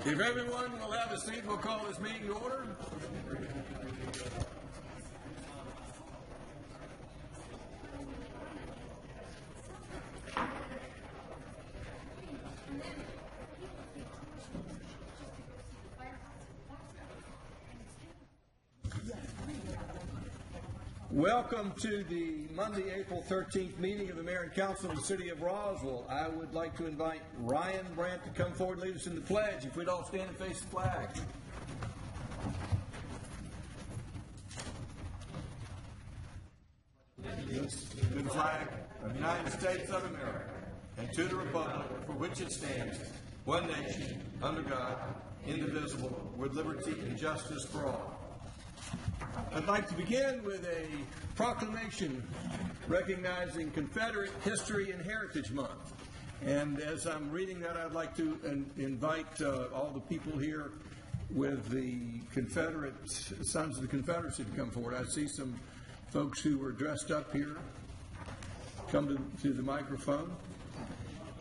If everyone will have a seat, we'll call this meeting to order. Welcome to the Monday, April 13th meeting of the Mayor and Council of the City of Roswell. I would like to invite Ryan Brandt to come forward and lead us in the pledge. If we'd all stand and face the flag. To the flag of the United States of America and to the republic for which it stands, one nation, under God, indivisible, with liberty and justice for all. I'd like to begin with a proclamation recognizing Confederate History and Heritage Month. And as I'm reading that, I'd like to invite all the people here with the Confederate Sons of the Confederacy to come forward. I see some folks who were dressed up here. Come to the microphone.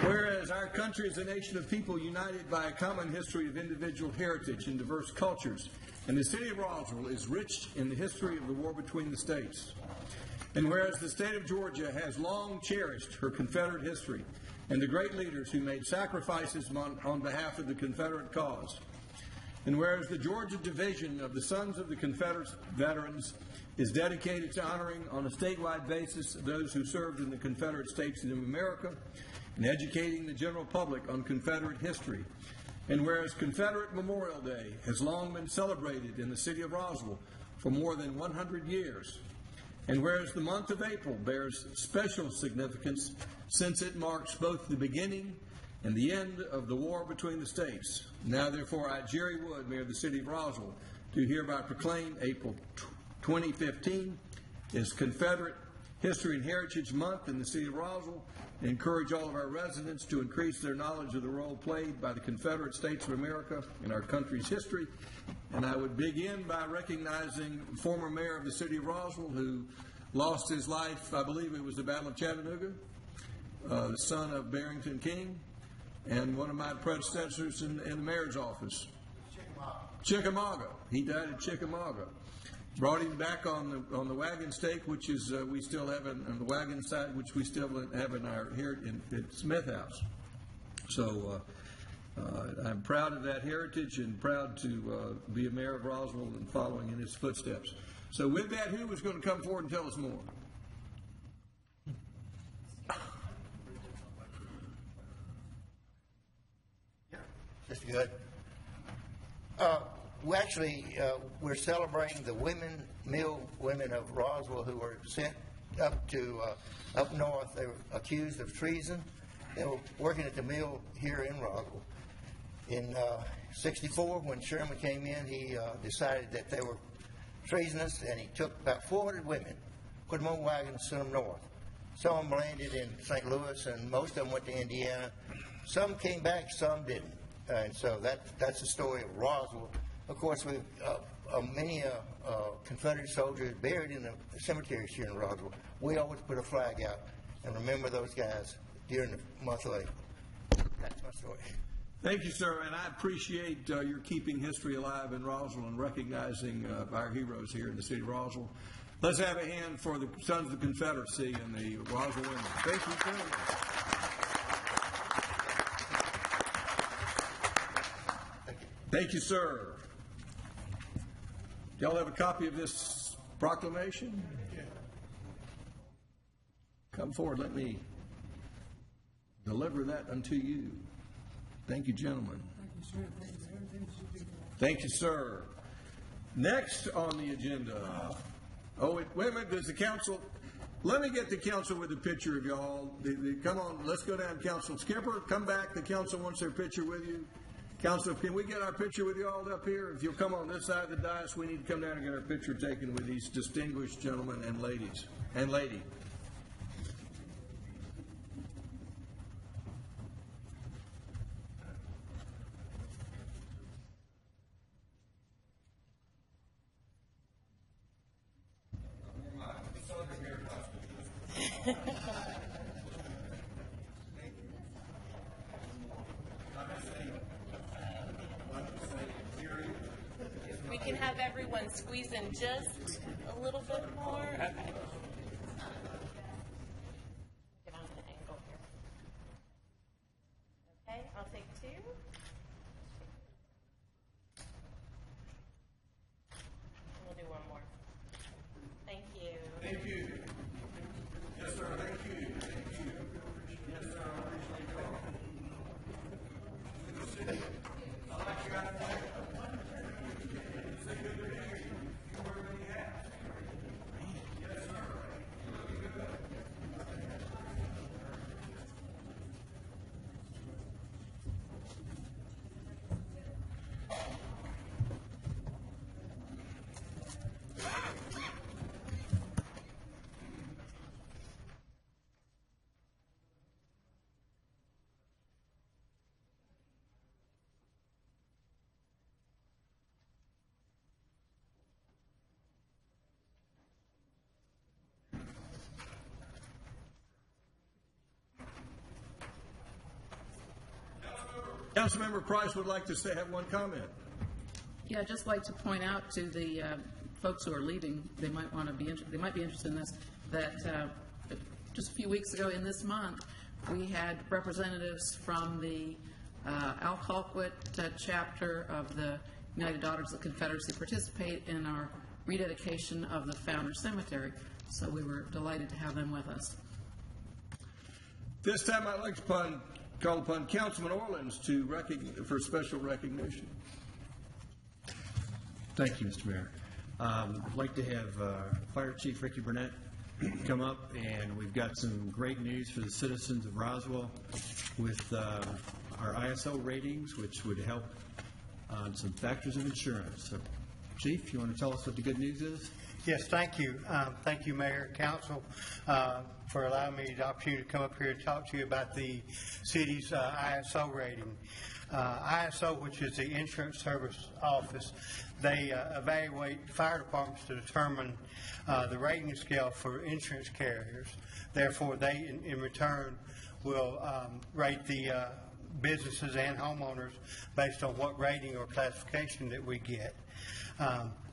Whereas our country is a nation of people united by a common history of individual heritage and diverse cultures, and the city of Roswell is rich in the history of the war between the states. And whereas the state of Georgia has long cherished her Confederate history and the great leaders who made sacrifices on behalf of the Confederate cause, and whereas the Georgia division of the Sons of the Confederate Veterans is dedicated to honoring on a statewide basis those who served in the Confederate States of America and educating the general public on Confederate history, and whereas Confederate Memorial Day has long been celebrated in the city of Roswell for more than 100 years, and whereas the month of April bears special significance since it marks both the beginning and the end of the war between the states. Now, therefore, I, Jerry Wood, Mayor of the City of Roswell, do hereby proclaim April 2015 is Confederate History and Heritage Month in the City of Roswell, and encourage all of our residents to increase their knowledge of the role played by the Confederate States of America in our country's history. And I would begin by recognizing former Mayor of the City of Roswell who lost his life, I believe it was the Battle of Chattanooga, the son of Barrington King, and one of my predecessors in the mayor's office. Chickamauga. He died at Chickamauga. Brought him back on the wagon stake, which is we still have on the wagon side, which we still have in our here at Smith House. So I'm proud of that heritage and proud to be a mayor of Roswell and following in his footsteps. So with that, who was going to come forward and tell us more? That's good. We're celebrating the mill women of Roswell who were sent up north. They were accused of treason. They were working at the mill here in Roswell. In '64, when Sherman came in, he decided that they were treasonous, and he took about 400 women, put them on wagons, and sent them north. Some of them landed in St. Louis, and most of them went to Indiana. Some came back, some didn't. And so that's the story of Roswell. Of course, we've many Confederate soldiers buried in the cemeteries here in Roswell. We always put a flag out and remember those guys during the month of April. That's my story. Thank you, sir, and I appreciate your keeping history alive in Roswell and recognizing our heroes here in the city of Roswell. Let's have a hand for the Sons of the Confederacy and the Roswell women. Thank you, sir. Thank you, sir. Y'all have a copy of this proclamation? Yeah. Come forward. Let me deliver that unto you. Thank you, gentlemen. Thank you, sir. Thank you, sir. Next on the agenda. Wait a minute. Does the council... Let me get the council with a picture of y'all. Come on. Let's go down, Council. Skipper, come back. The council wants their picture with you. Council, can we get our picture with you all up here? If you'll come on this side of the dais, we need to come down and get our picture taken with these distinguished gentlemen and ladies. And lady. and squeeze in just a little bit more. Okay. Get on an angle here. Okay, I'll take two. And we'll do one more. Thank you. Thank you. Yes, sir. Thank you. Thank you. Yes, sir. I like you out there. It's a good to hear you. You were really happy. Yes, sir. Councilmember Price would like to have one comment. Yeah, I'd just like to point out to the folks who are leaving, they might want to be they might be interested in this, that just a few weeks ago in this month, we had representatives from the Al Colquitt chapter of the United Daughters of the Confederacy participate in our rededication of the Founders Cemetery. So we were delighted to have them with us. This time I'd like to call upon Councilman Orleans for special recognition. Thank you, Mr. Mayor. I'd like to have Fire Chief Ricky Burnett come up, and we've got some great news for the citizens of Roswell with our ISO ratings, which would help on some factors of insurance. So, Chief, you want to tell us what the good news is? Yes, thank you. Thank you, Mayor, Council, for allowing me the opportunity to come up here and talk to you about the city's ISO rating. ISO, which is the Insurance Service Office, they evaluate fire departments to determine the rating scale for insurance carriers. Therefore, they, in return, will rate the businesses and homeowners based on what rating or classification that we get.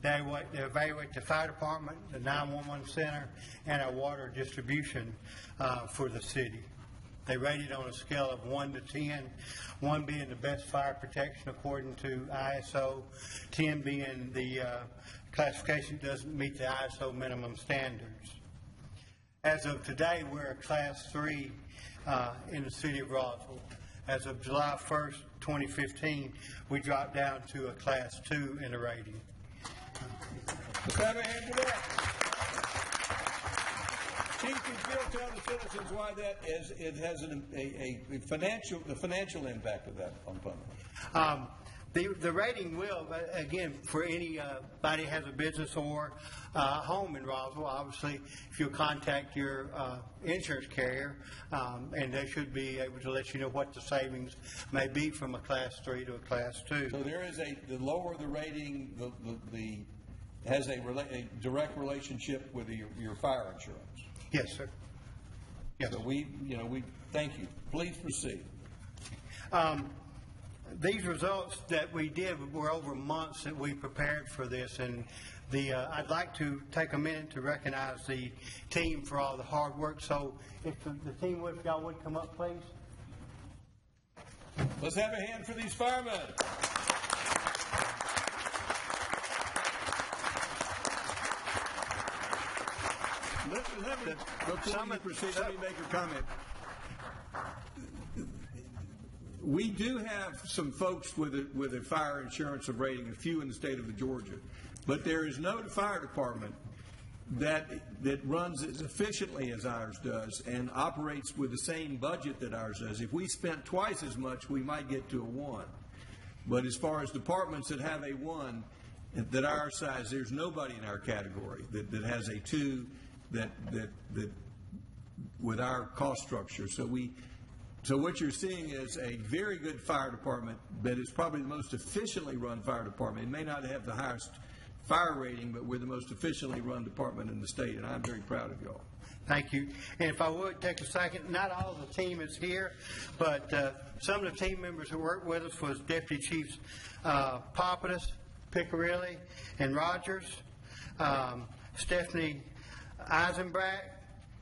They evaluate the fire department, the 911 center, and our water distribution for the city. They rate it on a scale of 1 to 10, 1 being the best fire protection according to ISO, 10 being the classification doesn't meet the ISO minimum standards. As of today, we're a Class 3 in the city of Roswell. As of July 1st, 2015, we dropped down to a Class 2 in the rating. Let's have a hand for that. Chief, if you'll tell the citizens why that is, it has the financial impact of that on funding. The rating will, again, for anybody who has a business or home in Roswell, obviously, if you'll contact your insurance carrier, and they should be able to let you know what the savings may be from a Class 3 to a Class 2. So there is the lower the rating, the has a direct relationship with your fire insurance. Yes, sir. Yes. So we thank you. Please proceed. These results that we did were over months that we prepared for this, and I'd like to take a minute to recognize the team for all the hard work. So if the team if y'all would come up, please. Let's have a hand for these firemen. Let me make a comment. We do have some folks with a fire insurance rating, a few in the state of Georgia, but there is no fire department that runs as efficiently as ours does and operates with the same budget that ours does. If we spent twice as much, we might get to a 1. But as far as departments that have a 1 that our size, there's nobody in our category that has a 2 that with our cost structure. So what you're seeing is a very good fire department that is probably the most efficiently run fire department. It may not have the highest fire rating, but we're the most efficiently run department in the state, and I'm very proud of y'all. Thank you. And if I would take a second, not all of the team is here, but some of the team members who worked with us was Deputy Chiefs Popatus, Piccirilli and Rogers, Stephanie Eisenbrack,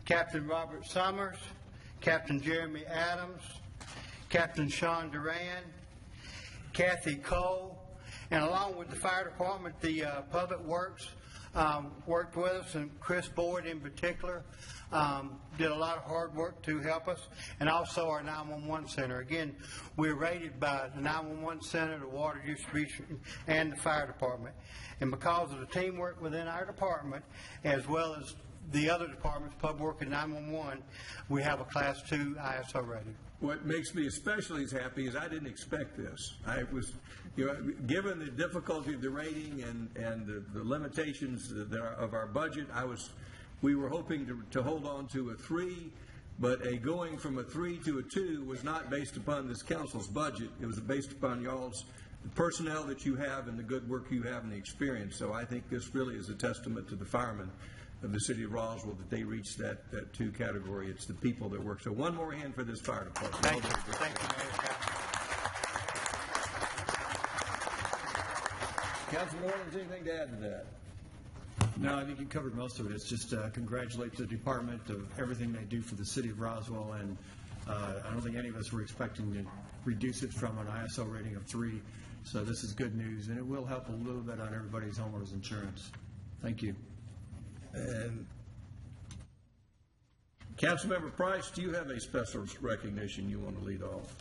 Captain Robert Summers, Captain Jeremy Adams, Captain Sean Duran, Kathy Cole, and along with the fire department, the Public Works worked with us, and Chris Boyd in particular did a lot of hard work to help us, and also our 911 center. Again, we're rated by the 911 center, the water distribution, and the fire department. And because of the teamwork within our department, as well as the other departments, Public Works and 911, we have a Class 2 ISO rating. What makes me especially as happy is I didn't expect this. I was, given the difficulty of the rating and the limitations of our budget, we were hoping to hold on to a 3, but going from a 3 to a 2 was not based upon this council's budget. It was based upon y'all's personnel that you have and the good work you have and the experience. So I think this really is a testament to the firemen of the city of Roswell that they reached that 2 category. It's the people that work. So one more hand for this fire department. Thank you. Thank you, Mayor. Councilman Owens, anything to add to that? No, I think you covered most of it. It's just congratulate the department of everything they do for the city of Roswell, and I don't think any of us were expecting to reduce it from an ISO rating of 3. So this is good news, and it will help a little bit on everybody's homeowners insurance. Thank you. And Councilmember Price, do you have a special recognition you want to lead off?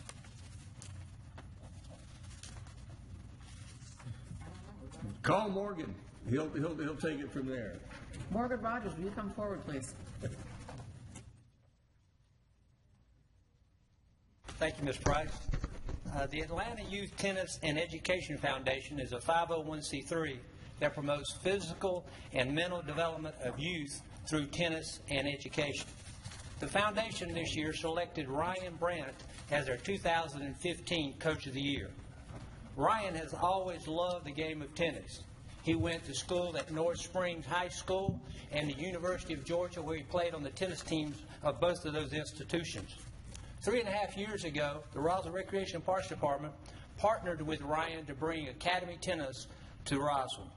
Call Morgan. He'll take it from there. Morgan Rogers, will you come forward, please? Thank you, Ms. Price. The Atlanta Youth Tennis and Education Foundation is a 501c3 that promotes physical and mental development of youth through tennis and education. The foundation this year selected Ryan Brandt as their 2015 Coach of the Year. Ryan has always loved the game of tennis. He went to school at North Springs High School and the University of Georgia, where he played on the tennis teams of both of those institutions. 3.5 years ago, the Roswell Recreation and Parks Department partnered with Ryan to bring Academy Tennis to Roswell.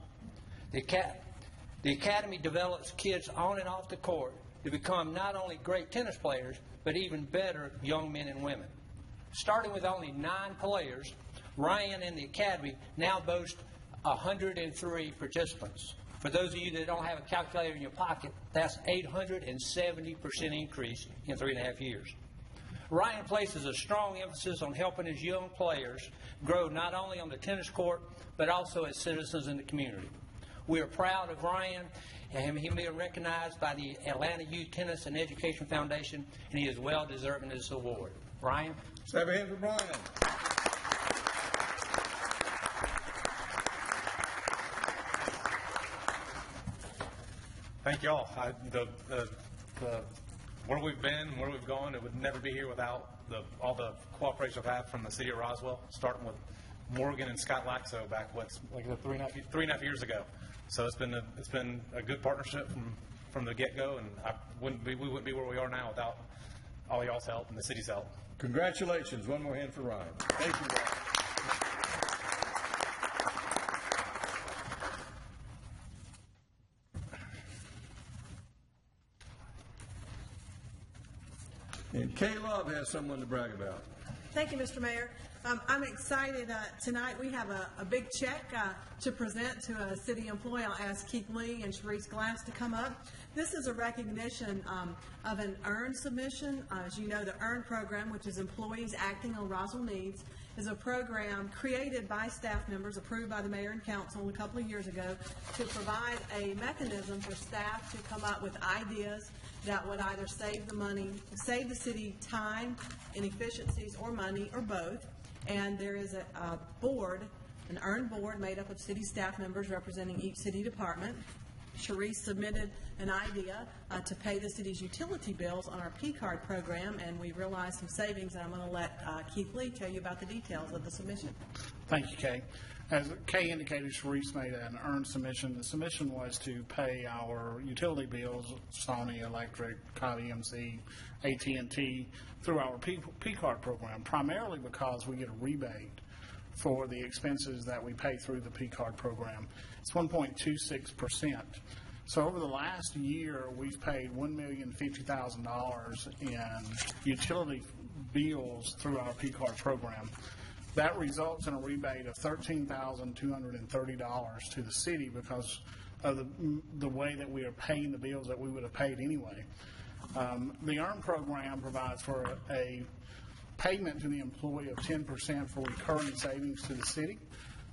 The Academy develops kids on and off the court to become not only great tennis players, but even better young men and women. Starting with only 9 players, Ryan and the Academy now boast 103 participants. For those of you that don't have a calculator in your pocket, that's 870% increase in 3.5 years. Ryan places a strong emphasis on helping his young players grow not only on the tennis court, but also as citizens in the community. We are proud of Ryan and him being recognized by the Atlanta Youth Tennis and Education Foundation, and he is well deserving of this award. Ryan? Let's have a hand for Brian. Thank you all. Where we've been, where we've gone, it would never be here without all the cooperation I've had from the city of Roswell, starting with Morgan and Scott Laxo back, like 3.5 years ago. So it's been a good partnership from the get-go, and we wouldn't be where we are now without all y'all's help and the city's help. Congratulations. One more hand for Ryan. Thank you, Ryan. And Kay Love has someone to brag about. Thank you, Mr. Mayor. I'm excited. Tonight we have a big check to present to a city employee. I'll ask Keith Lee and Sharice Glass to come up. This is a recognition of an EARN submission. As you know, the EARN program, which is Employees Acting on Roswell Needs, is a program created by staff members, approved by the mayor and council a couple of years ago, to provide a mechanism for staff to come up with ideas that would either save the city time, inefficiencies, or money, or both. And there is a board, an EARN board made up of city staff members representing each city department. Sharice submitted an idea to pay the city's utility bills on our P-card program, and we realized some savings, and I'm going to let Keith Lee tell you about the details of the submission. Thank you, Kay. As Kay indicated, Sharice made an EARN submission. The submission was to pay our utility bills, Sony Electric, COD EMC, AT&T, through our P-card program, primarily because we get a rebate for the expenses that we pay through the P-card program. It's 1.26%. So over the last year, we've paid $1,050,000 in utility bills through our P-card program. That results in a rebate of $13,230 to the city because of the way that we are paying the bills that we would have paid anyway. The EARN program provides for a payment to the employee of 10% for recurring savings to the city.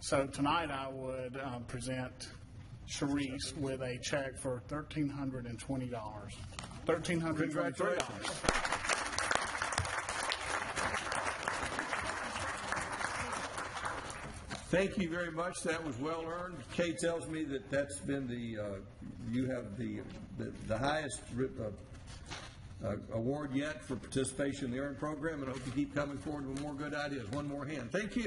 So tonight I would present Sharice with a check for $1,320. $1,323. Thank you very much. That was well earned. Kay tells me that that's been you have the highest award yet for participation in the EARN program, and I hope you keep coming forward with more good ideas. One more hand. Thank you.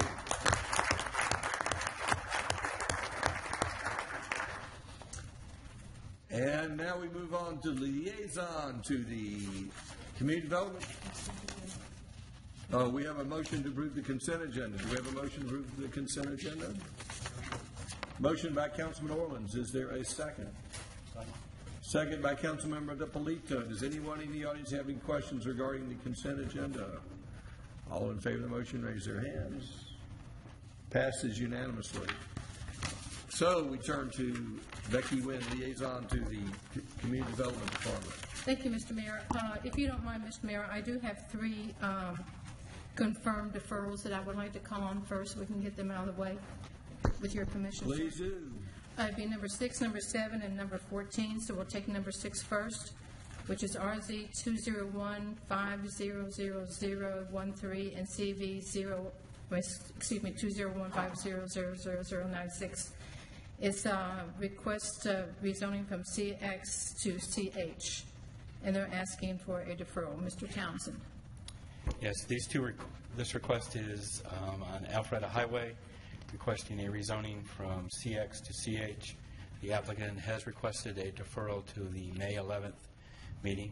And now we move on to liaison to the community development. We have a motion to approve the consent agenda. Do we have a motion to approve the consent agenda? Motion by Councilman Orleans. Is there a second? Second by Councilmember DePolito. Does anyone in the audience have any questions regarding the consent agenda? All in favor of the motion, raise their hands. Passes unanimously. So we turn to Becky Wynn, liaison to the Community Development Department. Thank you, Mr. Mayor. If you don't mind, Mr. Mayor, I do have three confirmed deferrals that I would like to call on first so we can get them out of the way with your permission. Please do. It'd be number 6, number 7, and number 14. So we'll take number 6 first, which is RZ 201500013 and CV 20150000096. It's a request rezoning from CX to CH, and they're asking for a deferral. Mr. Townsend. Yes, this request is on Alpharetta Highway, requesting a rezoning from CX to CH. The applicant has requested a deferral to the May 11th meeting.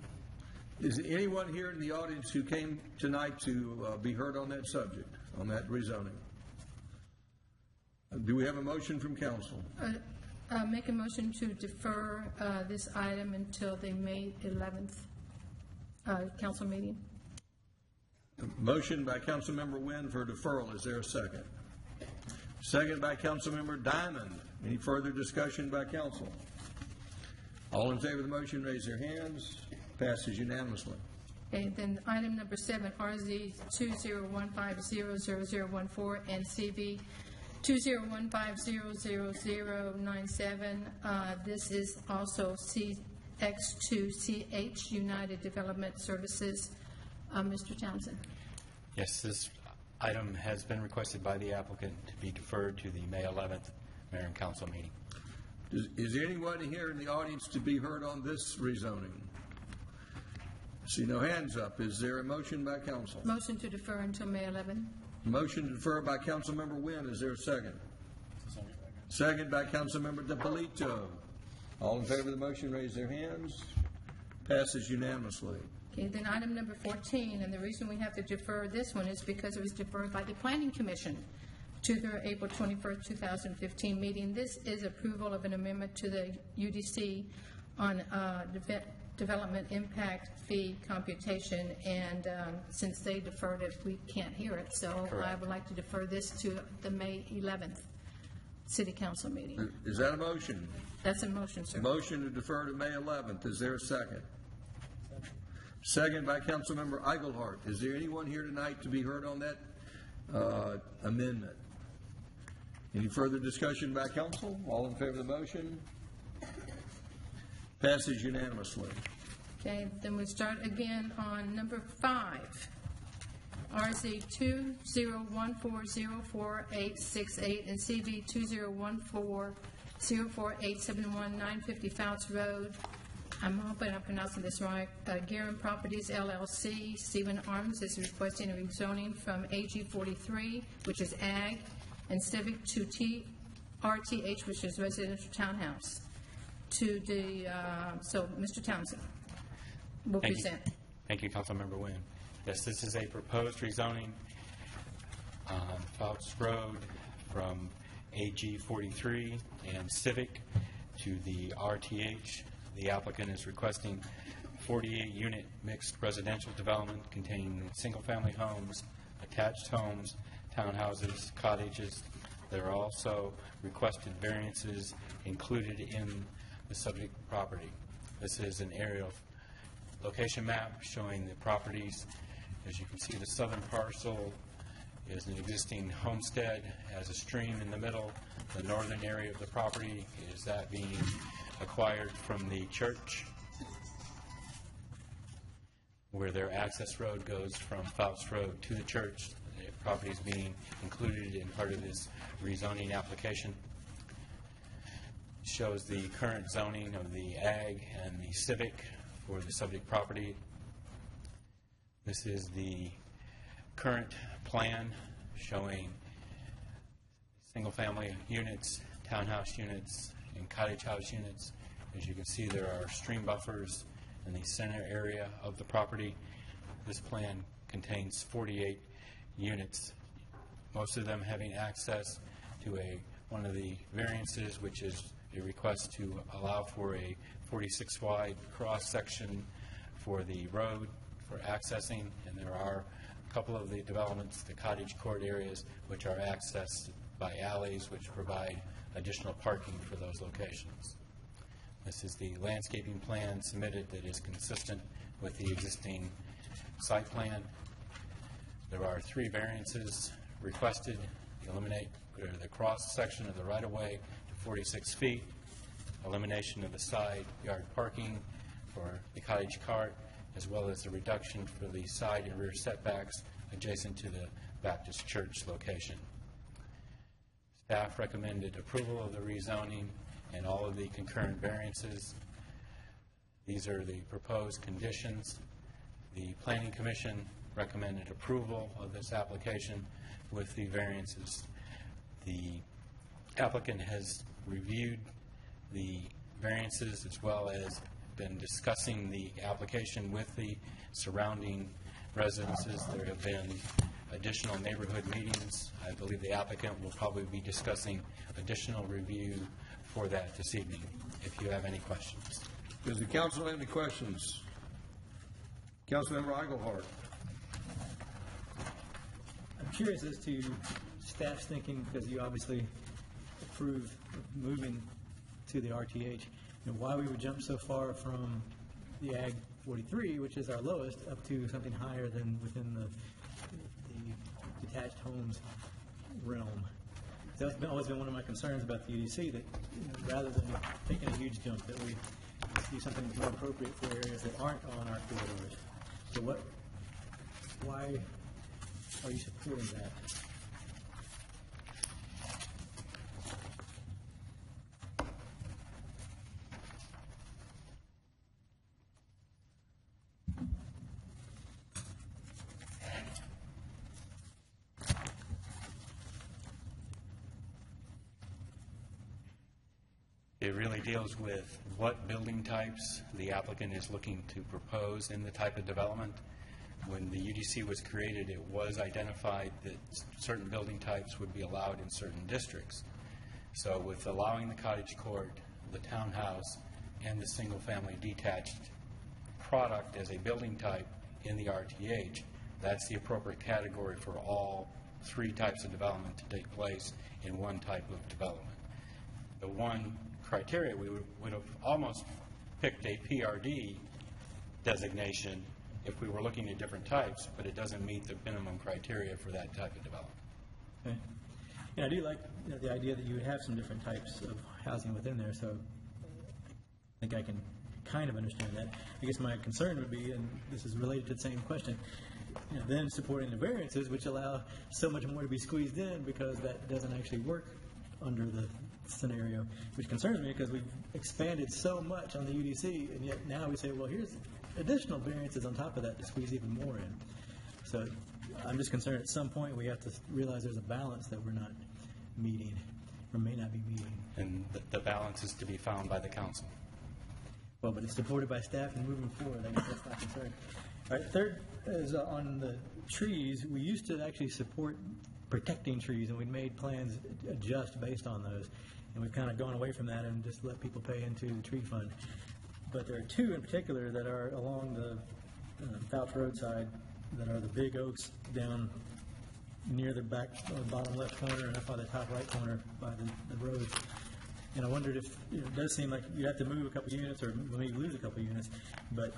Is there anyone here in the audience who came tonight to be heard on that subject, on that rezoning? Do we have a motion from council? Make a motion to defer this item until the May 11th council meeting. Motion by Councilmember Wynn for deferral. Is there a second? Second by Councilmember Diamond. Any further discussion by council? All in favor of the motion, raise their hands. Passes unanimously. Okay, then item number 7, RZ 201500014 and CV 201500097. This is also CX2CH, United Development Services. Mr. Townsend. Yes, this item has been requested by the applicant to be deferred to the May 11th Mayor and Council meeting. Is there anyone here in the audience to be heard on this rezoning? I see no hands up. Is there a motion by council? Motion to defer until May 11th. Motion to defer by Councilmember Wynn. Is there a second? Second by Councilmember DePolito. All in favor of the motion, raise their hands. Passes unanimously. Okay, then item number 14, and the reason we have to defer this one is because it was deferred by the Planning Commission to their April 21st, 2015 meeting. This is approval of an amendment to the UDC on development impact fee computation, and since they deferred it, we can't hear it. So Correct. I would like to defer this to the May 11th City Council meeting. Is that a motion? That's a motion, sir. Motion to defer to May 11th. Is there a second? Second by Councilmember Eichelhart. Is there anyone here tonight to be heard on that amendment? Any further discussion by council? All in favor of the motion? Passes unanimously. Okay, then we start again on number 5. RZ 201404868 and CV 201404871 950 Fouts Road. I'm hoping I'm pronouncing this right. Guerin Properties LLC, Stephen Arms is requesting a rezoning from AG 43, which is Ag, and Civic to RTH, which is Residential Townhouse. To the, so Mr. Townsend will present. Thank you, Councilmember Wynn. Yes, this is a proposed rezoning on Fouts Road from AG 43 and Civic to the RTH. The applicant is requesting 48-unit mixed residential development containing single-family homes, attached homes, townhouses, cottages. There are also requested variances included in the subject property. This is an aerial location map showing the properties. As you can see, the southern parcel is an existing homestead, has a stream in the middle. The northern area of the property is that being acquired from the church, where their access road goes from Fouts Road to the church. The property is being included in part of this rezoning application. Shows the current zoning of the ag and the civic for the subject property. This is the current plan showing single-family units, townhouse units, and cottage house units. As you can see, there are stream buffers in the center area of the property. This plan contains 48 units, most of them having access to one of the variances, which is a request to allow for a 46-wide cross-section for the road for accessing, and there are a couple of the developments, the cottage court areas, which are accessed by alleys, which provide additional parking for those locations. This is the landscaping plan submitted that is consistent with the existing site plan. There are 3 variances requested to eliminate the cross-section of the right-of-way to 46 feet, elimination of the side yard parking for the cottage cart, as well as the reduction for the side and rear setbacks adjacent to the Baptist church location. Staff recommended approval of the rezoning and all of the concurrent variances. These are the proposed conditions. The Planning Commission recommended approval of this application with the variances. The applicant has reviewed the variances as well as been discussing the application with the surrounding residences. There have been additional neighborhood meetings. I believe the applicant will probably be discussing additional review for that this evening, if you have any questions. Does the council have any questions? Councilmember Eichelhart. I'm curious as to staff's thinking, because you obviously approved moving to the RTH, and why we would jump so far from the Ag 43, which is our lowest, up to something higher than within the detached homes realm. That's always been one of my concerns about the UDC, that rather than taking a huge jump, that we do something more appropriate for areas that aren't on our corridors. So why are you supporting that? It really deals with what building types the applicant is looking to propose in the type of development. When the UDC was created, it was identified that certain building types would be allowed in certain districts. So with allowing the cottage court, the townhouse, and the single-family detached product as a building type in the RTH, that's the appropriate category for all 3 types of development to take place in one type of development. The one criteria, we would have almost picked a PRD designation if we were looking at different types, but it doesn't meet the minimum criteria for that type of development. Okay. Yeah, I do like the idea that you would have some different types of housing within there, so I think I can kind of understand that. I guess my concern would be, and this is related to the same question, then supporting the variances, which allow so much more to be squeezed in, because that doesn't actually work under the scenario, which concerns me because we've expanded so much on the UDC, and yet now we say, well, here's additional variances on top of that to squeeze even more in. So I'm just concerned at some point we have to realize there's a balance that we're not meeting, or may not be meeting. And the balance is to be found by the council. Well, but it's supported by staff and moving forward. I guess that's my concern. All right, third is on the trees. We used to actually support protecting trees, and we'd made plans adjust based on those. And we've kind of gone away from that and just let people pay into the tree fund. But there are two in particular that are along the Fouts roadside that are the big oaks down near the back bottom left corner and up by the top right corner by the road. And I wondered if, it does seem like you have to move a couple units or maybe lose a couple units, but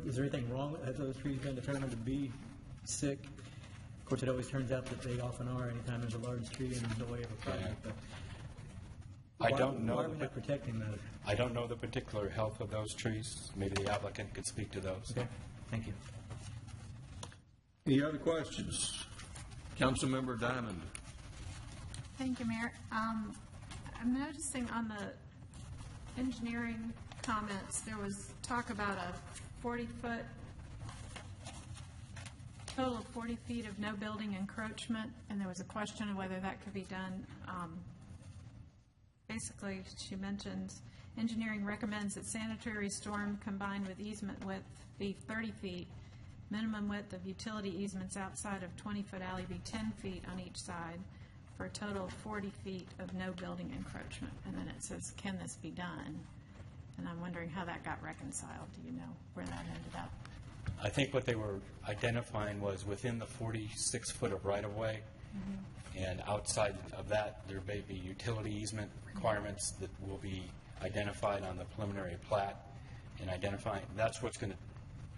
is there anything wrong with, have those trees been determined to be sick? Of course, it always turns out that they often are anytime there's a large tree in the way of a project. But I don't know. Why are we not protecting those? I don't know the particular health of those trees. Maybe the applicant could speak to those. Okay, thank you. Any other questions? Councilmember Diamond. Thank you, Mayor. I'm noticing on the engineering comments, there was talk about a 40-foot, total of 40 feet of no building encroachment, and there was a question of whether that could be done. Basically, she mentions engineering recommends that sanitary storm combined with easement width be 30 feet. Minimum width of utility easements outside of 20-foot alley be 10 feet on each side for a total of 40 feet of no building encroachment. And then it says, can this be done? And I'm wondering how that got reconciled. Do you know where that ended up? I think what they were identifying was within the 46 foot of right-of-way, and outside of that, there may be utility easement requirements that will be identified on the preliminary plat, and identifying, that's what's going to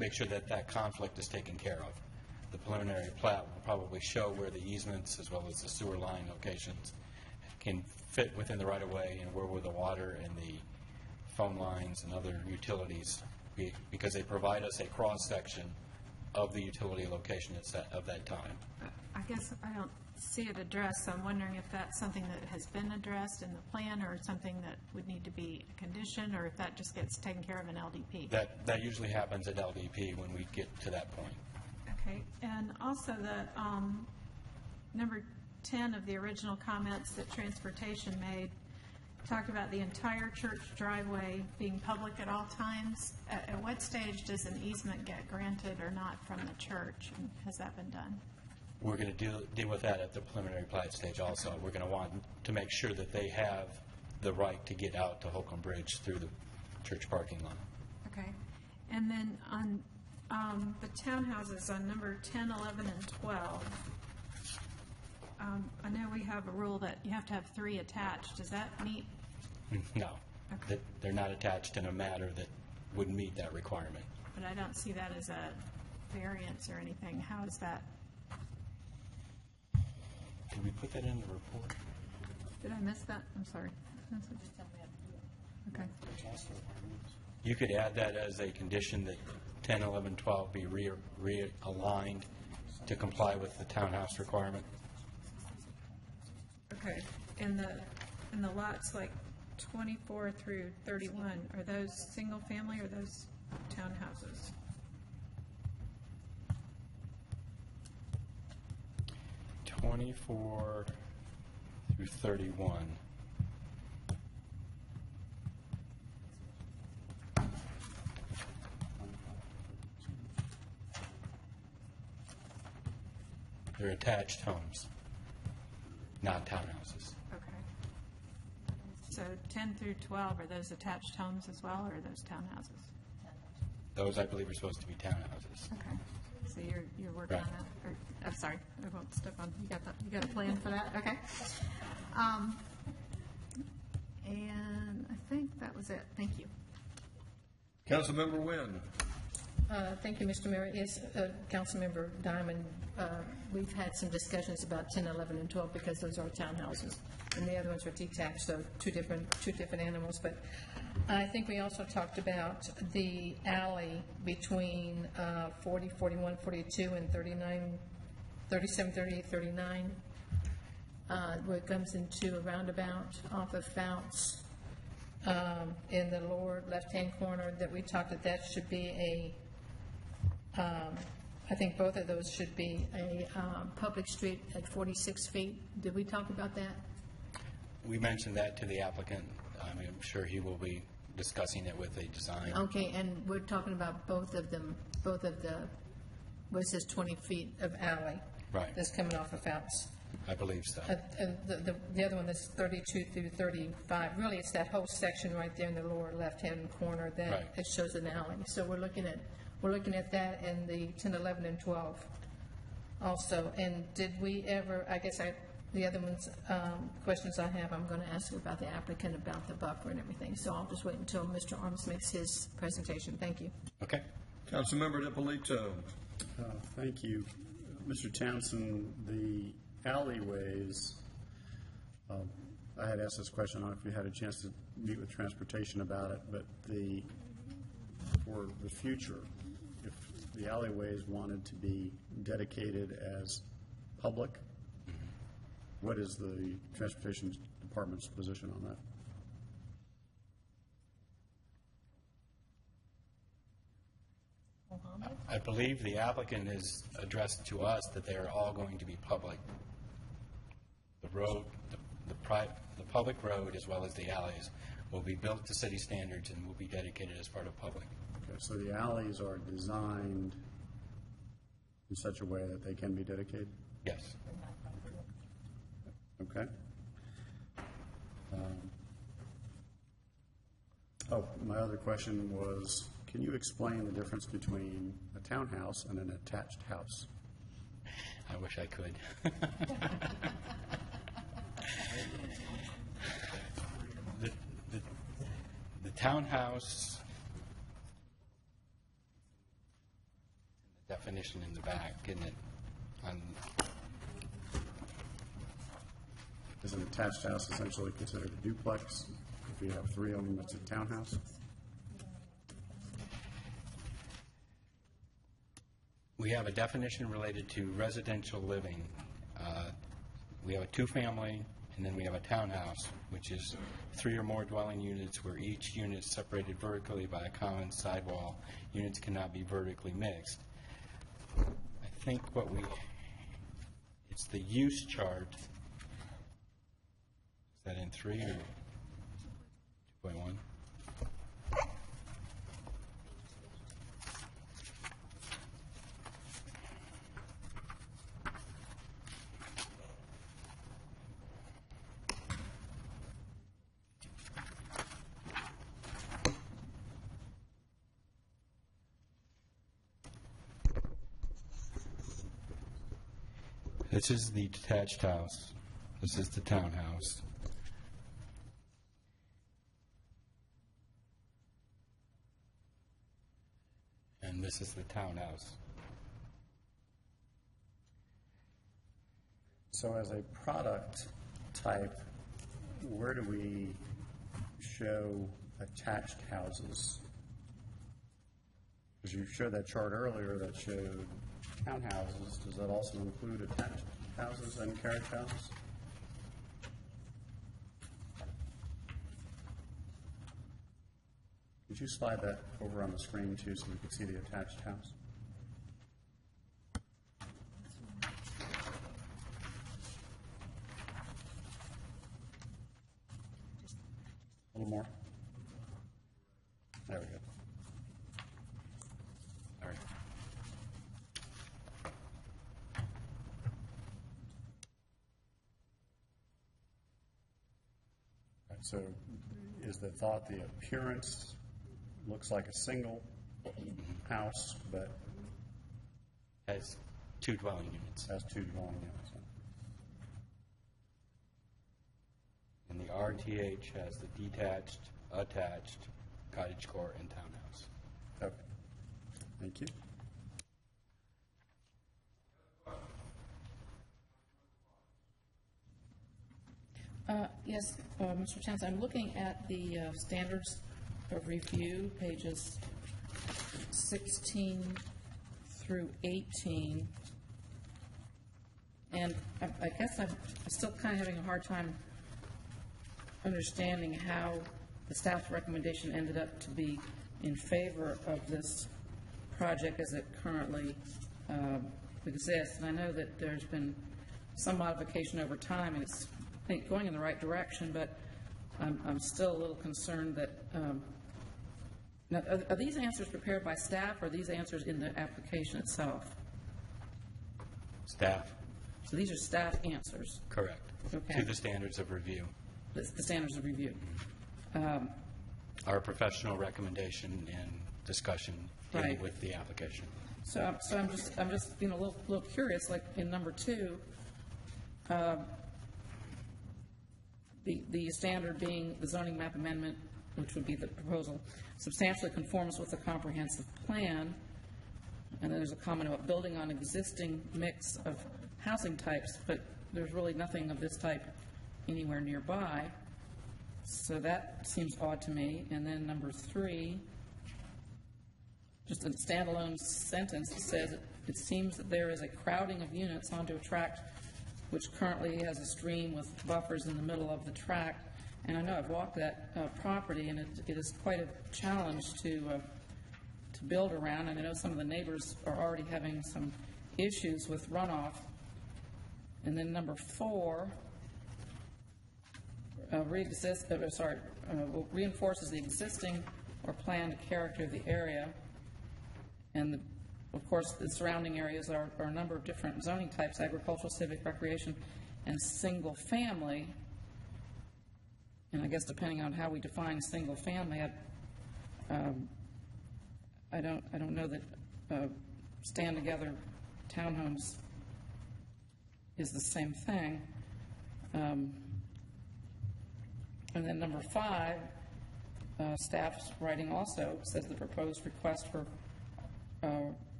make sure that that conflict is taken care of. The preliminary plat will probably show where the easements as well as the sewer line locations can fit within the right-of-way and where will the water and the phone lines and other utilities be, because they provide us a cross-section of the utility location of that time. I guess I don't see it addressed, so I'm wondering if that's something that has been addressed in the plan or something that would need to be a condition, or if that just gets taken care of in LDP. That usually happens at LDP when we get to that point. Okay, and also the number 10 of the original comments that transportation made talked about the entire church driveway being public at all times. At what stage does an easement get granted or not from the church, and has that been done? We're going to deal with that at the preliminary plat stage also. We're going to want to make sure that they have the right to get out to Holcomb Bridge through the church parking lot. Okay. And then on the townhouses on number 10, 11, and 12, I know we have a rule that you have to have 3 attached. Does that meet? No. Okay. They're not attached in a matter that would meet that requirement. But I don't see that as a variance or anything. How is that? Did we put that in the report? Did I miss that? I'm sorry. Okay. You could add that as a condition that 10, 11, 12 be realigned to comply with the townhouse requirement. Okay. And the lots like 24 through 31, are those single family or those townhouses? – 24 through 31. They're attached homes, not townhouses. Okay. So 10 through 12, are those attached homes as well, or are those townhouses? Those, I believe, are supposed to be townhouses. Okay. So you're working on that? Or, I'm sorry, I won't step on. You got a plan for that? Okay. And I think that was it. Thank you. Councilmember Wynn. Thank you, Mr. Mayor. Yes, Councilmember Diamond, we've had some discussions about 10, 11, and 12 because those are townhouses, and the other ones are detached, so two different animals. But I think we also talked about the alley between 40, 41, 42, and 39, 37, 38, 39, where it comes into a roundabout off of Fouts in the lower left-hand corner, that we talked that should be a I think both of those should be a public street at 46 feet. Did we talk about that? We mentioned that to the applicant. I'm sure he will be discussing it with a design. Okay, and we're talking about both of them, both of the, what says 20 feet of alley. Right. That's coming off of Phelps. I believe so. And the other one that's 32 through 35, really it's that whole section right there in the lower left-hand corner that Right. it shows an alley. So we're looking at that in the 10, 11, and 12 also. And did we ever, the other ones, questions I have, I'm going to ask about the applicant, about the buffer and everything. So I'll just wait until Mr. Arms makes his presentation. Thank you. Okay. Councilmember Ippolito. Thank you. Mr. Townsend, the alleyways, I had asked this question, I don't know if you had a chance to meet with transportation about it, but for the future, if the alleyways wanted to be dedicated as public, what is the Transportation Department's position on that? I believe the applicant has addressed to us that they are all going to be public. The road, the public road as well as the alleys will be built to city standards and will be dedicated as part of public. Okay, so the alleys are designed in such a way that they can be dedicated? Yes. Okay. My other question was, can you explain the difference between a townhouse and an attached house? I wish I could. The townhouse, the definition in the back, isn't it? Is an attached house essentially considered a duplex? If you have three of them, it's a townhouse? We have a definition related to residential living. We have a two-family, and then we have a townhouse, which is 3 or more dwelling units where each unit is separated vertically by a common sidewall. Units cannot be vertically mixed. I think it's the use chart. Is that in 3 or 2.1? This is the detached house. This is the townhouse. And this is the townhouse. So as a product type, where do we show attached houses? Because you showed that chart earlier that showed townhouses. Does that also include attached houses and carriage houses? Could you slide that over on the screen too so we can see the attached house? A little more. There we go. All right. So is the thought the appearance looks like a single house, but has 2 dwelling units. Has 2 dwelling units. And the RTH has the detached, attached, cottagecore, and townhouse. Okay. Thank you. Yes, Mr. Townsend, I'm looking at the standards of review, pages 16 through 18, and I guess I'm still kind of having a hard time understanding how the staff's recommendation ended up to be in favor of this project as it currently exists. And I know that there's been some modification over time, and it's, I think, going in the right direction, but I'm still a little concerned that, now, are these answers prepared by staff, or are these answers in the application itself? Staff. So these are staff answers, Correct. Okay. To the standards of review. the standards of review. Our professional recommendation and discussion dealing Right. with the application. So I'm just a little curious, like in number 2, the standard being the zoning map amendment, which would be the proposal, substantially conforms with the comprehensive plan. And then there's a comment about building on existing mix of housing types, but there's really nothing of this type anywhere nearby. So that seems odd to me. And then number 3, just a standalone sentence that says, it seems that there is a crowding of units onto a tract which currently has a stream with buffers in the middle of the tract. And I know I've walked that property, and it is quite a challenge to build around. And I know some of the neighbors are already having some issues with runoff. And then number 4, reinforces the existing or planned character of the area. And of course, the surrounding areas are a number of different zoning types: agricultural, civic, recreation, and single family. And I guess depending on how we define single family, I don't know that stand together townhomes is the same thing. And then number 5, staff's writing also says the proposed request for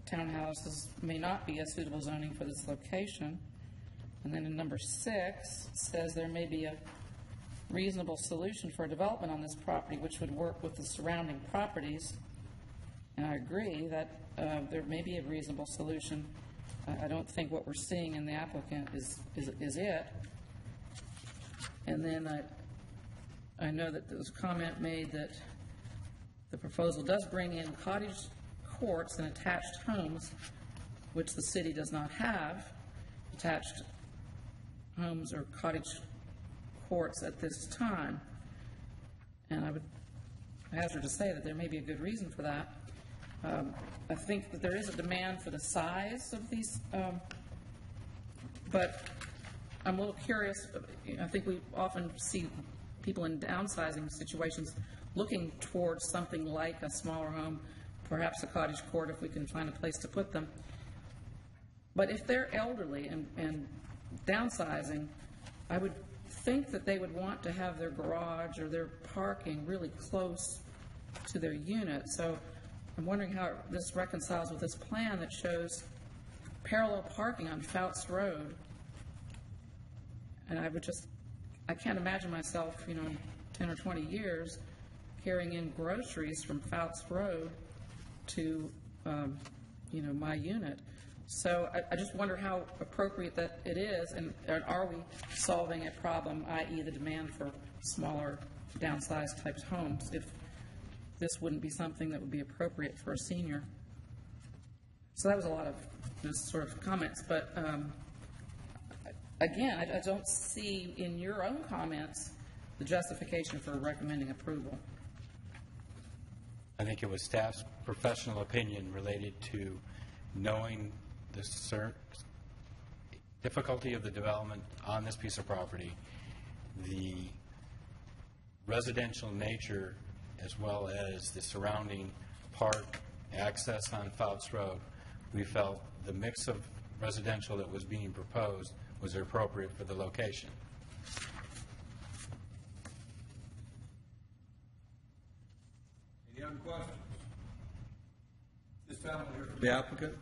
townhouses may not be a suitable zoning for this location. And then in number 6, says there may be a reasonable solution for a development on this property which would work with the surrounding properties. And I agree that there may be a reasonable solution. I don't think what we're seeing in the applicant is it. And then I know that there was a comment made that the proposal does bring in cottage courts and attached homes, which the city does not have attached homes or cottage courts at this time. And I would hazard to say that there may be a good reason for that. I think that there is a demand for the size of these, but I'm a little curious. I think we often see people in downsizing situations looking towards something like a smaller home, perhaps a cottage court if we can find a place to put them. But if they're elderly and downsizing, I would think that they would want to have their garage or their parking really close to their unit. So I'm wondering how this reconciles with this plan that shows parallel parking on Fouts Road. And I can't imagine myself, in 10 or 20 years carrying in groceries from Fouts Road to, my unit. So I just wonder how appropriate that it is, and are we solving a problem, i.e. the demand for smaller, downsized types homes, if this wouldn't be something that would be appropriate for a senior. So that was a lot of just sort of comments, but again, I don't see in your own comments the justification for recommending approval. I think it was staff's professional opinion related to knowing the difficulty of the development on this piece of property, the residential nature, as well as the surrounding park access on Fouts Road. We felt the mix of residential that was being proposed was appropriate for the location. Any other questions? This time we'll hear from The applicant?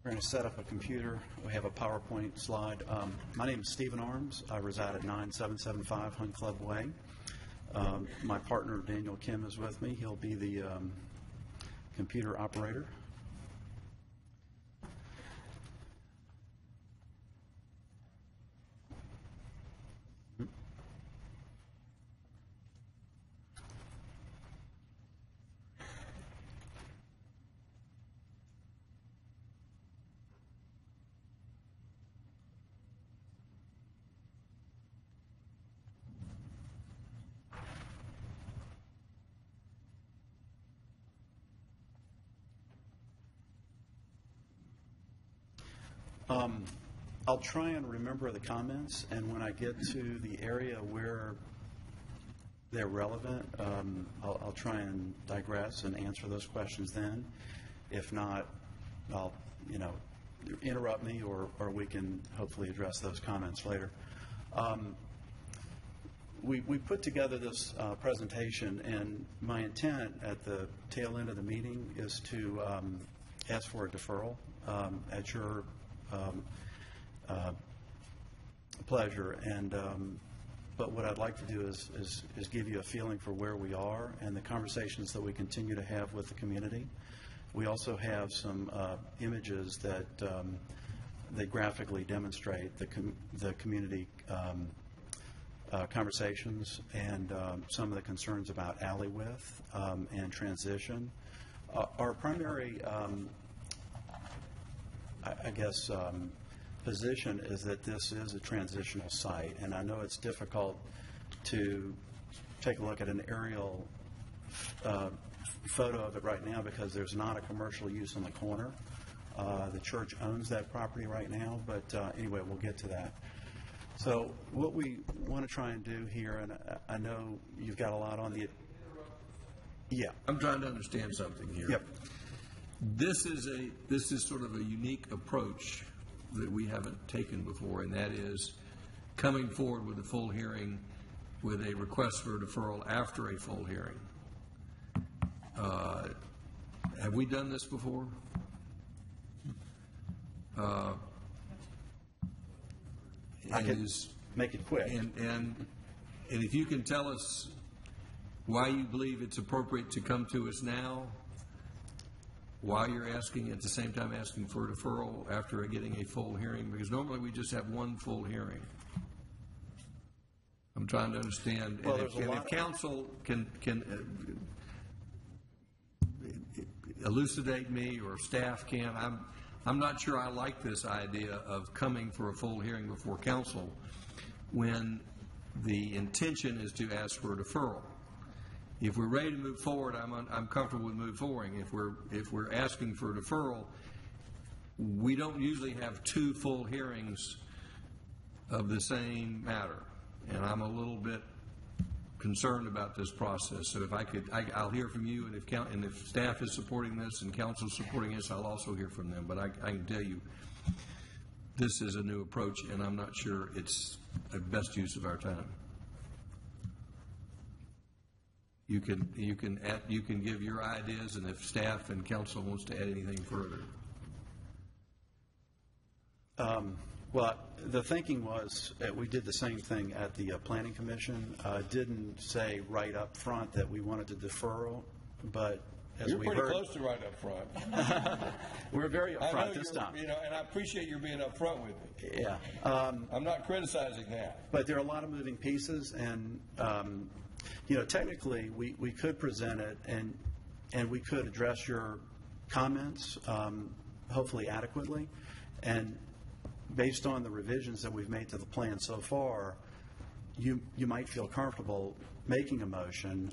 We're going to set up a computer. We have a PowerPoint slide. My name is Stephen Arms. I reside at 9775 Hunt Club Way. My partner, Daniel Kim, is with me. He'll be the computer operator. I'll try and remember the comments, and when I get to the area where they're relevant, I'll try and digress and answer those questions then. If not, I'll, interrupt me, or we can hopefully address those comments later. We put together this presentation, and my intent at the tail end of the meeting is to ask for a deferral at your pleasure. But what I'd like to do is give you a feeling for where we are and the conversations that we continue to have with the community. We also have some images that they graphically demonstrate the community conversations and some of the concerns about alley width and transition. Our primary, position is that this is a transitional site, and I know it's difficult to take a look at an aerial photo of it right now because there's not a commercial use on the corner. The church owns that property right now, but anyway, we'll get to that. So what we want to try and do here, and I know you've got a lot on the... Yeah. I'm trying to understand something here. Yep. This is sort of a unique approach that we haven't taken before, and that is coming forward with a full hearing with a request for a deferral after a full hearing. Have we done this before? I can make it quick. And if you can tell us why you believe it's appropriate to come to us now, why you're asking, at the same time asking for a deferral after getting a full hearing, because normally we just have one full hearing. I'm trying to understand. Well, and if council can elucidate me, or staff can, I'm not sure I like this idea of coming for a full hearing before council when the intention is to ask for a deferral. If we're ready to move forward, I'm comfortable with moving forward. If we're asking for a deferral, we don't usually have two full hearings of the same matter, and I'm a little bit concerned about this process. So if I'll hear from you, and if staff is supporting this and council is supporting this, I'll also hear from them. But I can tell you, this is a new approach, and I'm not sure it's the best use of our time. You can give your ideas, and if staff and council wants to add anything further. Well, the thinking was we did the same thing at the Planning Commission. Didn't say right up front that we wanted to deferral, but as You're we pretty heard, close to right up front. we're very upfront this time. And I appreciate your being up front with me. Yeah. I'm not criticizing that. But there are a lot of moving pieces, and technically we could present it and we could address your comments hopefully adequately, and based on the revisions that we've made to the plan so far, you might feel comfortable making a motion.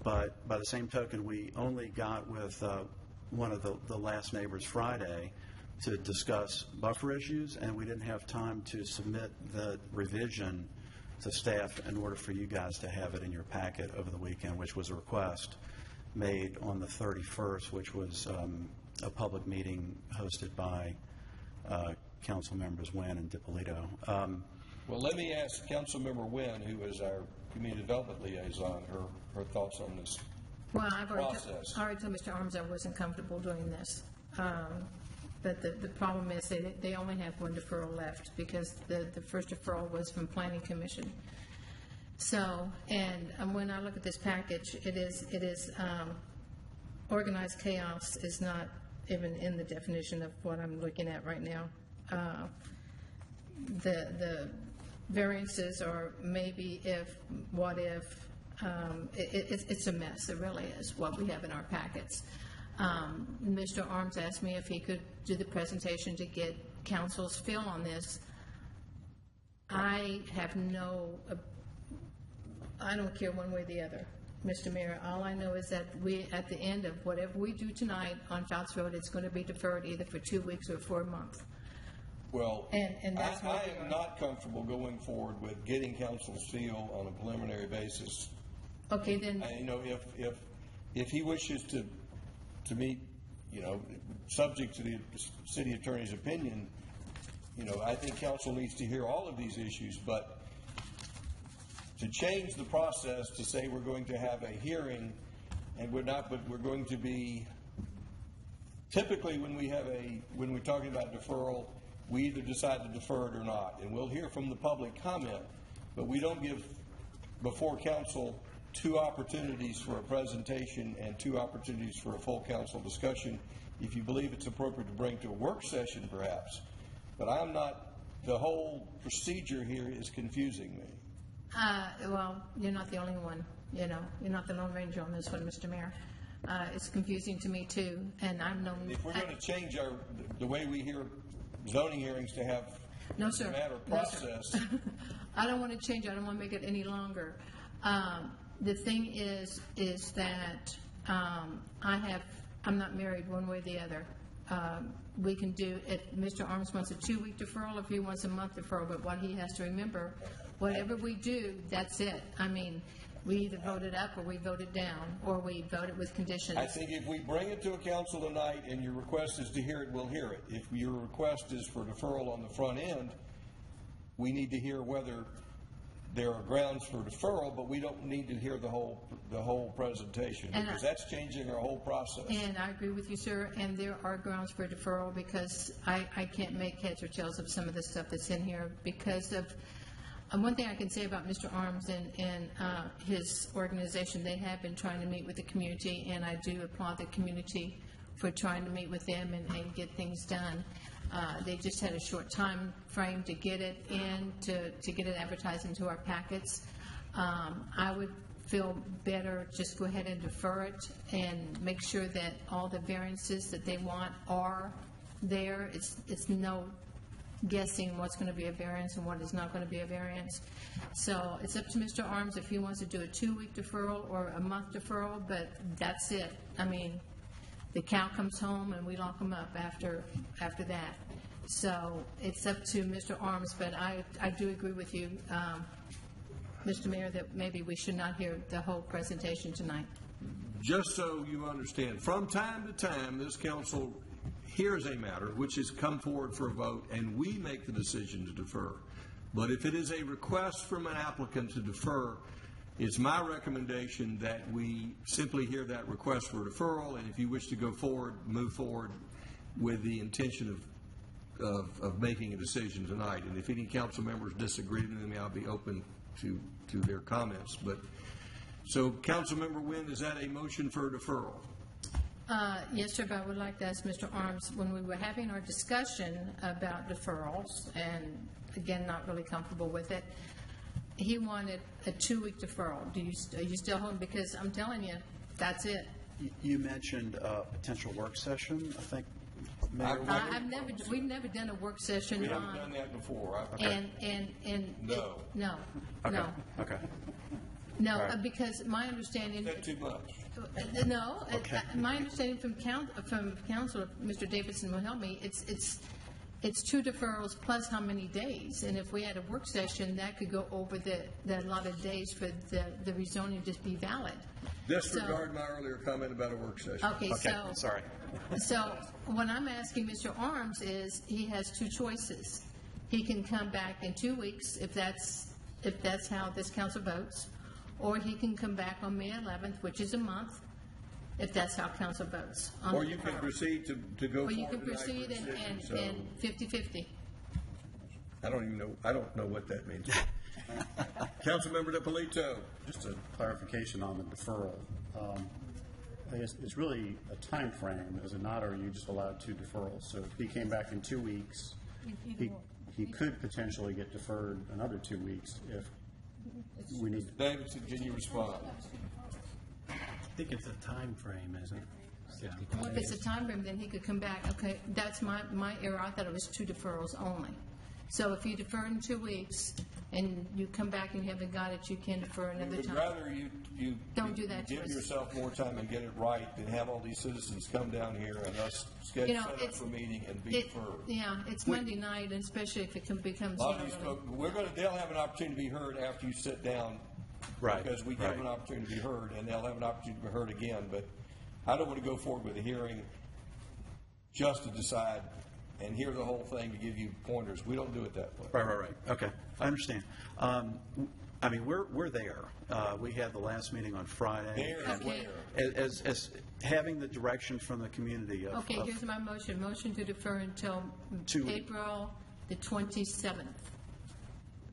But by the same token, we only got with one of the last neighbors Friday to discuss buffer issues, and we didn't have time to submit the revision to staff in order for you guys to have it in your packet over the weekend, which was a request made on the 31st, which was a public meeting hosted by council members Wynn and DiPolito. Well, let me ask Councilmember Wynn, who is our Community Development Liaison, her thoughts on this Well, I've process. already told Mr. Arms I wasn't comfortable doing this. But the problem is they only have one deferral left because the first deferral was from Planning Commission. So, and when I look at this package, it is organized chaos is not even in the definition of what I'm looking at right now. The variances are maybe if, what if, it's a mess. It really is what we have in our packets. Mr. Arms asked me if he could do the presentation to get council's feel on this. I have I don't care one way or the other. Mr. Mayor. All I know is that we, at the end of whatever we do tonight on Fouts Road, it's going to be deferred either for 2 weeks or for a month. Well, And that's I what we am are. not comfortable going forward with getting council's seal on a preliminary basis. Okay, then, You know, if he wishes to meet, you know, subject to the city attorney's opinion, you know, I think council needs to hear all of these issues, but to change the process to say we're going to have a hearing and we're not, but we're going to be, typically when we're talking about deferral, we either decide to defer it or not, and we'll hear from the public comment, but we don't give before council 2 opportunities for a presentation and 2 opportunities for a full council discussion. If you believe it's appropriate to bring to a work session, perhaps, but I'm not. The whole procedure here is confusing me. well, you're not the only one, you know. You're not the Lone Ranger on this one, Mr. Mayor. It's confusing to me, too, and I've known... If we're going to change the way we hear zoning hearings to have No, sir. a matter of No, sir. process, I don't want to change it. I don't want to make it any longer. The thing is that I'm not married one way or the other. We can do, if Mr. Arms wants a 2-week deferral, if he wants a month deferral, but what he has to remember, whatever we do, that's it. I mean, we either vote it up or we vote it down, or we vote it with conditions. I think if we bring it to a council tonight and your request is to hear it, we'll hear it. If your request is for deferral on the front end, we need to hear whether there are grounds for deferral, but we don't need to hear the whole presentation, And because that's changing our whole process. And I agree with you, sir, and there are grounds for deferral because I can't make heads or tails of some of the stuff that's in here because of, one thing I can say about Mr. Arms and his organization, they have been trying to meet with the community, and I do applaud the community for trying to meet with them and get things done. They just had a short time frame to get it in, to get it advertised into our packets. I would feel better just go ahead and defer it and make sure that all the variances that they want are there. It's no guessing what's going to be a variance and what is not going to be a variance. So it's up to Mr. Arms if he wants to do a 2-week deferral or a month deferral, but that's it. I mean, the cow comes home and we lock him up after that. So it's up to Mr. Arms, but I do agree with you, Mr. Mayor, that maybe we should not hear the whole presentation tonight. Just so you understand, from time to time, this council hears a matter which has come forward for a vote, and we make the decision to defer. But if it is a request from an applicant to defer, it's my recommendation that we simply hear that request for deferral, and if you wish to go forward, move forward with the intention of making a decision tonight. And if any council members disagree with me, I'll be open to their comments. But so, Councilmember Wynn, is that a motion for deferral? Yes, sir, but I would like to ask Mr. Arms, when we were having our discussion about deferrals, and again, not really comfortable with it, he wanted a 2-week deferral. Are you still holding? Because I'm telling you, that's it. You mentioned a potential work session, I think, Mayor. We've never done a work session We on. haven't done that before. No. No. Okay. No. Okay. No, All right. Because my understanding. Is that too much? No, Okay. my understanding from council, Mr. Davidson will help me, it's 2 deferrals plus how many days. And if we had a work session, that could go over the allotted days for the rezoning to be valid. Disregard my earlier comment about a work session. Okay, so. Sorry. So what I'm asking Mr. Arms is, he has 2 choices. He can come back in 2 weeks if that's how this council votes, or he can come back on May 11th, which is a month, if that's how council votes. Or you can proceed to go forward. Or you can tonight proceed with a decision. and 50-50. I don't know what that means. Councilmember DiPolito. Just a clarification on the deferral. I guess it's really a time frame, is it not, or are you just allowed 2 deferrals? So if he came back in 2 weeks, he could potentially get deferred another 2 weeks if we need. Davidson, can you respond? I think it's a time frame, isn't it? Yeah. Well, if it's a time frame, then he could come back. Okay, that's my error. I thought it was 2 deferrals only. So if you defer in 2 weeks, and you come back and you haven't got it, you can defer We another would time. rather you Don't do that to give us. yourself more time and get it right than have all these citizens come down here and us schedule You know, set up it's- for a meeting and be deferred. Yeah, it's Monday night, and especially if it becomes, A lot of these folks, they'll have an opportunity to be heard after you sit down. Right, Because we give right. them an opportunity to be heard, and they'll have an opportunity to be heard again. But I don't want to go forward with a hearing just to decide and hear the whole thing to give you pointers. We don't do it that way. Right. Okay, I understand. I mean, we're there. We had the last meeting on Friday. There and Okay. where? As having the direction from the community of. okay, here's my motion. Motion to defer until April the 27th.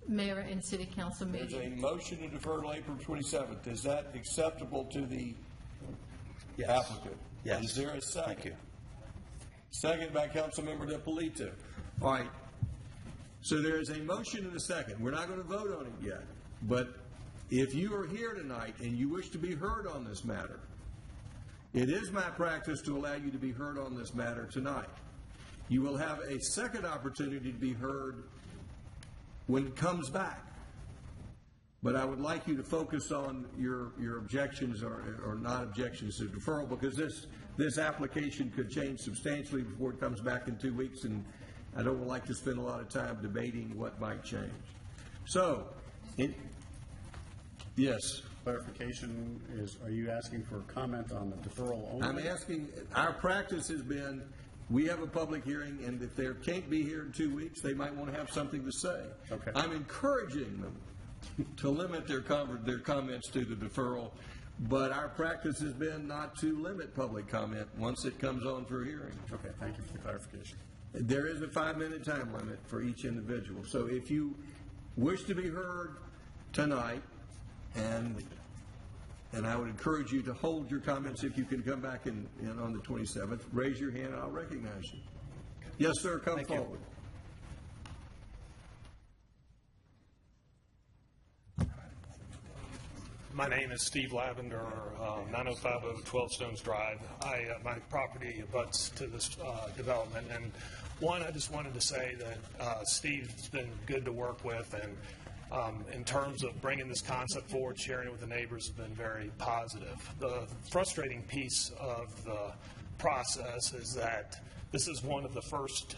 Mayor and city council There's a meeting. motion to defer to April 27th. Is that acceptable to the applicant? Yes. Is there a second? Thank you. Second by Councilmember DePolito. All right. So there is a motion and a second. We're not going to vote on it yet. But if you are here tonight and you wish to be heard on this matter, it is my practice to allow you to be heard on this matter tonight. You will have a second opportunity to be heard when it comes back. But I would like you to focus on your objections or not objections to deferral, because this application could change substantially before it comes back in 2 weeks, and I don't like to spend a lot of time debating what might change. So, yes. Clarification is, are you asking for a comment on the deferral only? I'm asking, our practice has been, we have a public hearing, and if they can't be here in 2 weeks, they might want to have something to say. Okay. I'm encouraging them to limit their comments to the deferral, but our practice has been not to limit public comment once it comes on for a hearing. Okay, thank you for the clarification. There is a 5-minute time limit for each individual. So if you wish to be heard tonight, and I would encourage you to hold your comments if you can come back in on the 27th, raise your hand and I'll recognize you. Yes, sir, come forward. My name is Steve Lavender, 9050 12 Stones Drive. My property abuts to this development, and I just wanted to say that Steve's been good to work with, and in terms of bringing this concept forward, sharing it with the neighbors has been very positive. The frustrating piece of the process is that this is one of the first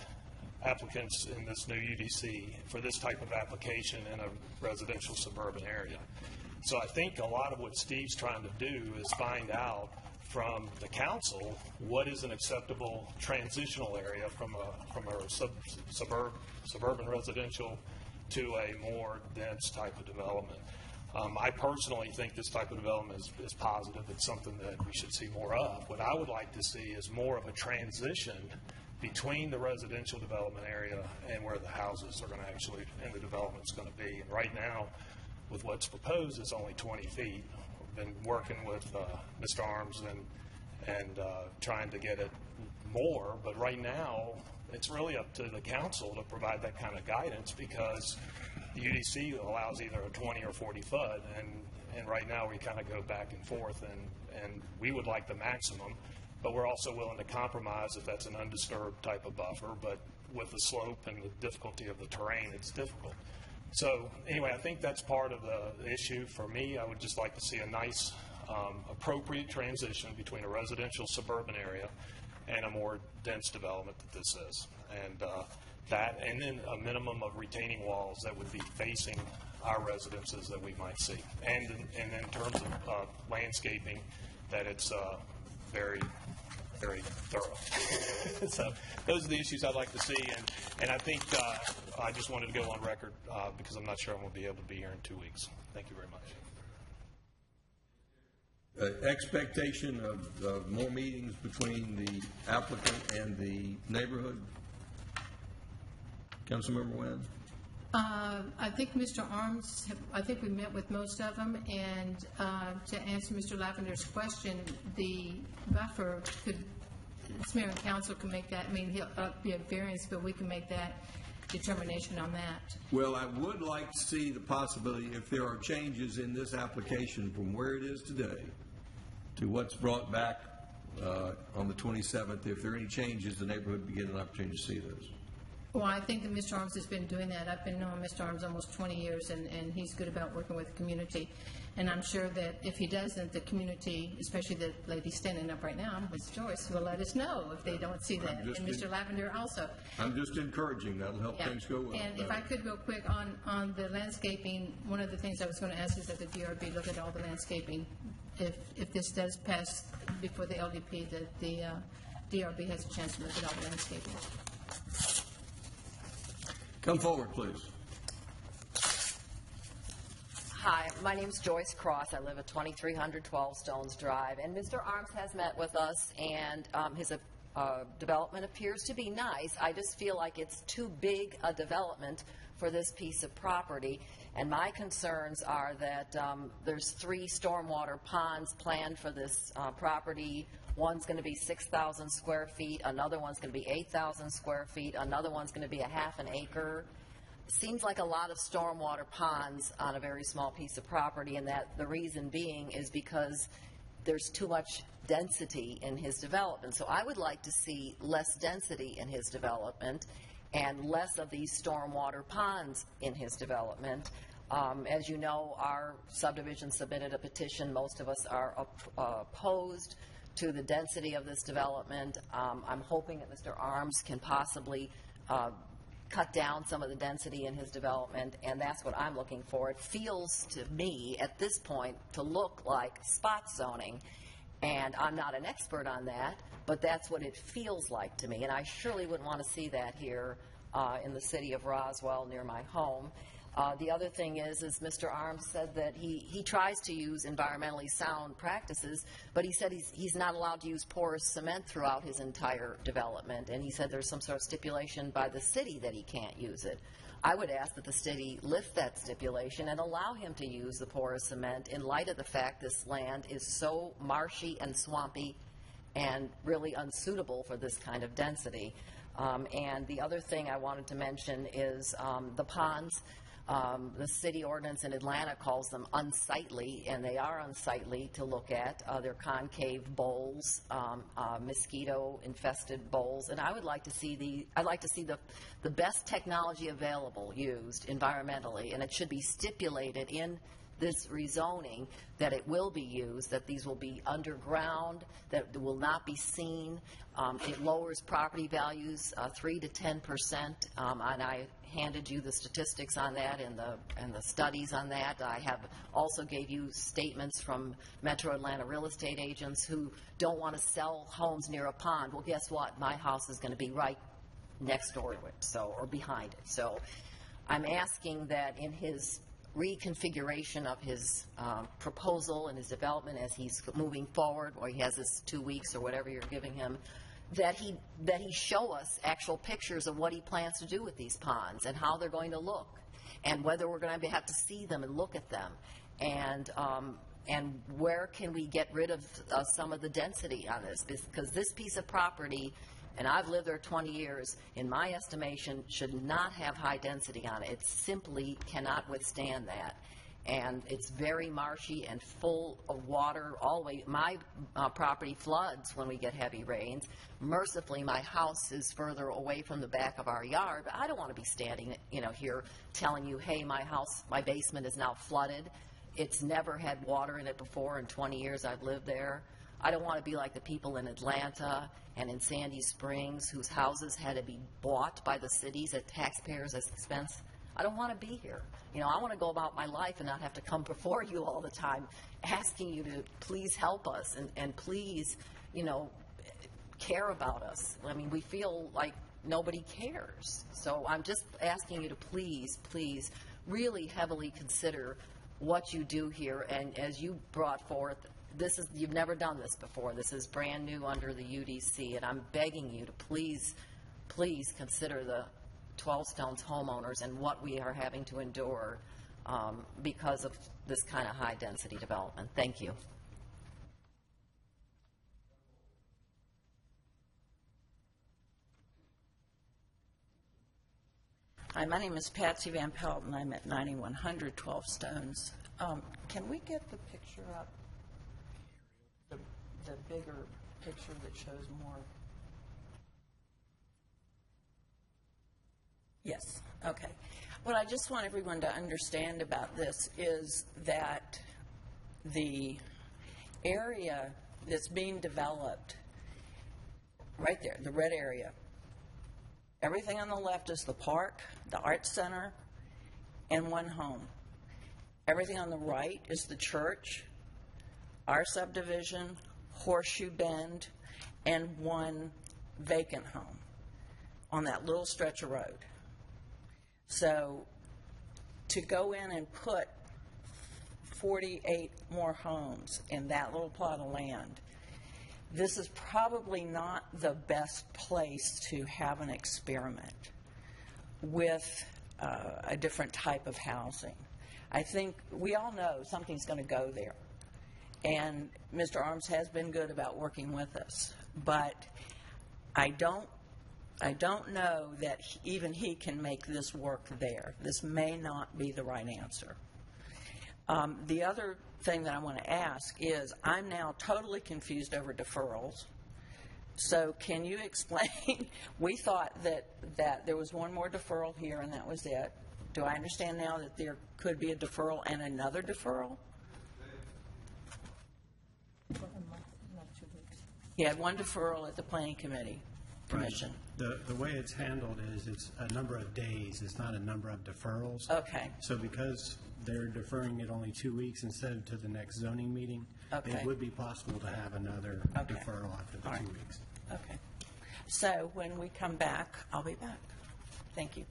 applicants in this new UDC for this type of application in a residential suburban area. So I think a lot of what Steve's trying to do is find out from the council what is an acceptable transitional area from a suburban residential to a more dense type of development. I personally think this type of development is positive. It's something that we should see more of. What I would like to see is more of a transition between the residential development area and where the houses are going to actually, and the development's going to be. And right now, with what's proposed, it's only 20 feet. We've been working with Mr. Arms and trying to get it more, but right now, it's really up to the council to provide that kind of guidance, because the UDC allows either a 20 or 40 foot, and right now we kind of go back and forth, and we would like the maximum, but we're also willing to compromise if that's an undisturbed type of buffer, but with the slope and the difficulty of the terrain, it's difficult. So anyway, I think that's part of the issue for me. I would just like to see a nice, appropriate transition between a residential suburban area and a more dense development that this is. And and then a minimum of retaining walls that would be facing our residences that we might see. And in terms of landscaping, that it's very, very thorough. So those are the issues I'd like to see. And I think I just wanted to go on record because I'm not sure I'm going to be able to be here in 2 weeks. Thank you very much. Expectation of more meetings between the applicant and the neighborhood? Councilmember Wynn? I think Mr. Arms, I think we met with most of them, and to answer Mr. Lavender's question, the buffer could, mayor and council can make that, I mean, he'll be a variance, but we can make that determination on that. Well, I would like to see the possibility, if there are changes in this application from where it is today to what's brought back on the 27th, if there are any changes, the neighborhood would get an opportunity to see those. Well, I think that Mr. Arms has been doing that. I've been knowing Mr. Arms almost 20 years, and he's good about working with the community. And I'm sure that if he doesn't, the community, especially the lady standing up right now, Ms. Joyce, will let us know if they don't see that. And Mr. Lavender also. I'm just encouraging. That'll help things go well. And if I could real quick on the landscaping, one of the things I was going to ask is that the DRB look at all the landscaping. If this does pass before the LDP, that the DRB has a chance to look at all the landscaping. Come forward, please. Hi, my name's Joyce Cross. I live at 2300 12 Stones Drive, and Mr. Arms has met with us, and his development appears to be nice. I just feel like it's too big a development for this piece of property, and my concerns are that there's 3 stormwater ponds planned for this property. One's going to be 6,000 square feet, another one's going to be 8,000 square feet, another one's going to be a half an acre. Seems like a lot of stormwater ponds on a very small piece of property, and that the reason being is because there's too much density in his development. So I would like to see less density in his development and less of these stormwater ponds in his development. As you know, our subdivision submitted a petition. Most of us are opposed to the density of this development. I'm hoping that Mr. Arms can possibly cut down some of the density in his development, and that's what I'm looking for. It feels to me at this point to look like spot zoning, and I'm not an expert on that, but that's what it feels like to me, and I surely wouldn't want to see that here in the city of Roswell near my home. The other thing is Mr. Arms said that he tries to use environmentally sound practices, but he said he's not allowed to use porous cement throughout his entire development, and he said there's some sort of stipulation by the city that he can't use it. I would ask that the city lift that stipulation and allow him to use the porous cement in light of the fact this land is so marshy and swampy and really unsuitable for this kind of density. And the other thing I wanted to mention is the ponds. The city ordinance in Atlanta calls them unsightly, and they are unsightly to look at. They're concave bowls, mosquito-infested bowls, and I would like to see the best technology available used environmentally, and it should be stipulated in this rezoning that it will be used, that these will be underground, that will not be seen. It lowers property values 3 to 10%, and I handed you the statistics on that and the studies on that. I have also gave you statements from Metro Atlanta real estate agents who don't want to sell homes near a pond. Well, guess what? My house is going to be right next door to it, or behind it. So I'm asking that in his reconfiguration of his proposal and his development as he's moving forward, or he has this 2 weeks or whatever you're giving him, that he show us actual pictures of what he plans to do with these ponds and how they're going to look, and whether we're going to have to see them and look at them, and where can we get rid of some of the density on this, because this piece of property, and I've lived there 20 years, in my estimation, should not have high density on it. It simply cannot withstand that. And it's very marshy and full of water all the way. My property floods when we get heavy rains. Mercifully, my house is further away from the back of our yard, but I don't want to be standing, here telling you, hey, my house, my basement is now flooded. It's never had water in it before in 20 years I've lived there. I don't want to be like the people in Atlanta and in Sandy Springs whose houses had to be bought by the cities at taxpayers' expense. I don't want to be here. I want to go about my life and not have to come before you all the time asking you to please help us and please, care about us. I mean, we feel like nobody cares. So I'm just asking you to please, please really heavily consider what you do here. And as you brought forth, you've never done this before. This is brand new under the UDC, and I'm begging you to please, please consider the 12 Stones homeowners and what we are having to endure because of this kind of high-density development. Thank you. Hi, my name is Patsy Van Pelt, and I'm at 9100 12 Stones. Can we get the picture up, the bigger picture that shows more? Yes, okay. What I just want everyone to understand about this is that the area that's being developed, right there, the red area, everything on the left is the park, the arts center, and one home. Everything on the right is the church, our subdivision, Horseshoe Bend, and one vacant home on that little stretch of road. So to go in and put 48 more homes in that little plot of land, this is probably not the best place to have an experiment with a different type of housing. I think we all know something's going to go there. And Mr. Arms has been good about working with us. But I don't know that even he can make this work there. This may not be the right answer. The other thing that I want to ask is, I'm now totally confused over deferrals. So can you explain? We thought that there was one more deferral here and that was it. Do I understand now that there could be a deferral and another deferral? He had one deferral at the planning committee commission. The way it's handled is it's a number of days. It's not a number of deferrals. Okay. So because they're deferring it only 2 weeks instead of to the next zoning meeting, Okay. it would be possible to have another deferral after the 2 weeks. Okay. So when we come back, I'll be back. Thank you.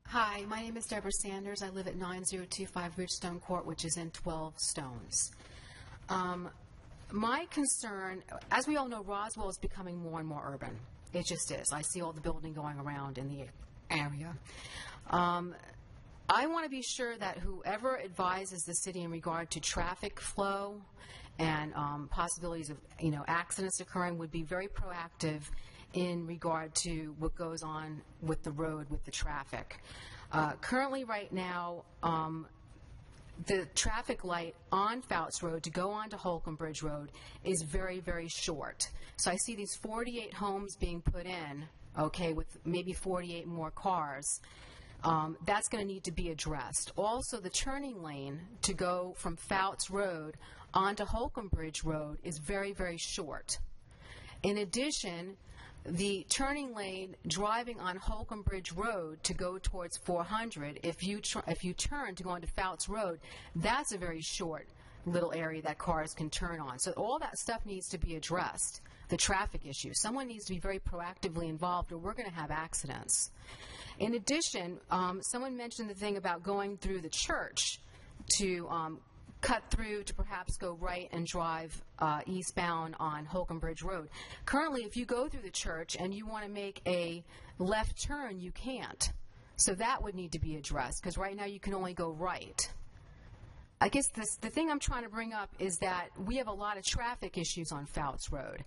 Hi, my name is Deborah Sanders. I live at 9025 Ridgestone Court, which is in 12 Stones. My concern, as we all know, Roswell is becoming more and more urban. It just is. I see all the building going around in the area. I want to be sure that whoever advises the city in regard to traffic flow and possibilities of accidents occurring would be very proactive in regard to what goes on with the road, with the traffic. Currently, right now, the traffic light on Fouts Road to go onto Holcomb Bridge Road is very, very short. So I see these 48 homes being put in, okay, with maybe 48 more cars. That's going to need to be addressed. Also, the turning lane to go from Fouts Road onto Holcomb Bridge Road is very, very short. In addition, the turning lane driving on Holcomb Bridge Road to go towards 400, if you turn to go onto Fouts Road, that's a very short little area that cars can turn on. So all that stuff needs to be addressed, the traffic issue. Someone needs to be very proactively involved or we're going to have accidents. In addition, someone mentioned the thing about going through the church to cut through to perhaps go right and drive eastbound on Holcomb Bridge Road. Currently, if you go through the church and you want to make a left turn, you can't. So that would need to be addressed, because right now you can only go right. I guess the thing I'm trying to bring up is that we have a lot of traffic issues on Fouts Road.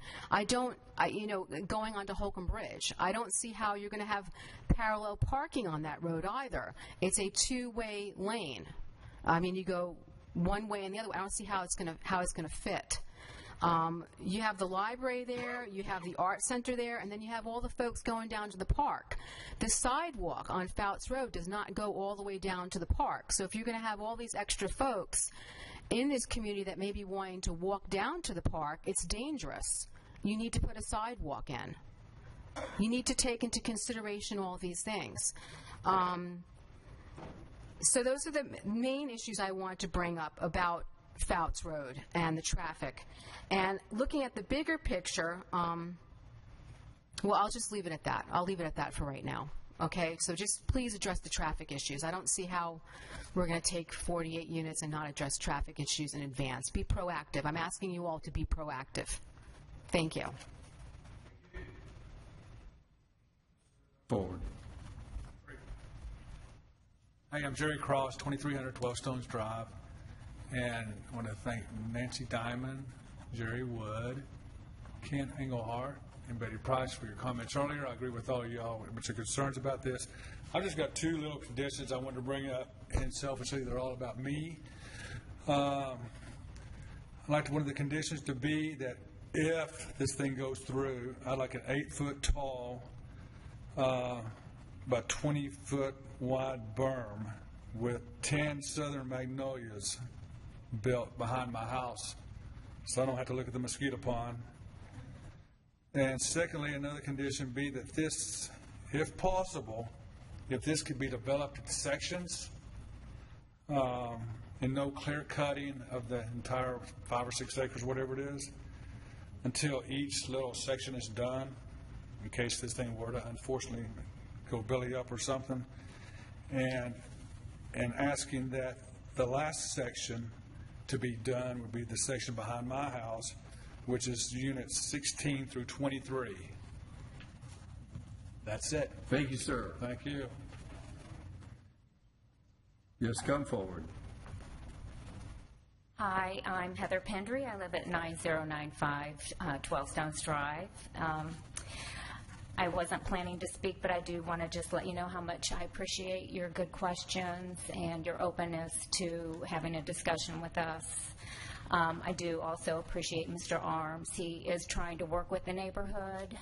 Going onto Holcomb Bridge, I don't see how you're going to have parallel parking on that road either. It's a two-way lane. I mean, you go one way and the other way. I don't see how it's going to fit. You have the library there, you have the art center there, and then you have all the folks going down to the park. The sidewalk on Fouts Road does not go all the way down to the park. So if you're going to have all these extra folks in this community that may be wanting to walk down to the park, it's dangerous. You need to put a sidewalk in. You need to take into consideration all these things. So those are the main issues I want to bring up about Fouts Road and the traffic. And looking at the bigger picture, I'll just leave it at that. I'll leave it at that for right now. Okay? So just please address the traffic issues. I don't see how we're going to take 48 units and not address traffic issues in advance. Be proactive. I'm asking you all to be proactive. Thank you. Forward. Hi, I'm Jerry Cross, 2300 12 Stones Drive, and I want to thank Nancy Diamond, Jerry Wood, Ken Engelhardt, and Betty Price for your comments earlier. I agree with all of y'all with your concerns about this. I've just got two little conditions I want to bring up, and selfishly, they're all about me. I'd like one of the conditions to be that if this thing goes through, I'd like an 8-foot tall, about 20-foot wide berm with 10 southern magnolias built behind my house, so I don't have to look at the mosquito pond. And secondly, another condition be that this, if possible, if this could be developed in sections, and no clear cutting of the entire 5 or 6 acres, whatever it is, until each little section is done, in case this thing were to unfortunately go belly up or something, and asking that the last section to be done would be the section behind my house, which is units 16 through 23. That's it. Thank you, sir. Thank you. Yes, come forward. Hi, I'm Heather Pendry. I live at 9095 12 Stones Drive. I wasn't planning to speak, but I do want to just let you know how much I appreciate your good questions and your openness to having a discussion with us. I do also appreciate Mr. Arms. He is trying to work with the neighborhood.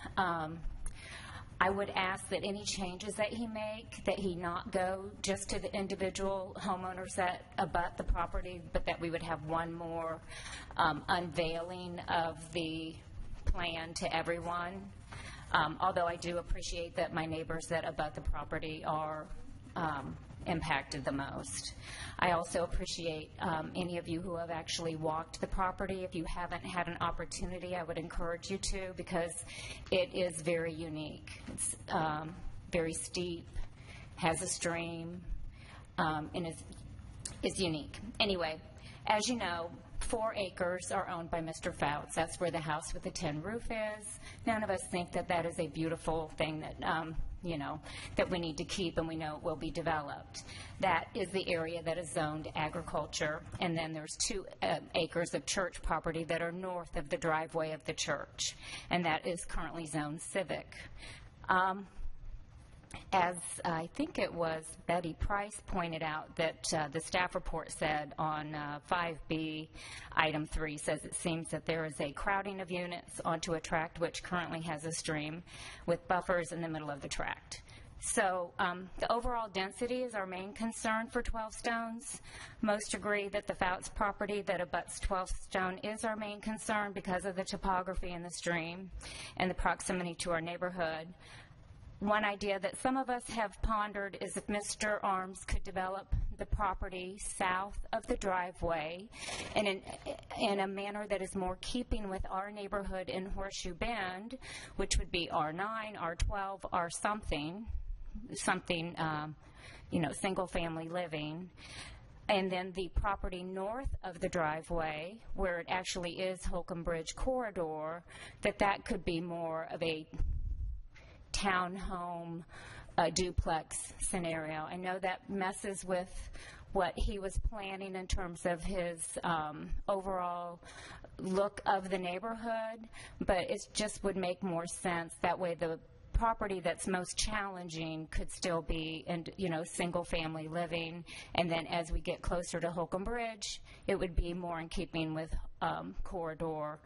I would ask that any changes that he make, that he not go just to the individual homeowners that abut the property, but that we would have one more unveiling of the plan to everyone. Although I do appreciate that my neighbors that abut the property are impacted the most. I also appreciate any of you who have actually walked the property. If you haven't had an opportunity, I would encourage you to, because it is very unique. It's very steep, has a stream, and is unique. Anyway, as you know, 4 acres are owned by Mr. Fouts. That's where the house with the tin roof is. None of us think that that is a beautiful thing that that we need to keep, and we know it will be developed. That is the area that is zoned agriculture, and then there's 2 acres of church property that are north of the driveway of the church, and that is currently zoned civic. As I think it was Betty Price pointed out, that the staff report said on 5B, item 3, says it seems that there is a crowding of units onto a tract which currently has a stream with buffers in the middle of the tract. So the overall density is our main concern for 12 Stones. Most agree that the Fouts property that abuts 12 Stone is our main concern because of the topography and the stream and the proximity to our neighborhood. One idea that some of us have pondered is if Mr. Arms could develop the property south of the driveway in a manner that is more keeping with our neighborhood in Horseshoe Bend, which would be R9, R12, R something, single family living. And then the property north of the driveway, where it actually is Holcomb Bridge corridor, that could be more of a townhome, duplex scenario. I know that messes with what he was planning in terms of his overall look of the neighborhood, but it just would make more sense. That way the property that's most challenging could still be single family living, and then as we get closer to Holcomb Bridge, it would be more in keeping with corridor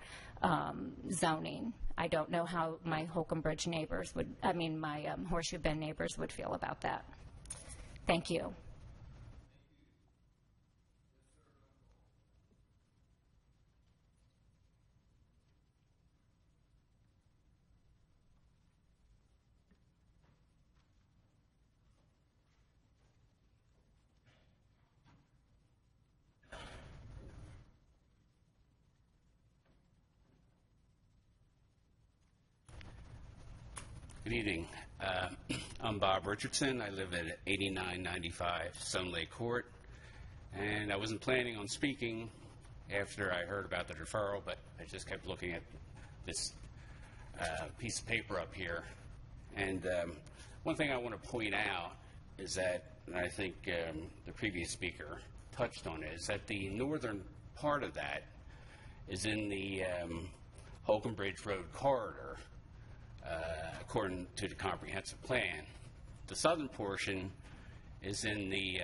zoning. I don't know how my Holcomb Bridge neighbors my Horseshoe Bend neighbors would feel about that. Thank you. Good evening. I'm Bob Richardson. I live at 8995 Stone Lake Court, and I wasn't planning on speaking after I heard about the deferral, but I just kept looking at this piece of paper up here. And one thing I want to point out is that, and I think the previous speaker touched on it, is that the northern part of that is in the Holcomb Bridge Road corridor, according to the comprehensive plan. The southern portion is in the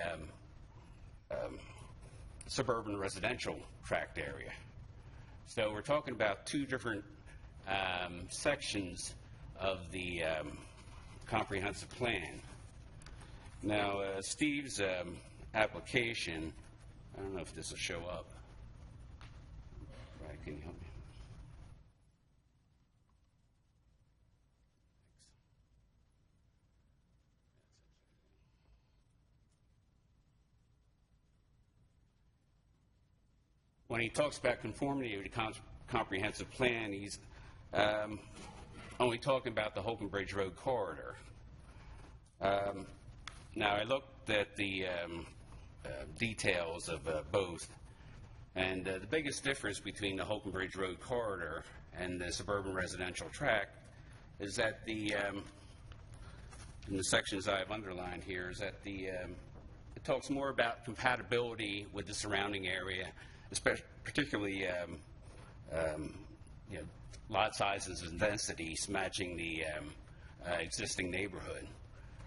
suburban residential tract area. So we're talking about two different sections of the comprehensive plan. Now, Steve's application, I don't know if this will show up. Right, can you help me? When he talks about conformity of the comprehensive plan, he's only talking about the Holcomb Bridge Road corridor. Now, I looked at the details of both, and the biggest difference between the Holcomb Bridge Road corridor and the suburban residential tract is that in the sections I've underlined here, is that it talks more about compatibility with the surrounding area, particularly lot sizes and densities matching the existing neighborhood.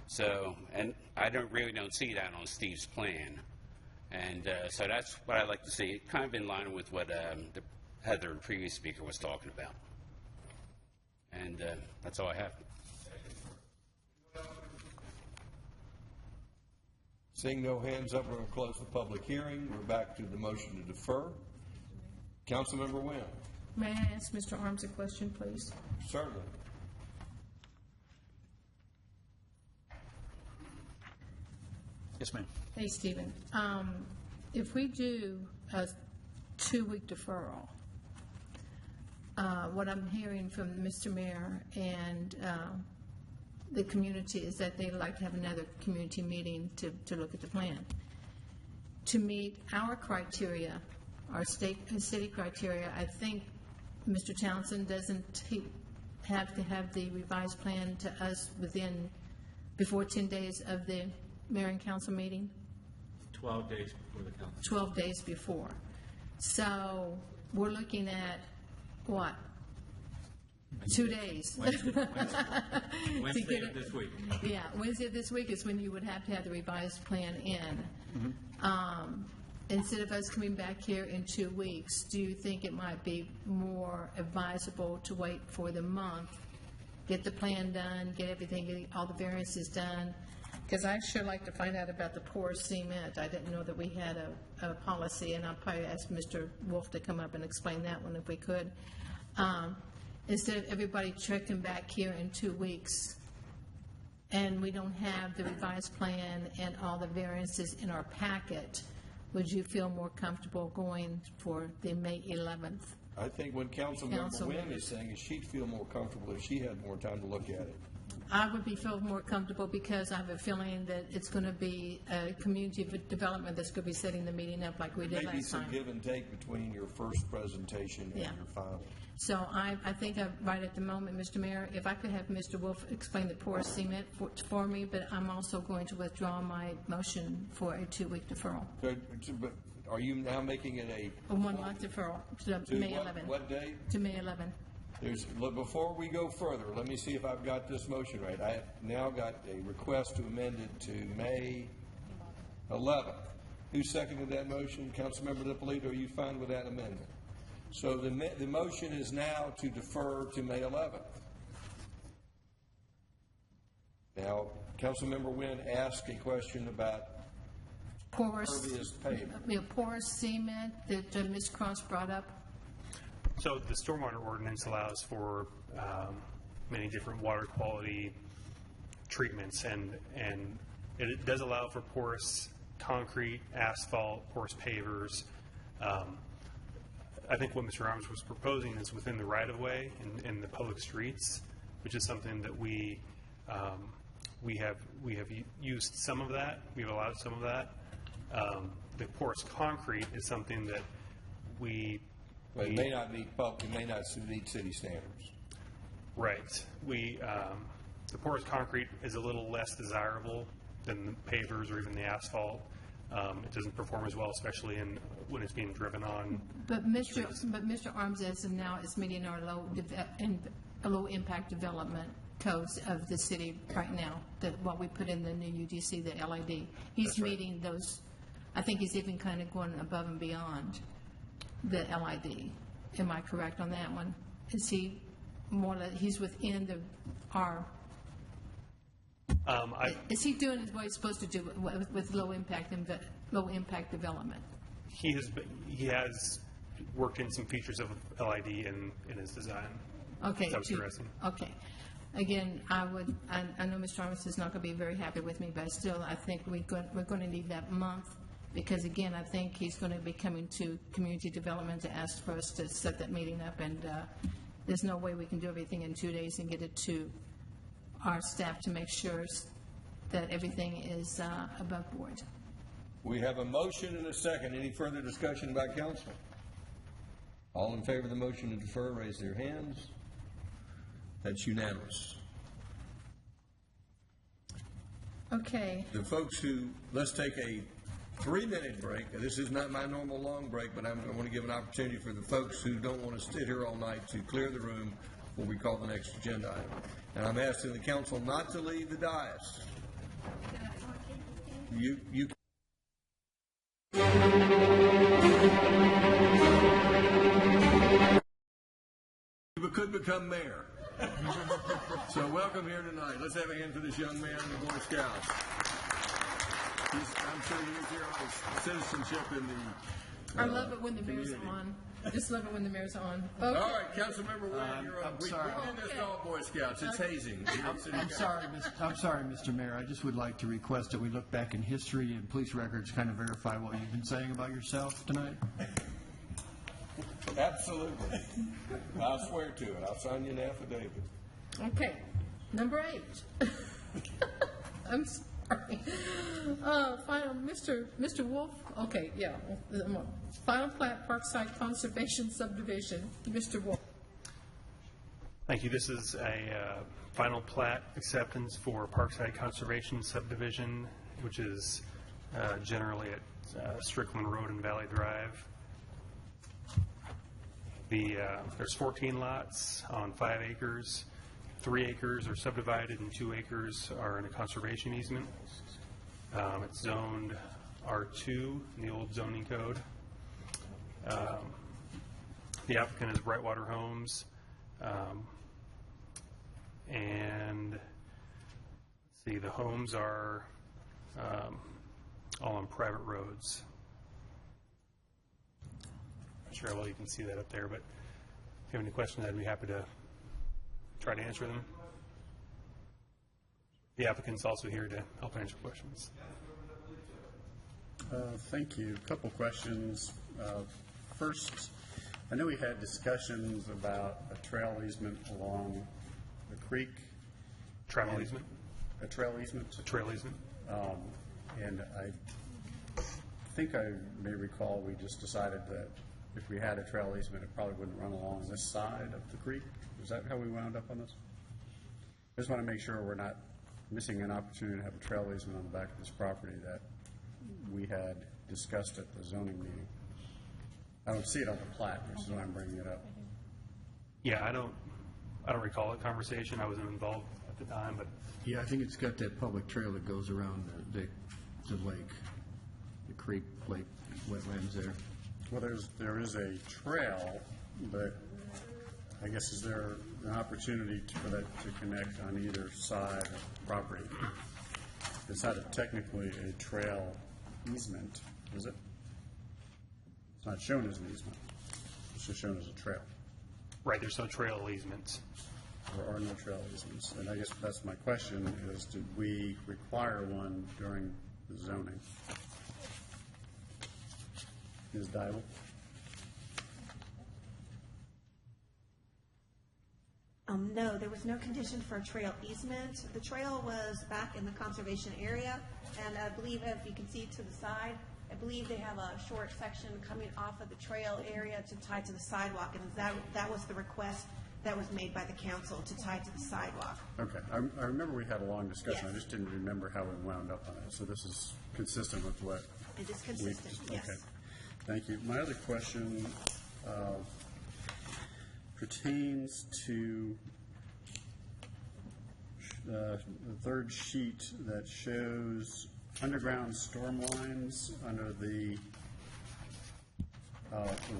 So, and I don't see that on Steve's plan, and so that's what I like to see, kind of in line with what Heather, the previous speaker, was talking about. And that's all I have. Seeing no hands up, we're going to close the public hearing. We're back to the motion to defer. Councilmember Wynn. May I ask Mr. Arms a question, please? Certainly. Yes, ma'am. Hey, Stephen. If we do a 2-week deferral, what I'm hearing from Mr. Mayor and the community is that they'd like to have another community meeting to look at the plan. To meet our criteria, our state and city criteria, I think Mr. Townsend doesn't have to have the revised plan to us before 10 days of the mayor and council meeting? 12 days before the council. 12 days before. So we're looking at, what? 2 days. Wednesday Wednesday of this week. Yeah, Wednesday of this week is when you would have to have the revised plan in. Instead of us coming back here in 2 weeks, do you think it might be more advisable to wait for the month, get the plan done, get all the variances done? Because I'd sure like to find out about the porous cement. I didn't know that we had a policy, and I'll probably ask Mr. Wolf to come up and explain that one if we could. Instead of everybody checking back here in 2 weeks, and we don't have the revised plan and all the variances in our packet, would you feel more comfortable going for the May 11th? I think what Councilmember Wynn is saying is she'd feel more comfortable if she had more time to look at it. I would feel more comfortable because I have a feeling that it's going to be a community development that's going to be setting the meeting up like we did last time. Maybe some give and take between your first presentation and your final. So I think right at the moment, Mr. Mayor, if I could have Mr. Wolf explain the porous cement for me, but I'm also going to withdraw my motion for a 2-week deferral. But are you now making it a 1-month deferral to May 11th? What date? To May 11th. Before we go further, let me see if I've got this motion right. I have now got a request to amend it to May 11th. Who seconded that motion? Councilmember Dippolito, are you fine with that amendment? So the motion is now to defer to May 11th. Now, Councilmember Wynn asked a question about impervious pavement. Porous cement that Ms. Cross brought up. So the stormwater ordinance allows for many different water quality treatments, and it does allow for porous concrete, asphalt, porous pavers. I think what Mr. Arms was proposing is within the right-of-way in the public streets, which is something that we have used some of that. We've allowed some of that. The porous concrete is something that it may not meet city standards. Right. The porous concrete is a little less desirable than the pavers or even the asphalt. It doesn't perform as well, especially when it's being driven on. But Mr. Arms, as of now, is meeting our low impact development codes of the city right now. What we put in the new UDC, the LID, he's meeting those. I think he's even kind of going above and beyond the LID. Am I correct on that one? Is he more or less, he's within our, is he doing what he's supposed to do with low impact development? He has worked in some features of LID in his design. Okay. That was interesting. Okay. Again, I know Mr. Armis is not going to be very happy with me, but still, I think we're going to need that month, because again, I think he's going to be coming to community development to ask for us to set that meeting up, and there's no way we can do everything in 2 days and get it to our staff to make sure that everything is above board. We have a motion and a second. Any further discussion by council? All in favor of the motion to defer, raise their hands. That's unanimous. Okay. The folks who, let's take a 3-minute break. This is not my normal long break, but I want to give an opportunity for the folks who don't want to sit here all night to clear the room before we call the next agenda item. And I'm asking the council not to leave the dais. You could become mayor. So welcome here tonight. Let's have a hand for this young man in the Boy Scouts. I'm sure he's here on his citizenship in the I love it when the mayor's on. I just love it when the mayor's on. Okay. All right, Councilmember Wade, you're up. We did this to all Boy Scouts. It's hazing. I'm sorry, Mr. Mayor. I just would like to request that we look back in history and police records, kind of verify what you've been saying about yourself tonight. Absolutely. I'll swear to it. I'll sign you an affidavit. Okay. Number 8. I'm sorry. Final, Mr. Wolf. Okay, yeah. Final plat, Parkside Conservation Subdivision. Mr. Wolf. Thank you. This is a final plat acceptance for Parkside Conservation Subdivision, which is generally at Strickland Road and Valley Drive. There's 14 lots on 5 acres. 3 acres are subdivided and 2 acres are in a conservation easement. It's zoned R2 in the old zoning code. The applicant is Brightwater Homes. And let's see, the homes are all on private roads. Not sure how well you can see that up there, but if you have any questions, I'd be happy to try to answer them. The applicant's also here to help answer questions. Thank you. A couple questions. First, I know we had discussions about a trail easement along the creek. Travel easement? A trail easement? A trail easement. And I think I may recall we just decided that if we had a trail easement, it probably wouldn't run along this side of the creek. Is that how we wound up on this? I just want to make sure we're not missing an opportunity to have a trail easement on the back of this property that we had discussed at the zoning meeting. I don't see it on the plat, which is why I'm bringing it up. Yeah, I don't recall that conversation. I wasn't involved at the time, but Yeah, I think it's got that public trail that goes around the lake, the creek, lake, wetlands there. Well, there is a trail, but I guess is there an opportunity for that to connect on either side of the property? It's not technically a trail easement, is it? It's not shown as an easement. It's just shown as a trail. right, there's no trail easements. There are no trail easements. And I guess that's my question is, did we require one during the zoning? Ms. Dybel? No, there was no condition for a trail easement. The trail was back in the conservation area, and I believe, if you can see to the side, I believe they have a short section coming off of the trail area to tie to the sidewalk, and that was the request that was made by the council, to tie to the sidewalk. Okay. I remember we had a long discussion. Yes. I just didn't remember how we wound up on it. So this is consistent with what? It is consistent, yes. Okay. Thank you. My other question pertains to the third sheet that shows underground storm lines under the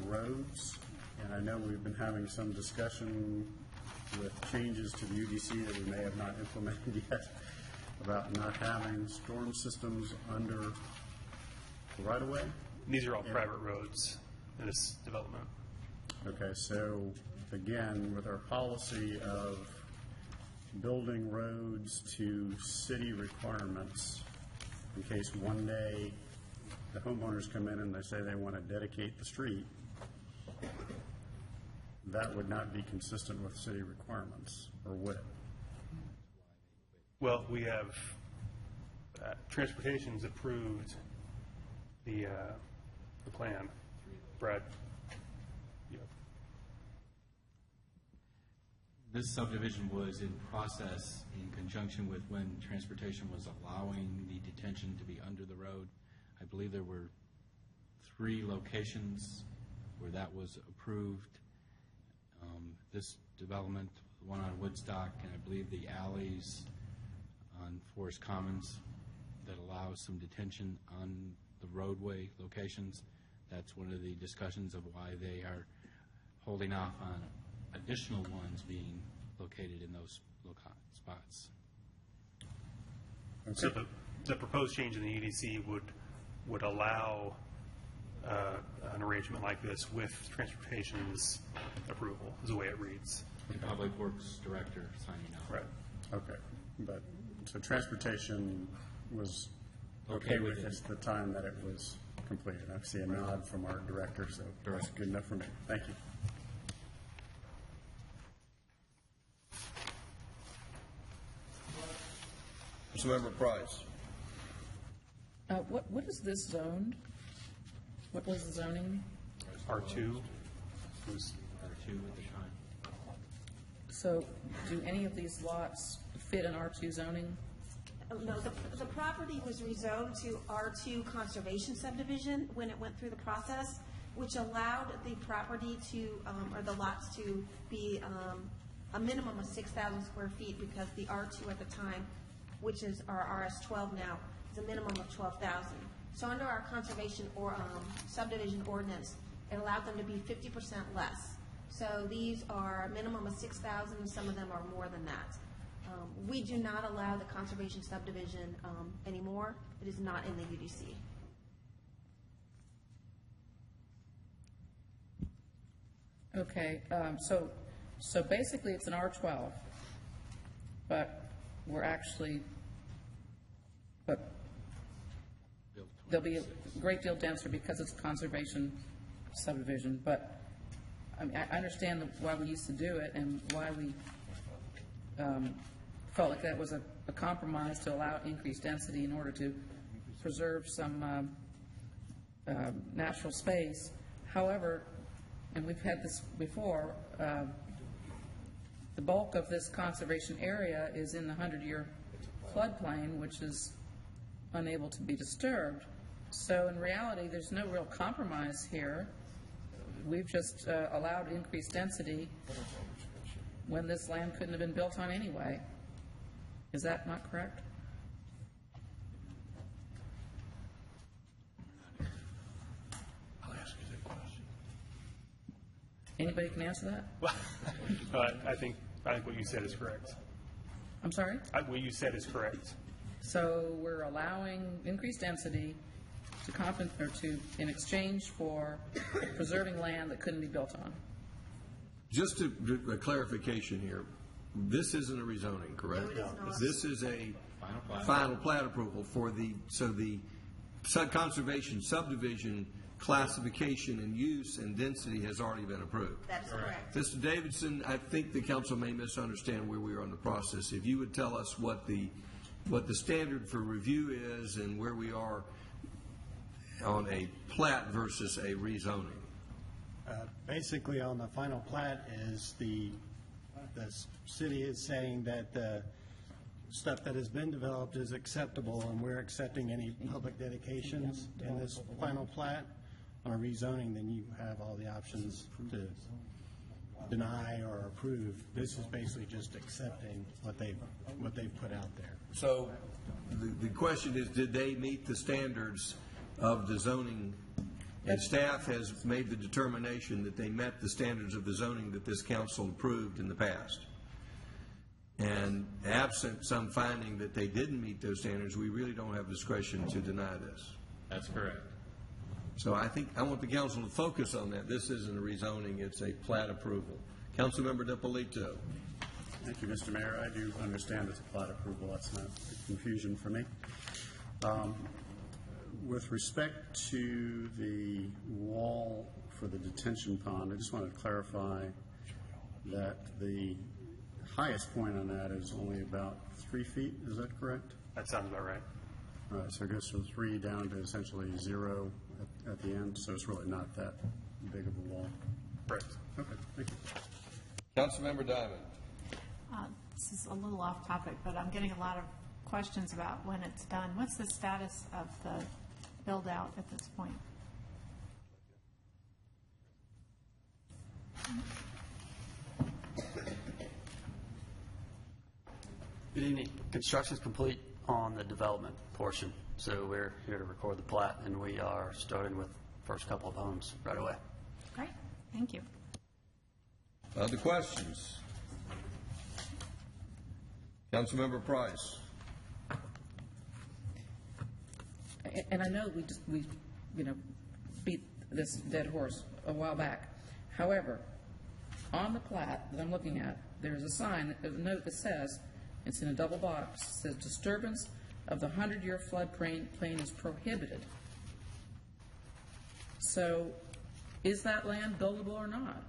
roads. And I know we've been having some discussion with changes to the UDC that we may have not implemented yet about not having storm systems under the right-of-way. These are all private roads in this development. Okay, so again, with our policy of building roads to city requirements, in case one day the homeowners come in and they say they want to dedicate the street, that would not be consistent with city requirements, or would it? Well, we have, Transportation's approved the plan. Brad? Yeah. This subdivision was in process in conjunction with when Transportation was allowing the detention to be under the road. I believe there were 3 locations where that was approved. This development, one on Woodstock, and I believe the alleys on Forest Commons that allows some detention on the roadway locations. That's one of the discussions of why they are holding off on additional ones being located in those spots. So the proposed change in the EDC would allow an arrangement like this with Transportation's approval, is the way it reads. The Public Works Director signing off. Right. Okay, but, so Transportation was okay with it at the time that it was completed. I see a nod from our director, so that's good enough for me. Thank you. Councilmember Price. What is this zoned? What was the zoning? R2. It was R2 at the time. So do any of these lots fit in R2 zoning? No, the property was rezoned to R2 Conservation Subdivision when it went through the process, which allowed the property to, or the lots to be a minimum of 6,000 square feet, because the R2 at the time, which is our RS12 now, is a minimum of 12,000. So under our conservation or subdivision ordinance, it allowed them to be 50% less. So these are a minimum of 6,000, and some of them are more than that. We do not allow the conservation subdivision anymore. It is not in the UDC. Okay, so basically it's an R12, but we're actually, but there'll be a great deal denser because it's a conservation subdivision, but I mean, I understand why we used to do it and why we felt like that was a compromise to allow increased density in order to preserve some natural space. However, and we've had this before, the bulk of this conservation area is in the 100-year floodplain, which is unable to be disturbed. So in reality, there's no real compromise here. We've just allowed increased density when this land couldn't have been built on anyway. Is that not correct? I'll ask you that question. Anybody can answer that? I think what you said is correct. I'm sorry? What you said is correct. So we're allowing increased density to in exchange for preserving land that couldn't be built on. Just a clarification here. This isn't a rezoning, correct? No, it is not. This is a final plat approval for the conservation subdivision classification and use and density has already been approved. That is correct. Mr. Davidson, I think the council may misunderstand where we are in the process. If you would tell us what the standard for review is and where we are on a plat versus a rezoning. Basically, on the final plat is the city is saying that the stuff that has been developed is acceptable, and we're accepting any public dedications in this final plat. On a rezoning, then you have all the options to deny or approve. This is basically just accepting what they've put out there. So the question is, did they meet the standards of the zoning And staff has made the determination that they met the standards of the zoning that this council approved in the past. And absent some finding that they didn't meet those standards, we really don't have discretion to deny this. That's correct. So I think, I want the council to focus on that. This isn't a rezoning, it's a plat approval. Councilmember DiPolito. Thank you, Mr. Mayor. I do understand it's a plat approval. That's not a confusion for me. With respect to the wall for the detention pond, I just want to clarify that the highest point on that is only about 3 feet. Is that correct? That sounds about right. All right, so it goes from 3 down to essentially 0 at the end, so it's really not that big of a wall. Right. Okay, thank you. Councilmember Diamond. This is a little off topic, but I'm getting a lot of questions about when it's done. What's the status of the build-out at this point? Good evening. Construction is complete on the development portion, so we're here to record the plat, and we are starting with the first couple of homes right away. Great, thank you. Other questions? Councilmember Price. And I know we beat this dead horse a while back. However, on the plat that I'm looking at, there's a sign, a note that says, it's in a double box, says disturbance of the 100-year floodplain is prohibited. So, is that land buildable or not?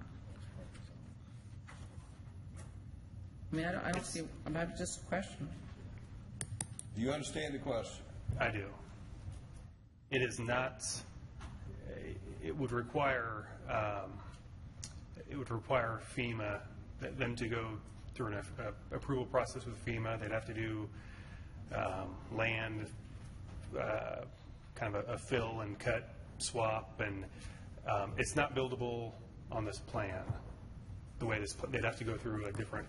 I mean, I don't see, I'm just a question. Do you understand the question? I do. It is not, it would require FEMA, them to go through an approval process with FEMA. They'd have to do land, kind of a fill and cut swap, and it's not buildable on this plan. The way this, they'd have to go through a different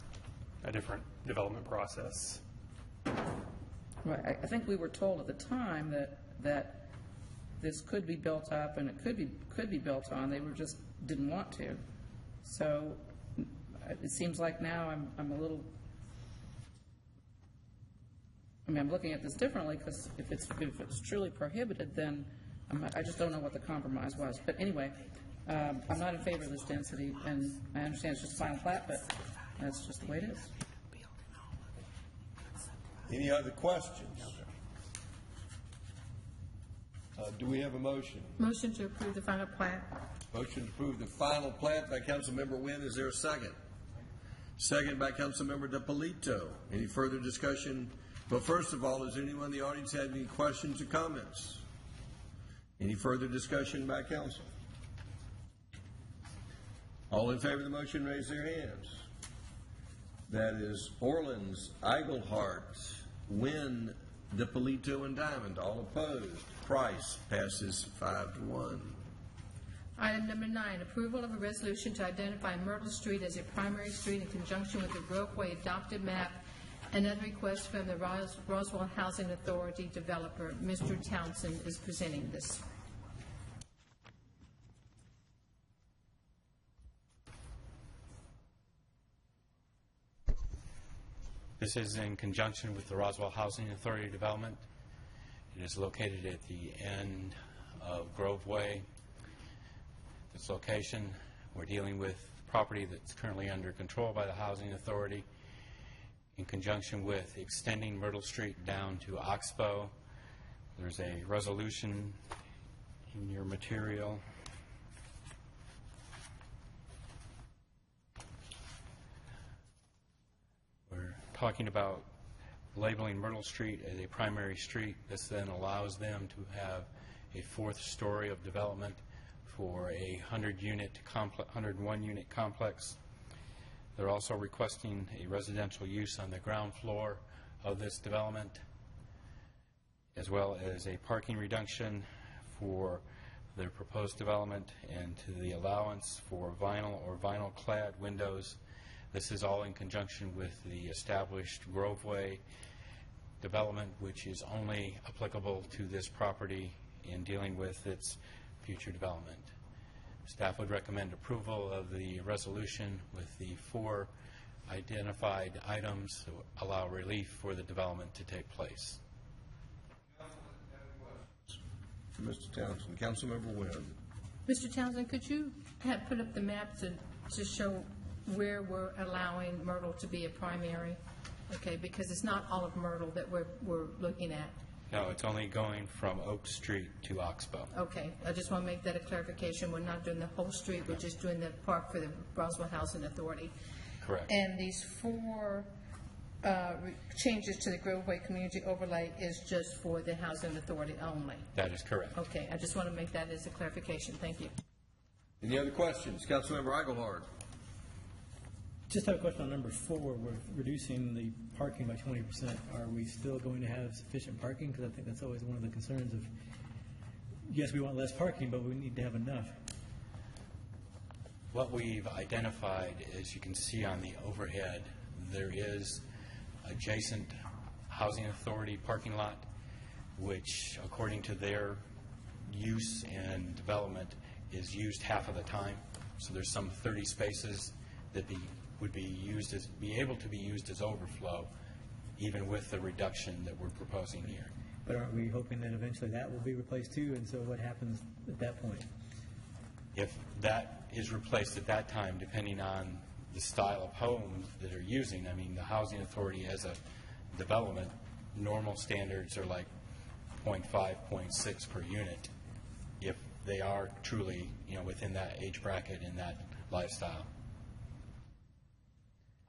development process. Right. I think we were told at the time that this could be built up and it could be built on. They were just didn't want to. So it seems like now I'm a little. I mean, I'm looking at this differently because if it's truly prohibited, then I just don't know what the compromise was. But anyway, I'm not in favor of this density, and I understand it's just a final plat, but that's just the way it is. Any other questions? Do we have a motion? Motion to approve the final plat. Motion to approve the final plat by Councilmember Wynn. Is there a second? Second by Councilmember DiPolito. Any further discussion? Well, first of all, does anyone in the audience have any questions or comments? Any further discussion by council? All in favor of the motion, raise their hands. That is Orleans, Eigelhart, Wynn, DiPolito, and Diamond. All opposed. Price passes 5-1. Item number 9, approval of a resolution to identify Myrtle Street as a primary street in conjunction with the Groveway adopted map and other requests from the Roswell Housing Authority developer. Mr. Townsend is presenting this. This is in conjunction with the Roswell Housing Authority development. It is located at the end of Grove Way. This location, we're dealing with property that's currently under control by the Housing Authority in conjunction with extending Myrtle Street down to Oxbow. There's a resolution in your material. We're talking about labeling Myrtle Street as a primary street. This then allows them to have a fourth story of development for a 101 unit complex. They're also requesting a residential use on the ground floor of this development, as well as a parking reduction for their proposed development and to the allowance for vinyl or vinyl clad windows. This is all in conjunction with the established Groveway development, which is only applicable to this property in dealing with its future development. Staff would recommend approval of the resolution with the 4 identified items to allow relief for the development to take place. Mr. Townsend. Councilmember Wynn. Mr. Townsend, could you have put up the map to show where we're allowing Myrtle to be a primary? Okay, because it's not all of Myrtle that we're looking at. No, it's only going from Oak Street to Oxbow. Okay, I just want to make that a clarification. We're not doing the whole street, we're just doing the park for the Roswell Housing Authority. Correct. And these 4 changes to the Groveway Community Overlay is just for the Housing Authority only? That is correct. Okay, I just want to make that as a clarification. Thank you. Any other questions? Councilmember Eichelhard. Just have a question on number 4. We're reducing the parking by 20%. Are we still going to have sufficient parking? Because I think that's always one of the concerns of, yes, we want less parking, but we need to have enough. What we've identified, as you can see on the overhead, there is adjacent Housing Authority parking lot, which, according to their use and development, is used half of the time. So there's some 30 spaces that would be able to be used as overflow, even with the reduction that we're proposing here. But aren't we hoping that eventually that will be replaced too? And so what happens at that point? If that is replaced at that time, depending on the style of homes that are using, I mean, the Housing Authority as a development, normal standards are like 0.5, 0.6 per unit. If they are truly, within that age bracket and that lifestyle.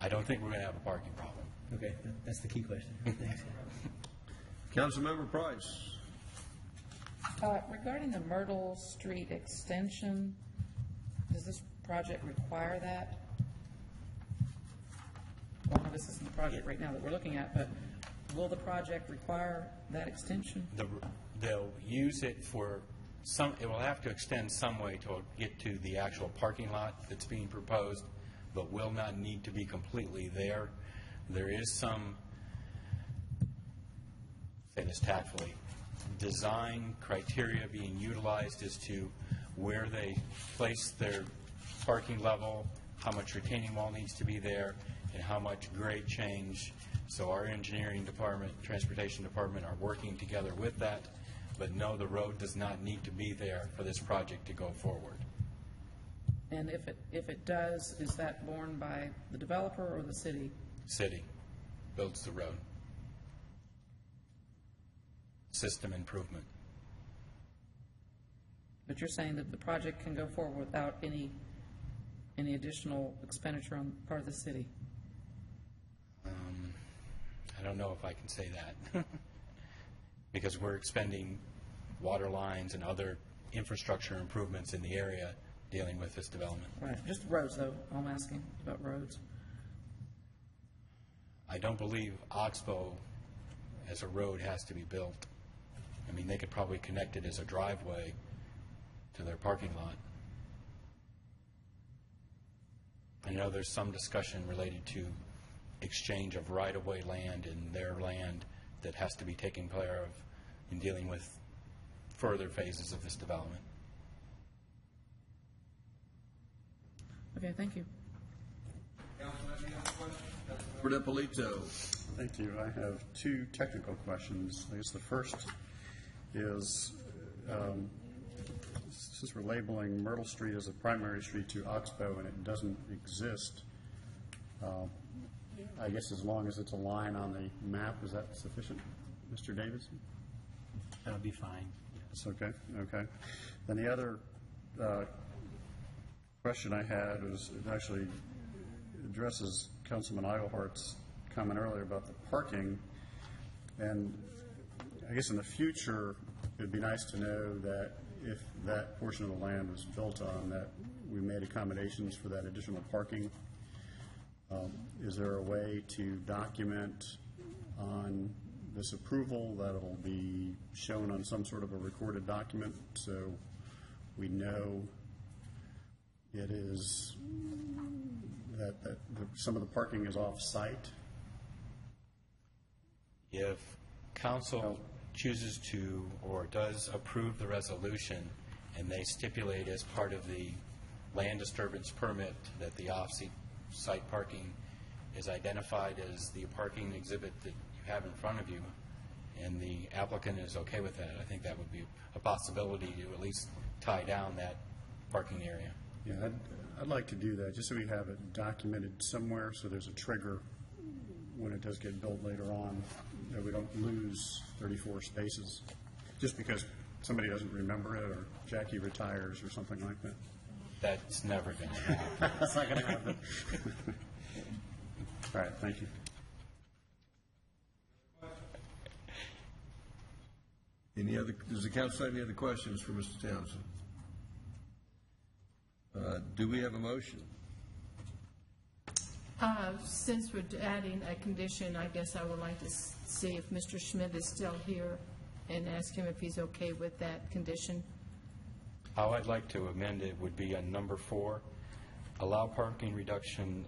I don't think we're going to have a parking problem. Okay, that's the key question. Thanks. Councilmember Price. Regarding the Myrtle Street extension, does this project require that? Well, this isn't the project right now that we're looking at, but will the project require that extension? They'll use it for some, it will have to extend some way to get to the actual parking lot that's being proposed, but will not need to be completely there. There is some, say this tactfully, design criteria being utilized as to where they place their parking level, how much retaining wall needs to be there, and how much grade change. So our engineering department, transportation department are working together with that, but no, the road does not need to be there for this project to go forward. And if it does, is that borne by the developer or the city? City builds the road. System improvement. But you're saying that the project can go forward without any additional expenditure on the part of the city? I don't know if I can say that. Because we're expending water lines and other infrastructure improvements in the area dealing with this development. Right, just roads though, I'm asking about roads. I don't believe Oxbow as a road has to be built. I mean, they could probably connect it as a driveway to their parking lot. I know there's some discussion related to exchange of right-of-way land and their land that has to be taken care of in dealing with further phases of this development. Okay, thank you. Councilmember Ippolito. Thank you. I have 2 technical questions. I guess the first is, since we're labeling Myrtle Street as a primary street to Oxbow and it doesn't exist, I guess as long as it's a line on the map, is that sufficient, Mr. Davidson? That'll be fine. That's okay, okay. Then the other question I had was, it actually addresses Councilman Eichelhardt's comment earlier about the parking. And I guess in the future, it would be nice to know that if that portion of the land was built on, that we made accommodations for that additional parking. Is there a way to document on this approval that it'll be shown on some sort of a recorded document so we know it is that some of the parking is off-site? If council chooses to or does approve the resolution and they stipulate as part of the land disturbance permit that the off-site parking is identified as the parking exhibit that you have in front of you, and the applicant is okay with that. I think that would be a possibility to at least tie down that parking area. Yeah, I'd like to do that, just so we have it documented somewhere, so there's a trigger when it does get built later on, that we don't lose 34 spaces, just because somebody doesn't remember it, or Jackie retires, or something like that. That's never going to happen. That's not going to happen. All right, thank you. Does the council have any other questions for Mr. Townsend? Do we have a motion? Since we're adding a condition, I guess I would like to see if Mr. Schmidt is still here and ask him if he's okay with that condition. How I'd like to amend it would be on number 4, allow reduction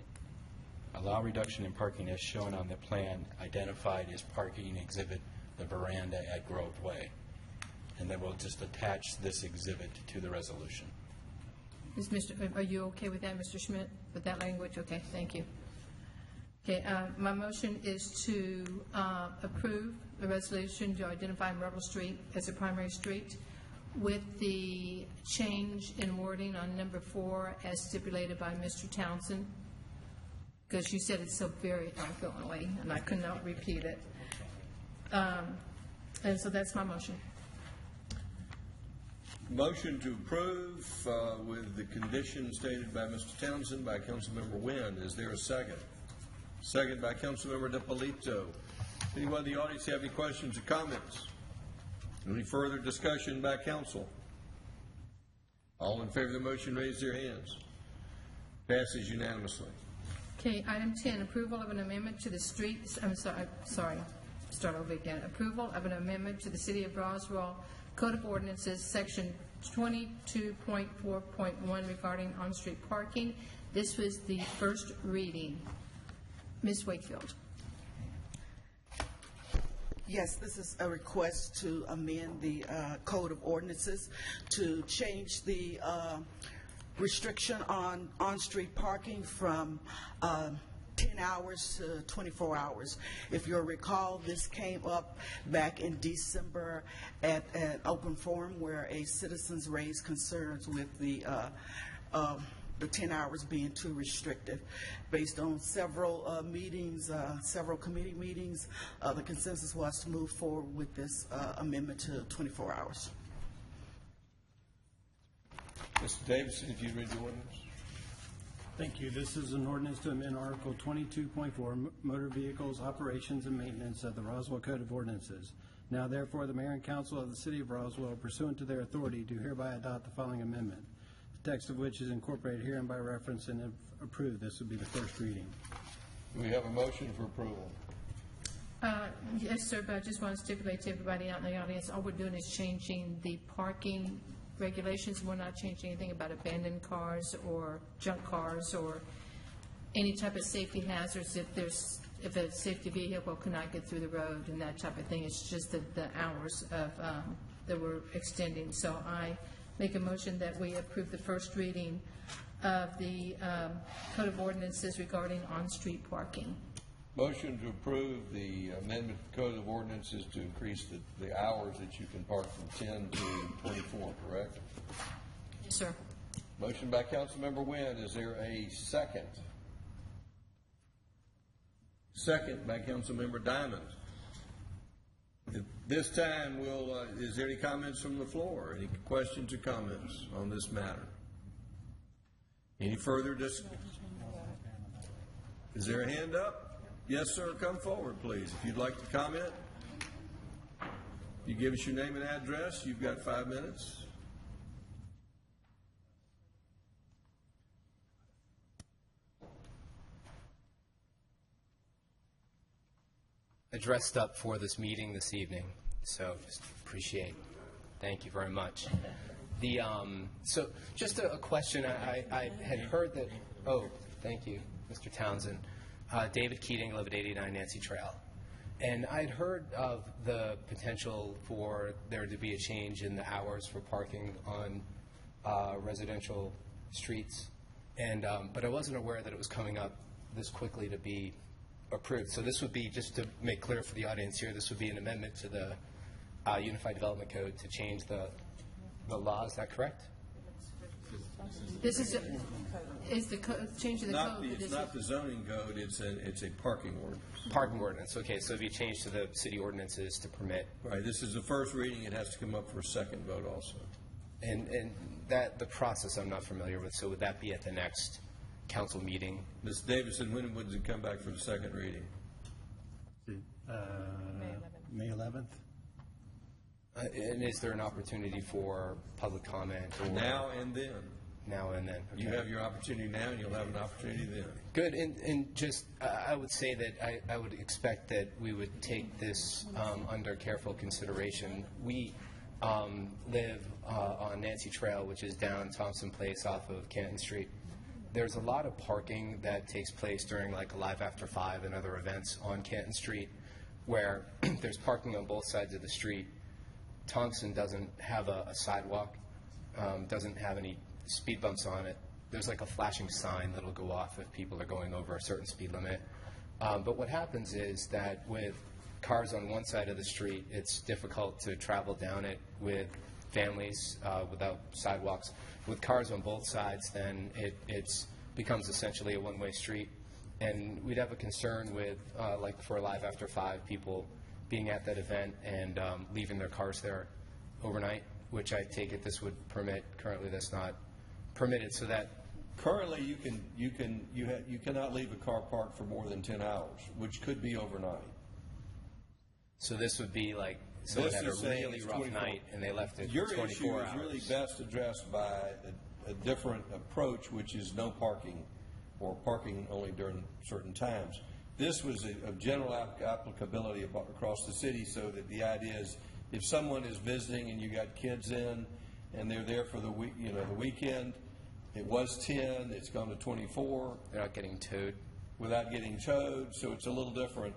in parking as shown on the plan identified as parking exhibit the veranda at Grove Way. And then we'll just attach this exhibit to the resolution. Are you okay with that, Mr. Schmidt, with that language? Okay, thank you. Okay, my motion is to approve the resolution to identify Myrtle Street as a primary street with the change in wording on number 4 as stipulated by Mr. Townsend, because you said it so very eloquently, and I could not repeat it. And so that's my motion. Motion to approve with the conditions stated by Mr. Townsend, by Councilmember Wynn. Is there a second? Second by Councilmember DiPolito. Anyone in the audience have any questions or comments? Any further discussion by council? All in favor of the motion, raise their hands. Passes unanimously. Okay, item 10, approval of an amendment to the streets, start over again. Approval of an amendment to the City of Roswell Code of Ordinances, Section 22.4.1 regarding on-street parking. This was the first reading. Ms. Wakefield. Yes, this is a request to amend the Code of Ordinances to change the restriction on on-street parking from 10 hours to 24 hours. If you'll recall, this came up back in December at an open forum where a citizens raised concerns with the 10 hours being too restrictive. Based on several meetings, several committee meetings, the consensus was to move forward with this amendment to 24 hours. Mr. Davidson, if you read the ordinance. Thank you. This is an ordinance to amend Article 22.4, Motor Vehicles, Operations, and Maintenance of the Roswell Code of Ordinances. Now, therefore, the Mayor and Council of the City of Roswell, pursuant to their authority, do hereby adopt the following amendment, the text of which is incorporated herein by reference and if approved. This would be the first reading. Do we have a motion for approval? Yes, sir, but I just want to stipulate to everybody out in the audience, all we're doing is changing the parking regulations. We're not changing anything about abandoned cars or junk cars or any type of safety hazards if a safety vehicle cannot get through the road and that type of thing. It's just the hours of that we're extending. So I make a motion that we approve the first reading of the Code of Ordinances regarding on-street parking. Motion to approve the amendment to Code of Ordinances to increase the hours that you can park from 10 to 24, correct? Yes, sir. Motion by Councilmember Wynn. Is there a second? Second by Councilmember Diamond. At this time, is there any comments from the floor? Any questions or comments on this matter? Any further discussion? Is there a hand up? Yes, sir. Come forward, please. If you'd like to comment, you give us your name and address. You've got 5 minutes. I dressed up for this meeting this evening, so just appreciate. Thank you very much. So just a question. I had heard that. Oh, thank you, Mr. Townsend. David Keating, I live at 89 Nancy Trail. And I'd heard of the potential for there to be a change in the hours for parking on residential streets, and but I wasn't aware that it was coming up this quickly to be approved. So this would be, just to make clear for the audience here, this would be an amendment to the Unified Development Code to change the law. Is that correct? This is the change of the code. It's not the zoning code, it's a parking ordinance. Parking ordinance, okay, so if you change to the city ordinances to permit. Right, this is the first reading, it has to come up for a second vote also. And that, the process I'm not familiar with, so would that be at the next council meeting? Ms. Davidson, when would it come back for the second reading? May 11th. And is there an opportunity for public comment? Or Now and then. Now and then. Okay. You have your opportunity now, and you'll have an opportunity then. Good, and just, I would say that I would expect that we would take this under careful consideration. We live on Nancy Trail, which is down Thompson Place off of Canton Street. There's a lot of parking that takes place during like Alive After 5 and other events on Canton Street where there's parking on both sides of the street. Thompson doesn't have a sidewalk, doesn't have any speed bumps on it. There's like a flashing sign that'll go off if people are going over a certain speed limit. But what happens is that with cars on one side of the street, it's difficult to travel down it with families without sidewalks. With cars on both sides, then it becomes essentially a one-way street. And we'd have a concern with, like for Alive After 5, people being at that event and leaving their cars there overnight, which I take it this would permit. Currently, that's not permitted. So that currently you cannot leave a car parked for more than 10 hours, which could be overnight. So this would be like someone had a really rough night and they left it for 24 hours. Your issue is really best addressed by a different approach, which is no parking or parking only during certain times. This was of general applicability across the city, so that the idea is if someone is visiting and you got kids in and they're there for the weekend, it was 10, it's gone to 24. They're not getting towed. Without getting towed, so it's a little different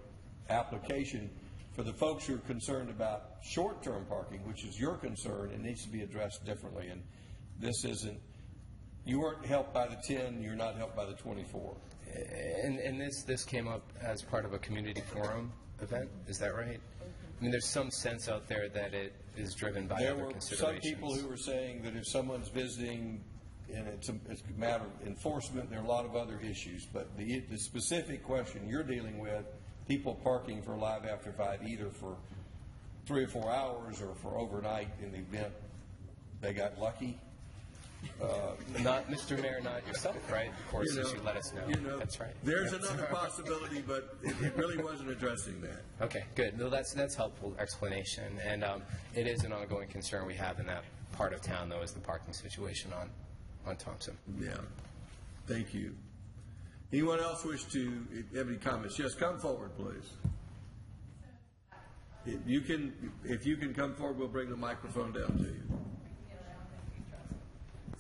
application. For the folks who are concerned about short-term parking, which is your concern, it needs to be addressed differently. And this isn't, you weren't helped by the 10, you're not helped by the 24. And this came up as part of a community forum event, is that right? I mean, there's some sense out there that it is driven by other considerations. There were some people who were saying that if someone's visiting and it's a matter of enforcement, there are a lot of other issues. But the specific question you're dealing with, people parking for Alive After 5 either for 3 or 4 hours or for overnight in the event they got lucky. Not Mr. Mayor, not yourself, right? Of course, as you let us know. That's right. There's another possibility, but it really wasn't addressing that. Okay, good. No, that's helpful explanation, and it is an ongoing concern we have in that part of town, though, is the parking situation on Thompson. Yeah. Thank you. Anyone else wish to have any comments? Yes, come forward, please. If you can come forward, we'll bring the microphone down to you.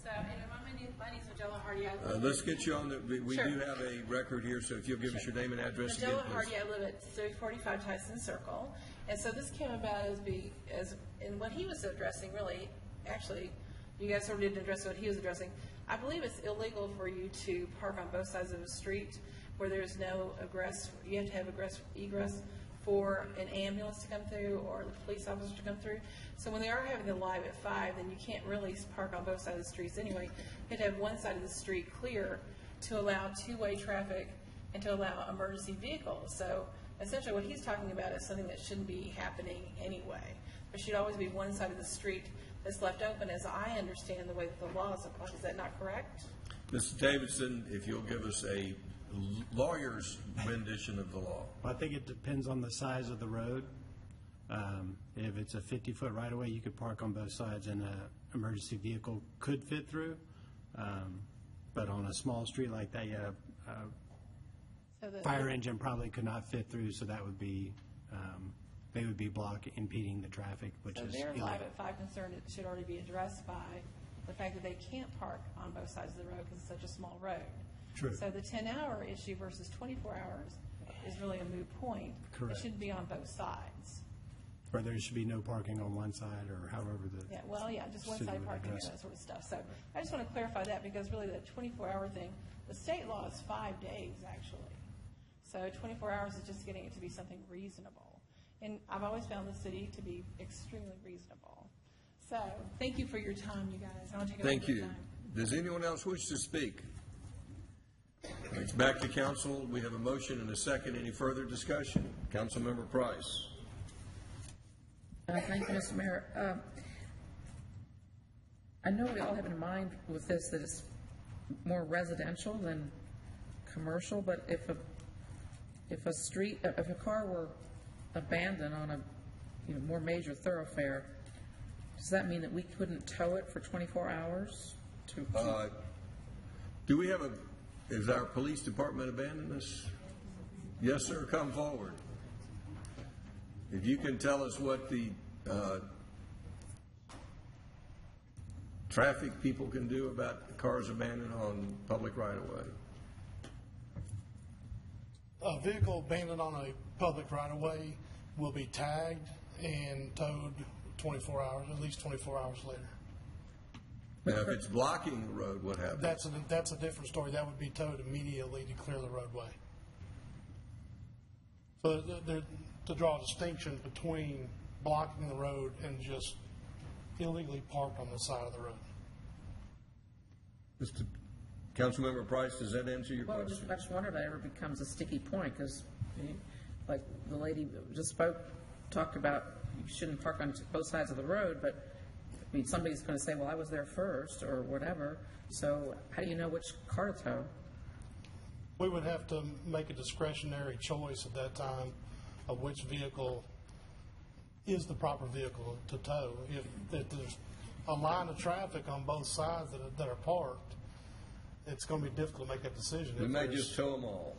So, my name's Magella Hardy. Let's get you on we Sure. do have a record here, so if you'll give us your name and address again, Magella please. Hardy, I live at 345 Tyson Circle. And so this came about and what he was addressing, really, actually, you guys sort of didn't address what he was addressing. I believe it's illegal for you to park on both sides of a street where there's no egress. You have to have egress for an ambulance to come through or the police officer to come through. So when they are having the Live at 5, then you can't really park on both sides of the streets anyway. You have to have one side of the street clear to allow two-way traffic and to allow emergency vehicles. So essentially what he's talking about is something that shouldn't be happening anyway. There should always be one side of the street that's left open, as I understand the way that the laws apply. Is that not correct? Mr. Davidson, if you'll give us a lawyer's rendition of the law. I think it depends on the size of the road. If it's a 50-foot right-of-way, you could park on both sides and an emergency vehicle could fit through. But on a small street like that, fire engine probably could not fit through, so that would be, they would be impeding the traffic, which is their illegal. Live at 5 concern should already be addressed by the fact that they can't park on both sides of the road because it's such a small road. True. So the 10-hour issue versus 24 hours is really a moot point. Correct. It shouldn't be on both sides. or there should be no parking on one side, or however the. Yeah, well, yeah, just one city side would parking and address that sort of stuff. So I just want to clarify that because really the 24-hour thing, the state law is 5 days actually. So 24 hours is just getting it to be something reasonable. And I've always found the city to be extremely reasonable. So thank you for your time, you guys. I don't take up Thank any more you. time. Does anyone else wish to speak? It's back to council. We have a motion and a second. Any further discussion? Councilmember Price. Thank you, Mr. Mayor. I know we all have in mind with this that it's more residential than commercial, but if a car were abandoned on a more major thoroughfare, does that mean that we couldn't tow it for 24 hours? Do we have is our police department abandoning this? Yes, sir, come forward. If you can tell us what the traffic people can do about cars abandoned on public right-of-way. A vehicle abandoned on a public right-of-way will be tagged and towed 24 hours, at least 24 hours later. Now, if it's blocking the road, what happens? That's a different story. That would be towed immediately to clear the roadway. So to draw a distinction between blocking the road and just illegally parked on the side of the road. Mr. Councilmember Price, does that answer your question? I just wonder if that ever becomes a sticky point, because like the lady just talked about, you shouldn't park on both sides of the road, but I mean, somebody's going to say, well, I was there first, or whatever, so how do you know which car to tow? We would have to make a discretionary choice at that time of which vehicle is the proper vehicle to tow. If there's a line of traffic on both sides that are parked, it's going to be difficult to make that decision. We may just tow them all.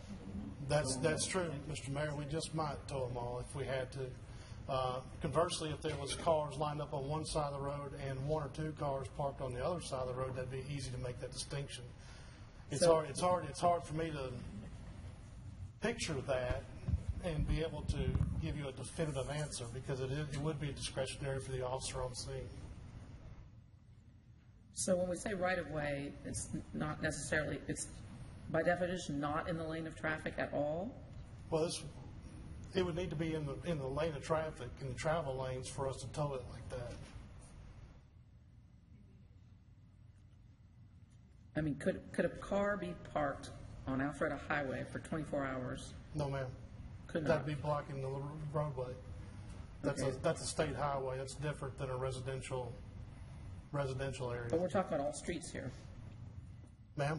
That's true, Mr. Mayor. We just might tow them all if we had to. Conversely, if there was cars lined up on one side of the road and one or two cars parked on the other side of the road, that'd be easy to make that distinction. It's hard for me to picture that and be able to give you a definitive answer, because it would be discretionary for the officer on scene. So when we say right-of-way, it's not necessarily, it's by definition not in the lane of traffic at all? Well, it would need to be in the lane of traffic, in the travel lanes, for us to tow it like that. I mean, could a car be parked on Alpharetta Highway for 24 hours? No, ma'am. Could not. That'd be blocking the roadway. That's a state highway. That's different than a residential area. But we're talking about all streets here. Ma'am?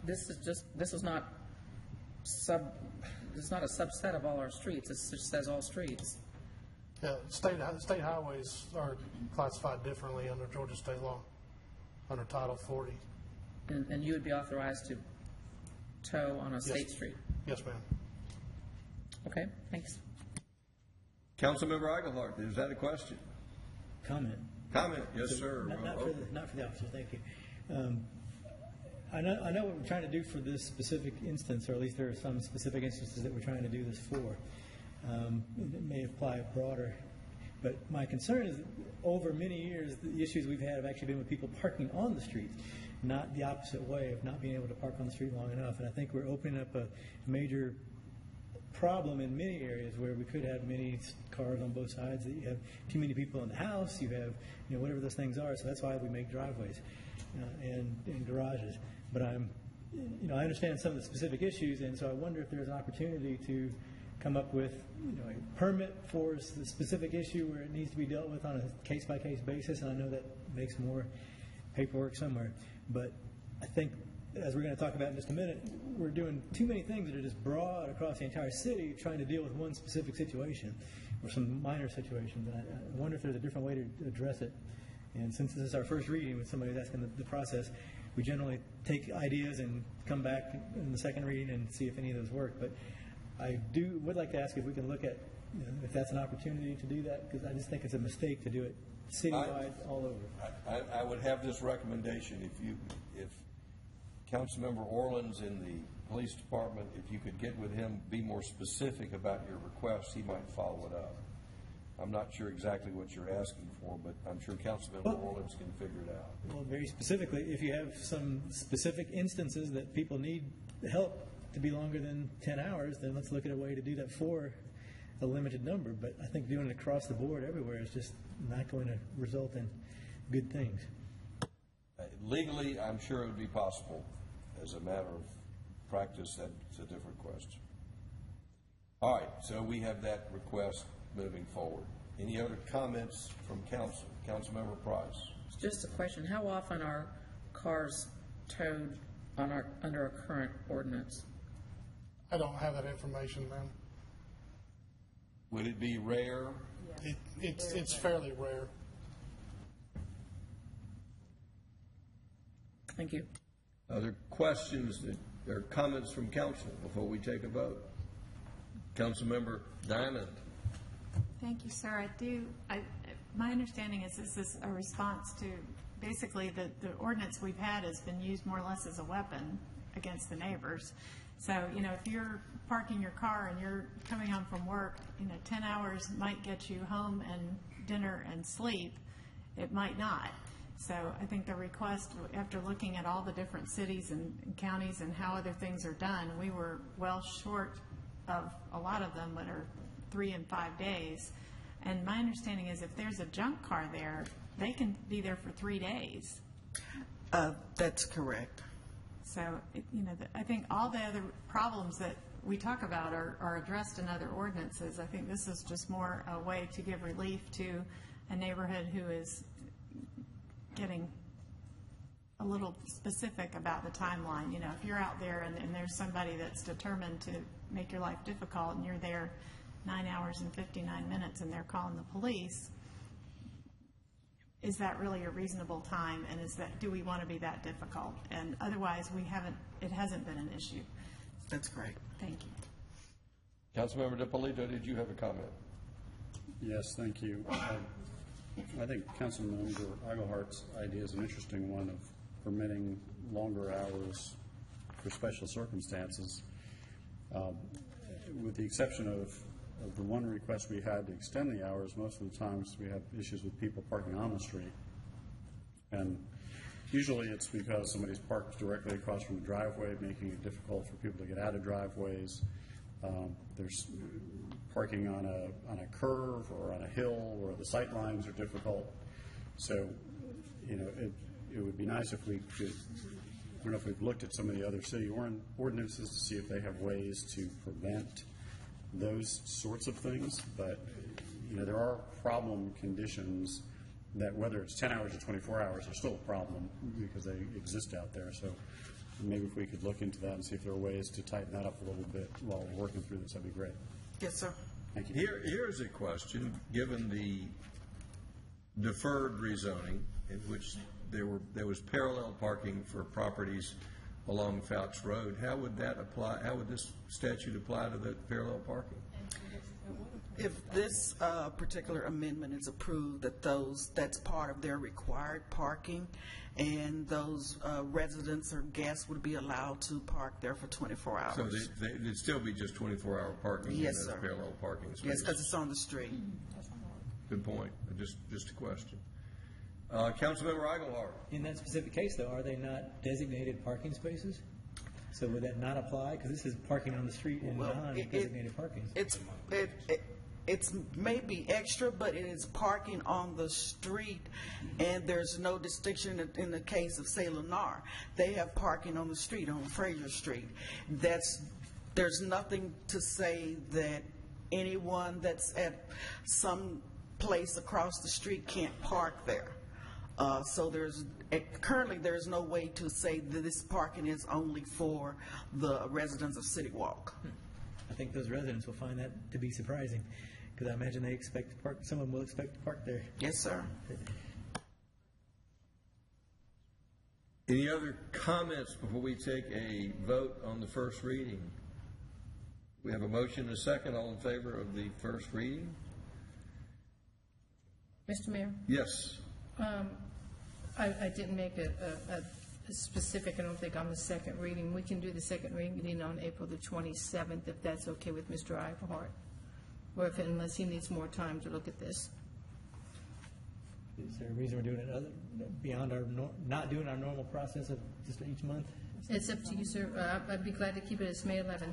This is not it's not a subset of all our streets. It just says all streets. Yeah, state highways are classified differently under Georgia state law, under Title 40. And you would be authorized to tow on a state street? Yes, ma'am. Okay, thanks. Councilmember Eichelhart, is that a question? Comment. Comment, yes, sir. Not for the officer, thank you. I know what we're trying to do for this specific instance, or at least there are some specific instances that we're trying to do this for. It may apply broader, but my concern is that over many years, the issues we've had have actually been with people parking on the streets, not the opposite way of not being able to park on the street long enough. And I think we're opening up a major problem in many areas where we could have many cars on both sides. That you have too many people in the house. You have, whatever those things are. So that's why we make driveways and garages. But I understand some of the specific issues, and so I wonder if there's an opportunity to come up with, a permit for the specific issue where it needs to be dealt with on a case-by-case basis. And I know that makes more paperwork somewhere. But I think, as we're going to talk about in just a minute, we're doing too many things that are just broad across the entire city, trying to deal with one specific situation or some minor situations. And I wonder if there's a different way to address it. And since this is our first reading, when somebody's asking the process, we generally take ideas and come back in the second reading and see if any of those work. But I would like to ask if we can look at if that's an opportunity to do that, because I just think it's a mistake to do it citywide all over. I would have this recommendation, if Councilmember Orland's in the police department, if you could get with him, be more specific about your request, he might follow it up. I'm not sure exactly what you're asking for, but I'm sure Councilmember Orleans can figure it out. Well, very specifically, if you have some specific instances that people need help to be longer than 10 hours, then let's look at a way to do that for a limited number. But I think doing it across the board everywhere is just not going to result in good things. Legally, I'm sure it would be possible. As a matter of practice, that's a different question. All right, so we have that request moving forward. Any other comments from council? Councilmember Price. Just a question, how often are cars towed under our current ordinance? I don't have that information, ma'am. Would it be rare? It's fairly rare. Thank you. Other questions or comments from council before we take a vote? Councilmember Diamond. Thank you, sir. My understanding is this is a response to basically the ordinance we've had has been used more or less as a weapon against the neighbors. So, if you're parking your car and you're coming home from work, 10 hours might get you home and dinner and sleep. It might not. So I think the request, after looking at all the different cities and counties and how other things are done, we were well short of a lot of them that are 3 and 5 days. And my understanding is if there's a junk car there, they can be there for 3 days. That's correct. So, I think all the other problems that we talk about are addressed in other ordinances. I think this is just more a way to give relief to a neighborhood who is getting a little specific about the timeline. If you're out there and there's somebody that's determined to make your life difficult and you're there 9 hours and 59 minutes and they're calling the police, is that really a reasonable time, and do we want to be that difficult? And otherwise, it hasn't been an issue. That's great. Thank you. Councilmember DiPolito, did you have a comment? Yes, thank you. I think Councilmember Eaglehart's idea is an interesting one of permitting longer hours for special circumstances. With the exception of the one request we had to extend the hours, most of the times we have issues with people parking on the street. And usually it's because somebody's parked directly across from the driveway, making it difficult for people to get out of driveways. There's parking on a curve or on a hill where the sight lines are difficult. So, it would be nice if we could, I don't know if we've looked at some of the other city ordinances to see if they have ways to prevent those sorts of things, but there are problem conditions that whether it's 10 hours or 24 hours are still a problem because they exist out there. So maybe if we could look into that and see if there are ways to tighten that up a little bit while we're working through this, that'd be great. Yes, sir. Thank you. Here's a question. Given the deferred rezoning in which there was parallel parking for properties along Fouts Road, how would that apply? How would this statute apply to the parallel parking? If this particular amendment is approved, that's part of their required parking, and those residents or guests would be allowed to park there for 24 hours. So it'd still be just 24-hour parking? Yes, in those sir. Parallel parking spaces? Yes, because it's on the street. Good point. Just a question. Councilmember Eichelhardt. In that specific case, though, are they not designated parking spaces? So would that not apply? Because this is parking on the street in non-designated parking. It's maybe extra, but it is parking on the street, and there's no distinction in the case of say Lennar. They have parking on the street, on Fraser Street. There's nothing to say that anyone that's at some place across the street can't park there. So currently there's no way to say that this parking is only for the residents of City Walk. I think those residents will find that to be surprising, because I imagine they expect to park. Someone will expect to park there. Yes, sir. Any other comments before we take a vote on the first reading? We have a motion and a second. All in favor of the first reading? Mr. Mayor? Yes. I didn't make a specific, I don't think, on the second reading. We can do the second reading on April the 27th, if that's okay with Mr. Eichelhardt. or if, unless he needs more time to look at this. Is there a reason we're doing it beyond our, not doing our normal process of just each month? It's up to you, sir. I'd be glad to keep it as May 11th.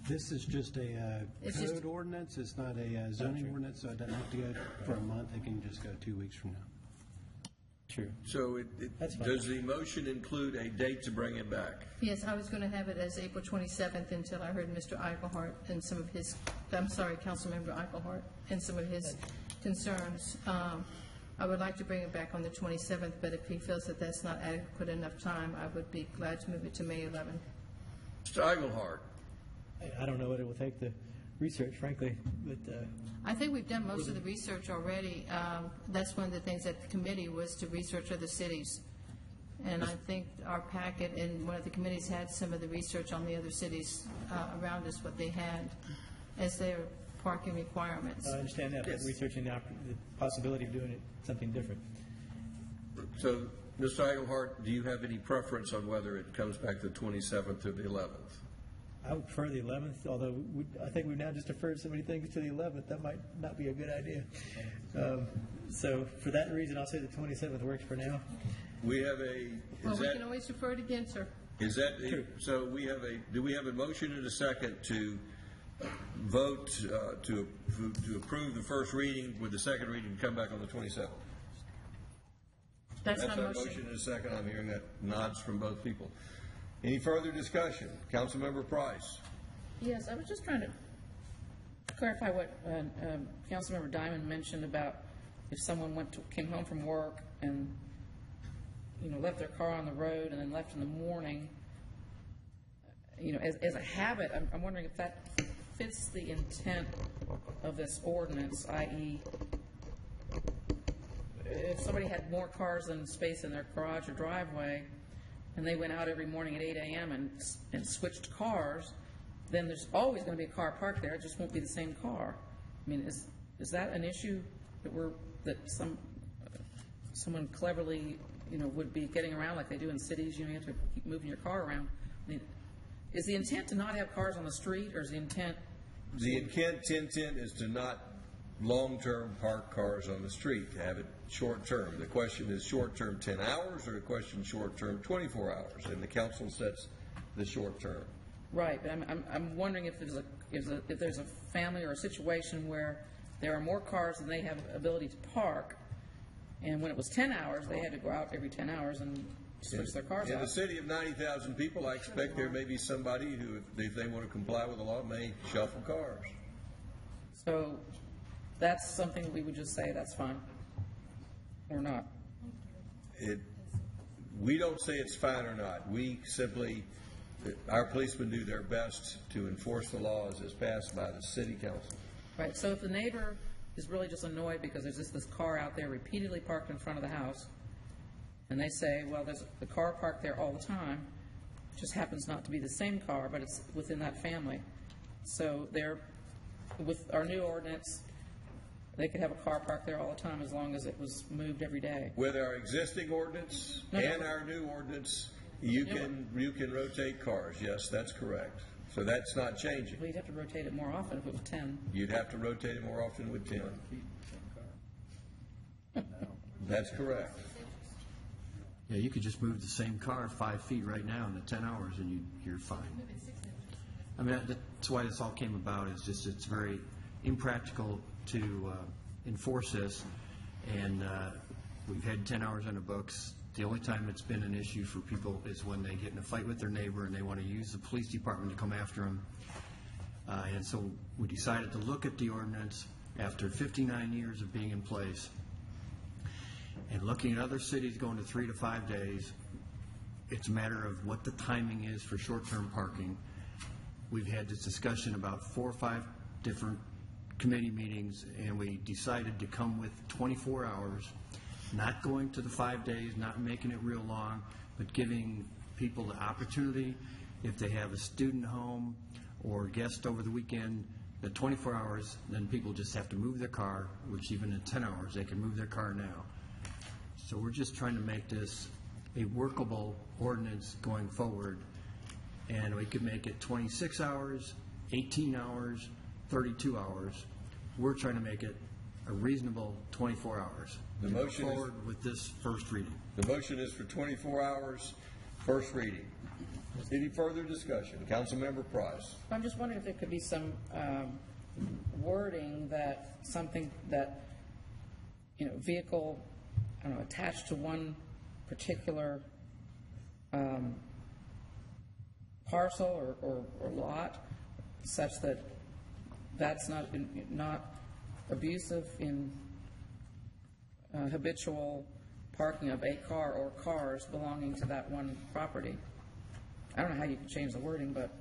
This is just a It's just- code ordinance, it's not a zoning ordinance, so it doesn't have to go for a month, it can just go 2 weeks from now. True. So does the motion include a date to bring it back? Yes, I was going to have it as April 27th until I heard Mr. Eichelhart and some of his, Councilmember Eichelhart and some of his concerns. I would like to bring it back on the 27th, but if he feels that that's not adequate enough time, I would be glad to move it to May 11th. Mr. Eichelhart. I don't know what it will take to research, frankly, but I think we've done most of the research already. That's one of the things at the committee was to research other cities. And I think our packet in one of the committees had some of the research on the other cities around us, what they had as their parking requirements. I understand that, but researching the possibility of doing it something different. So, Mr. Eichelhart, do you have any preference on whether it comes back the 27th or the 11th? I would prefer the 11th, although I think we've now just deferred so many things to the 11th, that might not be a good idea. So for that reason, I'll say the 27th works for now. We have a... Well, we can always defer it again, sir. Is that... So we have do we have a motion and a second to vote to approve the first reading with the second reading to come back on the 27th? That's my our motion. motion and a second. I'm hearing that nods from both people. Any further discussion? Councilmember Price. Yes, I was just trying to clarify what Councilmember Diamond mentioned about if someone came home from work and, left their car on the road and then left in the morning. As a habit, I'm wondering if that fits the intent of this ordinance, i.e., if somebody had more cars than space in their garage or driveway, and they went out every morning at 8 a.m. and switched cars, then there's always going to be a car parked there. It just won't be the same car. I mean, is that an issue that someone cleverly would be getting around like they do in cities? You have to keep moving your car around. I mean, is the intent to not have cars on the street, or is the intent? The intent is to not long-term park cars on the street, to have it short-term. The question is short-term 10 hours or the question short-term 24 hours, and the council sets the short-term. Right, but I'm wondering if there's a family or a situation where there are more cars than they have ability to park, and when it was 10 hours, they had to go out every 10 hours and switch their cars out. In a city of 90,000 people, I expect there may be somebody who, if they want to comply with the law, may shuffle cars. So that's something we would just say, that's fine, or not? We don't say it's fine or not. We simply, our policemen do their best to enforce the laws as passed by the city council. Right, so if the neighbor is really just annoyed because there's just this car out there repeatedly parked in front of the house, and they say, well, there's a car parked there all the time, it just happens not to be the same car, but it's within that family. So with our new ordinance, they could have a car parked there all the time as long as it was moved every day. With our existing ordinance and our new ordinance, you can rotate cars. Yes, that's correct. So that's not changing. Well, you'd have to rotate it more often if it was 10. You'd have to rotate it more often with 10. That's correct. Yeah, you could just move the same car 5 feet right now in the 10 hours and you're fine. I mean, that's why this all came about. It's very impractical to enforce this, and we've had 10 hours on the books. The only time it's been an issue for people is when they get in a fight with their neighbor and they want to use the police department to come after them. And so we decided to look at the ordinance after 59 years of being in place and looking at other cities going to 3 to 5 days. It's a matter of what the timing is for short-term parking. We've had this discussion about 4 or 5 different committee meetings, and we decided to come with 24 hours, not going to the 5 days, not making it real long, but giving people the opportunity, if they have a student home or a guest over the weekend, the 24 hours, then people just have to move their car, which even in 10 hours, they can move their car now. So we're just trying to make this a workable ordinance going forward, and we could make it 26 hours, 18 hours, 32 hours. We're trying to make it a reasonable 24 hours. The motion is- Forward with this first reading. The motion is for 24 hours, first reading. Any further discussion? Councilmember Price. I'm just wondering if there could be some wording that, something that, vehicle, I don't know, attached to one particular parcel or lot, such that that's not abusive in habitual parking of a car or cars belonging to that one property. I don't know how you can change the wording, but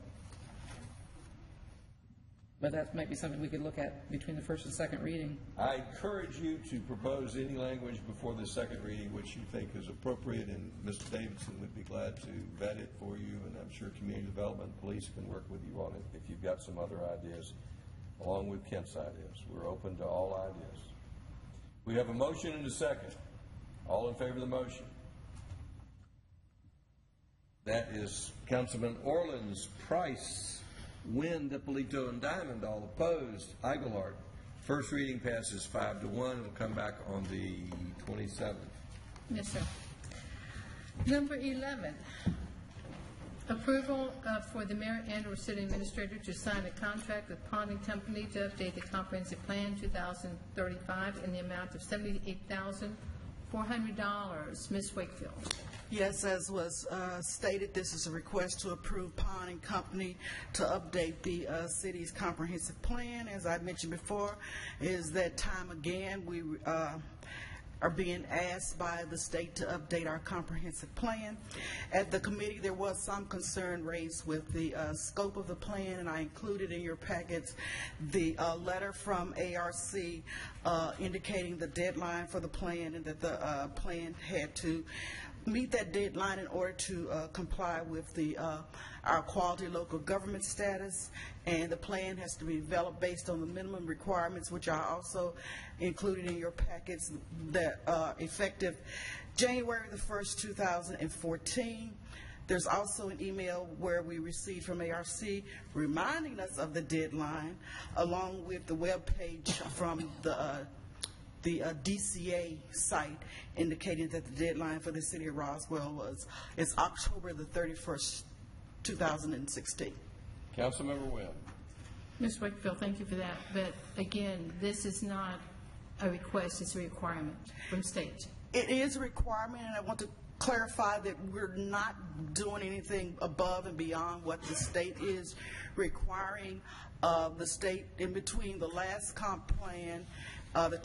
that might be something we could look at between the first and second reading. I encourage you to propose any language before the second reading which you think is appropriate, and Mr. Davidson would be glad to vet it for you, and I'm sure Community Development and Police can work with you on it if you've got some other ideas, along with Kent's ideas. We're open to all ideas. We have a motion and a second. All in favor of the motion? That is Councilman Orleans, Price, Wynn, Dippolito, and Diamond, all opposed. Aguilar. First reading passes 5-1. We'll come back on the 27th. Yes, sir. Number 11, approval for the mayor and/or city administrator to sign a contract with Ponding Company to update the comprehensive plan 2035 in the amount of $78,400. Ms. Wakefield. Yes, as was stated, this is a request to approve Ponding Company to update the city's comprehensive plan. As I mentioned before, is that time again we are being asked by the state to update our comprehensive plan. At the committee, there was some concern raised with the scope of the plan, and I included in your packets the letter from ARC indicating the deadline for the plan and that the plan had to meet that deadline in order to comply with our quality local government status, and the plan has to be developed based on the minimum requirements, which are also included in your packets, that effective January the 1st, 2014. There's also an email where we received from ARC reminding us of the deadline, along with the web page from the DCA site indicating that the deadline for the city of Roswell is October the 31st, 2016. Councilmember Wynn. Ms. Wakefield, thank you for that. But again, this is not a request, it's a requirement from state. It is a requirement, and I want to clarify that we're not doing anything above and beyond what the state is requiring. The state, in between the last comp plan, the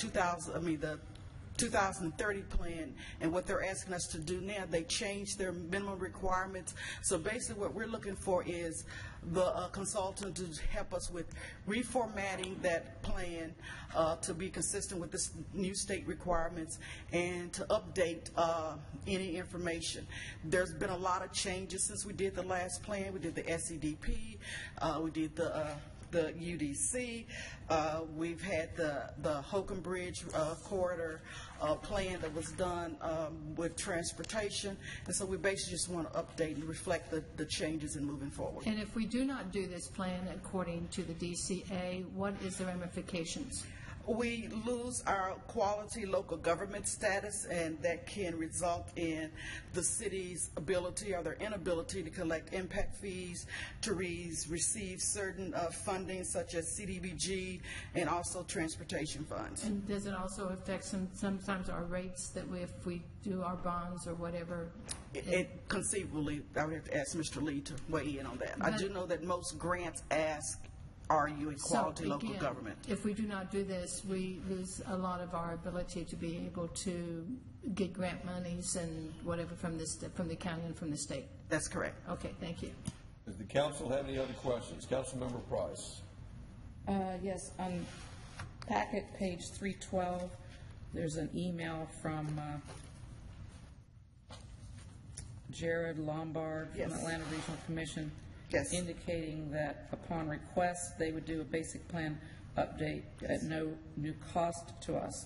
2030 plan, and what they're asking us to do now, they changed their minimum requirements. So basically what we're looking for is the consultant to help us with reformatting that plan to be consistent with the new state requirements and to update any information. There's been a lot of changes since we did the last plan. We did the SEDP, we did the UDC. We've had the Holcomb Bridge corridor plan that was done with transportation. And so we basically just want to update and reflect the changes in moving forward. And if we do not do this plan according to the DCA, what is the ramifications? We lose our quality local government status, and that can result in the city's ability or their inability to collect impact fees, to receive certain funding such as CDBG and also transportation funds. And does it also affect sometimes our rates that if we do our bonds or whatever? It conceivably, I would have to ask Mr. Lee to weigh in on that. I do know that most grants ask, are you a quality local government? If we do not do this, we lose a lot of our ability to be able to get grant monies and whatever from the county and from the state. That's correct. Okay, thank you. Does the council have any other questions? Councilmember Price. Yes, on packet page 312, there's an email from Jared Lombard from Atlanta Regional Commission. Yes. Indicating that upon request, they would do a basic plan update at no new cost to us.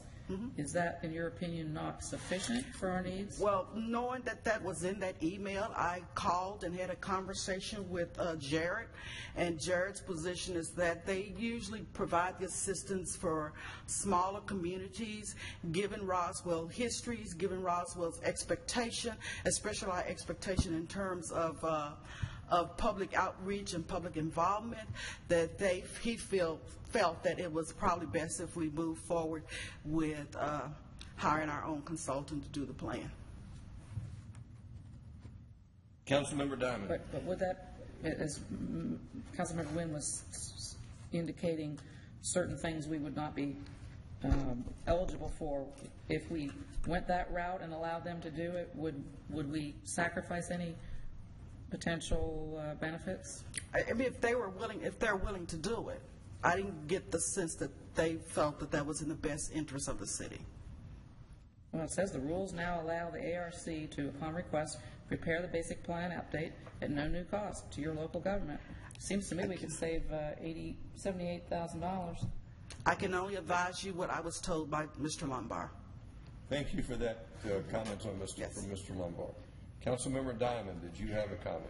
Is that, in your opinion, not sufficient for our needs? Well, knowing that that was in that email, I called and had a conversation with Jared, and Jared's position is that they usually provide the assistance for smaller communities, given Roswell histories, given Roswell's expectation, especially our expectation in terms of public outreach and public involvement, that he felt that it was probably best if we move forward with hiring our own consultant to do the plan. Councilmember Diamond. But would that, as Councilmember Wynn was indicating, certain things we would not be eligible for, if we went that route and allowed them to do it, would we sacrifice any potential benefits? I mean, if they're willing to do it. I didn't get the sense that they felt that that was in the best interest of the city. Well, it says the rules now allow the ARC to, upon request, prepare the basic plan update at no new cost to your local government. Seems to me we could save $78,000. I can only advise you what I was told by Mr. Lombard. Thank you for that comment on from Mr. Lombard. Councilmember Diamond, did you have a comment?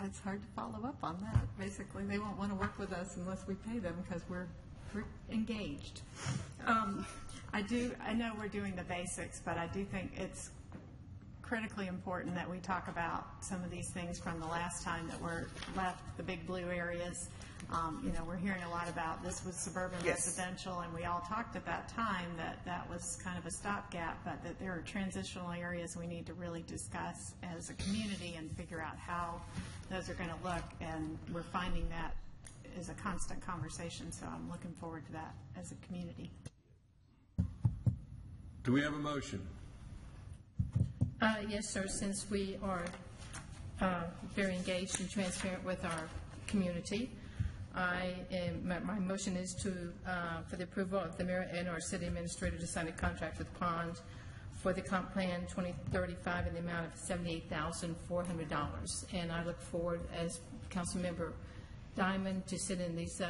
It's hard to follow up on that. Basically, they won't want to work with us unless we pay them because we're engaged. I know we're doing the basics, but I do think it's critically important that we talk about some of these things from the last time that were left, the big blue areas. We're hearing a lot about this was suburban residential, and we all talked at that time that was kind of a stopgap, but that there are transitional areas we need to really discuss as a community and figure out how those are going to look, and we're finding that is a constant conversation, so I'm looking forward to that as a community. Do we have a motion? Yes, sir, since we are very engaged and transparent with our community, my motion is for the approval of the mayor and our city administrator to sign a contract with Pond for the comp plan 2035 in the amount of $78,400. And I look forward, as Councilmember Diamond, to sit in these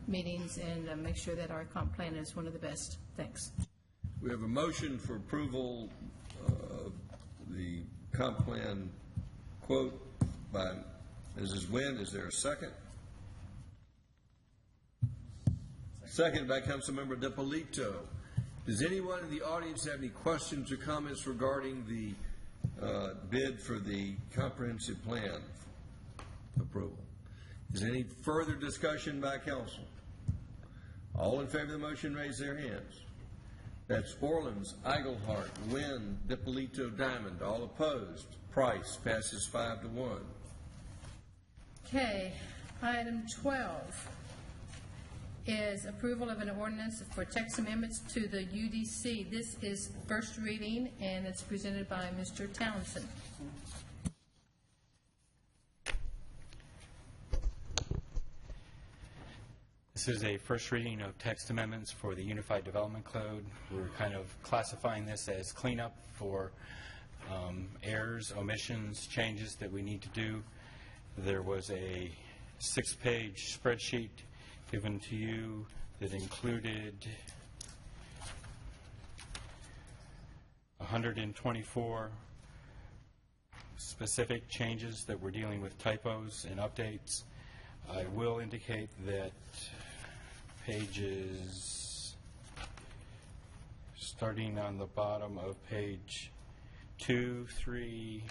meetings and make sure that our comp plan is one of the best. Thanks. We have a motion for approval of the comp plan quote by Mrs. Wynn. Is there a second? Second by Councilmember DiPolito. Does anyone in the audience have any questions or comments regarding the bid for the comprehensive plan approval? Is there any further discussion by council? All in favor of the motion, raise their hands. That's Orleans, Eigelhart, Wynn, DiPolito, Diamond. All opposed. Price passes 5-1. Okay, item 12 is approval of an ordinance for text amendments to the UDC. This is first reading, and it's presented by Mr. Townsend. This is a first reading of text amendments for the Unified Development Code. We're kind of classifying this as cleanup for errors, omissions, changes that we need to do. There was a 6-page spreadsheet given to you that included 124 specific changes that we're dealing with typos and updates. I will indicate that pages starting on the bottom of page 2, 3,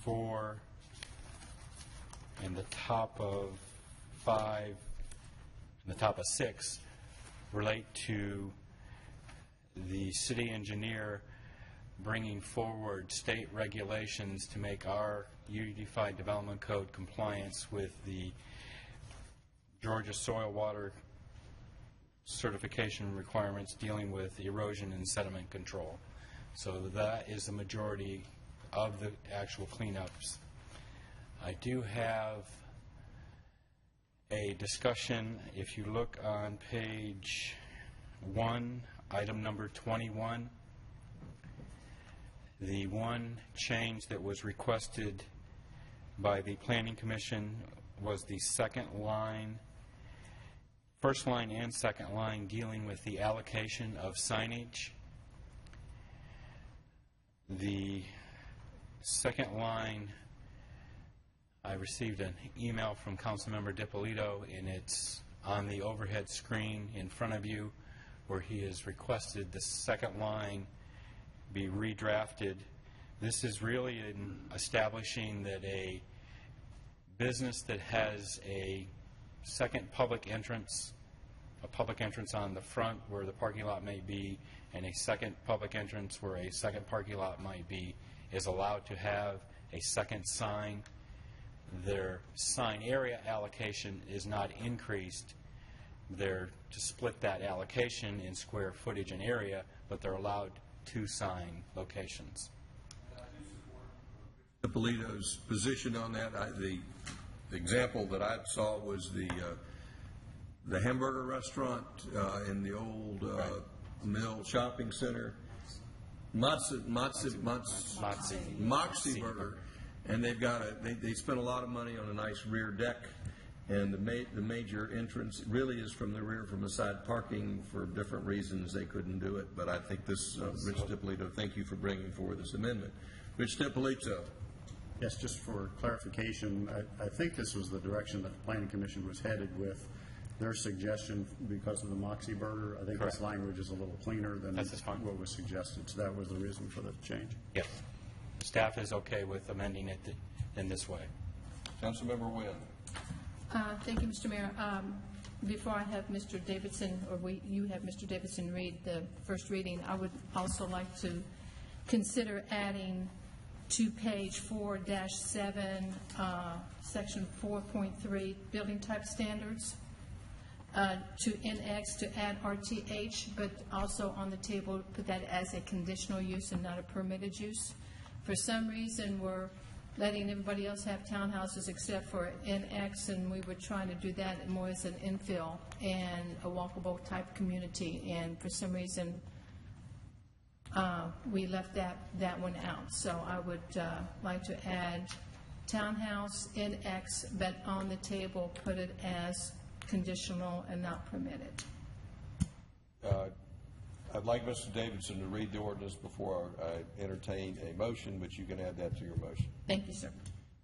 4, and the top of 5 and the top of 6 relate to the city engineer bringing forward state regulations to make our Unified Development Code compliance with the Georgia soil water certification requirements dealing with erosion and sediment control. So that is the majority of the actual cleanups. I do have a discussion. If you look on page 1, item number 21, the one change that was requested by the Planning Commission was the second line first line and second line dealing with the allocation of signage. The second line, I received an email from Councilmember DiPolito, and it's on the overhead screen in front of you, where he has requested the second line be redrafted. This is really in establishing that a business that has a second public entrance on the front where the parking lot may be, and a second public entrance where a second parking lot might be, is allowed to have a second sign. Their sign area allocation is not increased. They're to split that allocation in square footage and area, but they're allowed 2 sign locations. DiPolito's position on that, the example that I saw was the hamburger restaurant in the old Mill Shopping Center, Moxie Burger, and they spent a lot of money on a nice rear deck, and the major entrance really is from the rear, from the side parking. For different reasons they couldn't do it, but I think this, Rich DiPolito, thank you for bringing forward this amendment. Rich DiPolito. Yes, just for clarification, I think this was the direction that the Planning Commission was headed with their suggestion because of the Moxie Burger. I think this language is a little cleaner than what was suggested, so that was the reason for the change. Yes. Staff is okay with amending it in this way. Councilmember Wynn. Thank you, Mr. Mayor. Before I have Mr. Davidson, or you have Mr. Davidson read the first reading, I would also like to consider adding to page 4-7, section 4.3, building type standards, to NX to add RTH, but also on the table put that as a conditional use and not a permitted use. For some reason, we're letting everybody else have townhouses except for NX, and we were trying to do that more as an infill and a walkable type community, and for some reason we left that one out. So I would like to add townhouse NX, but on the table put it as conditional and not permitted. I'd like Mr. Davidson to read the ordinance before I entertain a motion, but you can add that to your motion. Thank you, sir.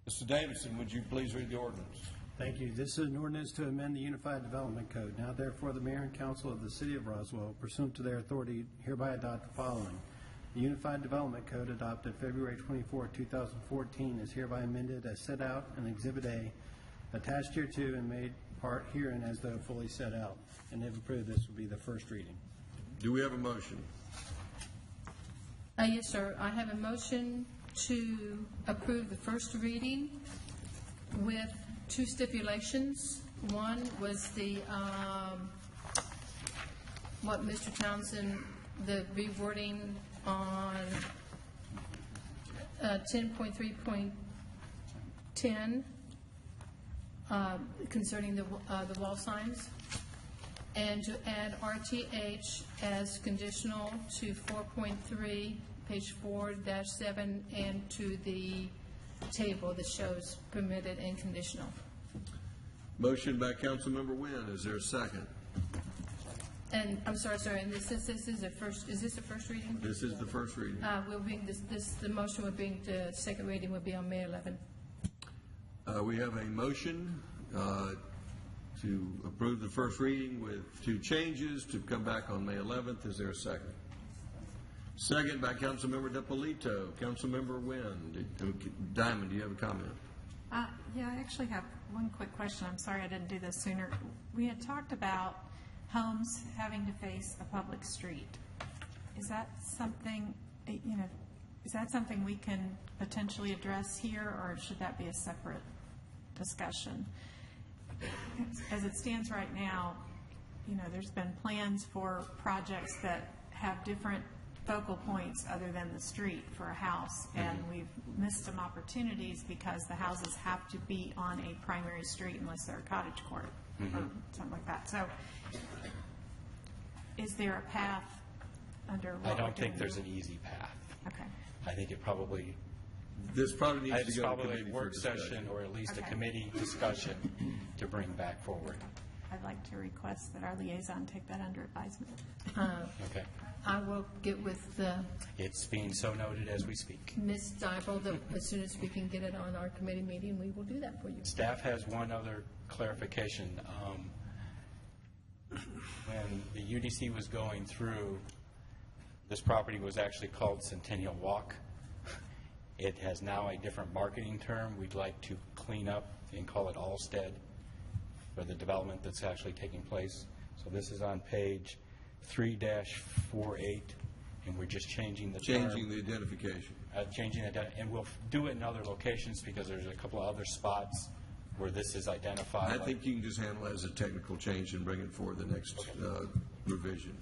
Mr. Davidson, would you please read the ordinance? Thank you. This is an ordinance to amend the Unified Development Code. Now therefore, the Mayor and Council of the City of Roswell, pursuant to their authority, hereby adopt the following. The Unified Development Code adopted February 24, 2014 is hereby amended as set out in Exhibit A, attached hereto and made part herein as though fully set out. And if approved, this will be the first reading. Do we have a motion? Yes, sir. I have a motion to approve the first reading with 2 stipulations. One was the what Mr. Townsend, the rewording on 10.3.10 concerning the wall signs, and to add RTH as conditional to 4.3, page 4-7, and to the table that shows permitted and conditional. Motion by Councilmember Wynn. Is there a second? And I'm sorry, and this is the first. Is this the first reading? This is the first reading. We'll bring the motion would bring the second reading would be on May 11. We have a motion to approve the first reading with 2 changes to come back on May 11th. Is there a second? Second by Councilmember DiPolito. Councilmember Wynn. Diamond, do you have a comment? Yeah, I actually have one quick question. I'm sorry I didn't do this sooner. We had talked about homes having to face a public street. Is that something, is that something we can potentially address here, or should that be a separate discussion? As it stands right now, there's been plans for projects that have different focal points other than the street for a house, and we've missed some opportunities because the houses have to be on a primary street unless they're a cottage court or something like that. So is there a path under what I don't think there's an easy path. Okay. I think it probably This probably needs to it's go to probably committee a for work discussion. session or at least a committee discussion to bring back forward. I'd like to request that our liaison take that under advisement. Okay. I will get with It's being so noted as we speak. Ms. Dybel that as soon as we can get it on our committee meeting, we will do that for you. Staff has one other clarification. When the UDC was going through, this property was actually called Centennial Walk. It has now a different marketing term. We'd like to clean up and call it Allstead for the development that's actually taking place. So this is on page 3-48, and we're just changing the term. Changing the identification. Changing the and we'll do it in other locations because there's a couple of other spots where this is identified. I think you can just handle it as a technical change and bring it forward the next revision.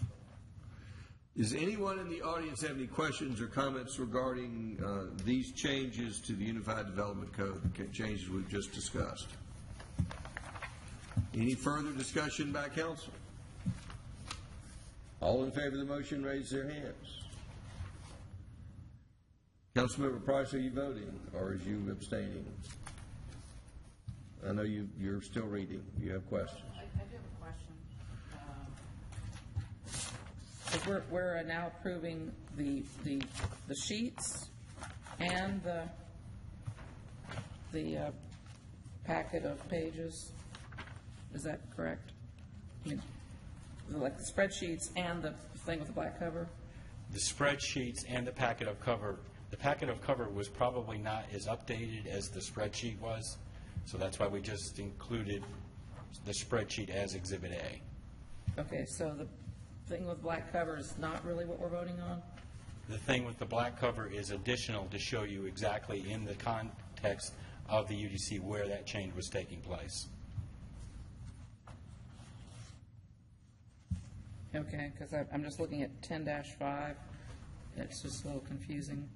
Does anyone in the audience have any questions or comments regarding these changes to the Unified Development Code, the changes we've just discussed? Any further discussion by council? All in favor of the motion, raise their hands. Councilmember Price, are you voting, or is you abstaining? I know you're still reading. You have questions. I do have a question. So we're now approving the sheets and the packet of pages. Is that correct? I mean, like the spreadsheets and the thing with the black cover? The spreadsheets and the packet of cover. The packet of cover was probably not as updated as the spreadsheet was, so that's why we just included the spreadsheet as Exhibit A. Okay, so the thing with black cover is not really what we're voting on? The thing with the black cover is additional to show you exactly in the context of the UDC where that change was taking place. Okay, because I'm just looking at 10-5. It's just a little confusing.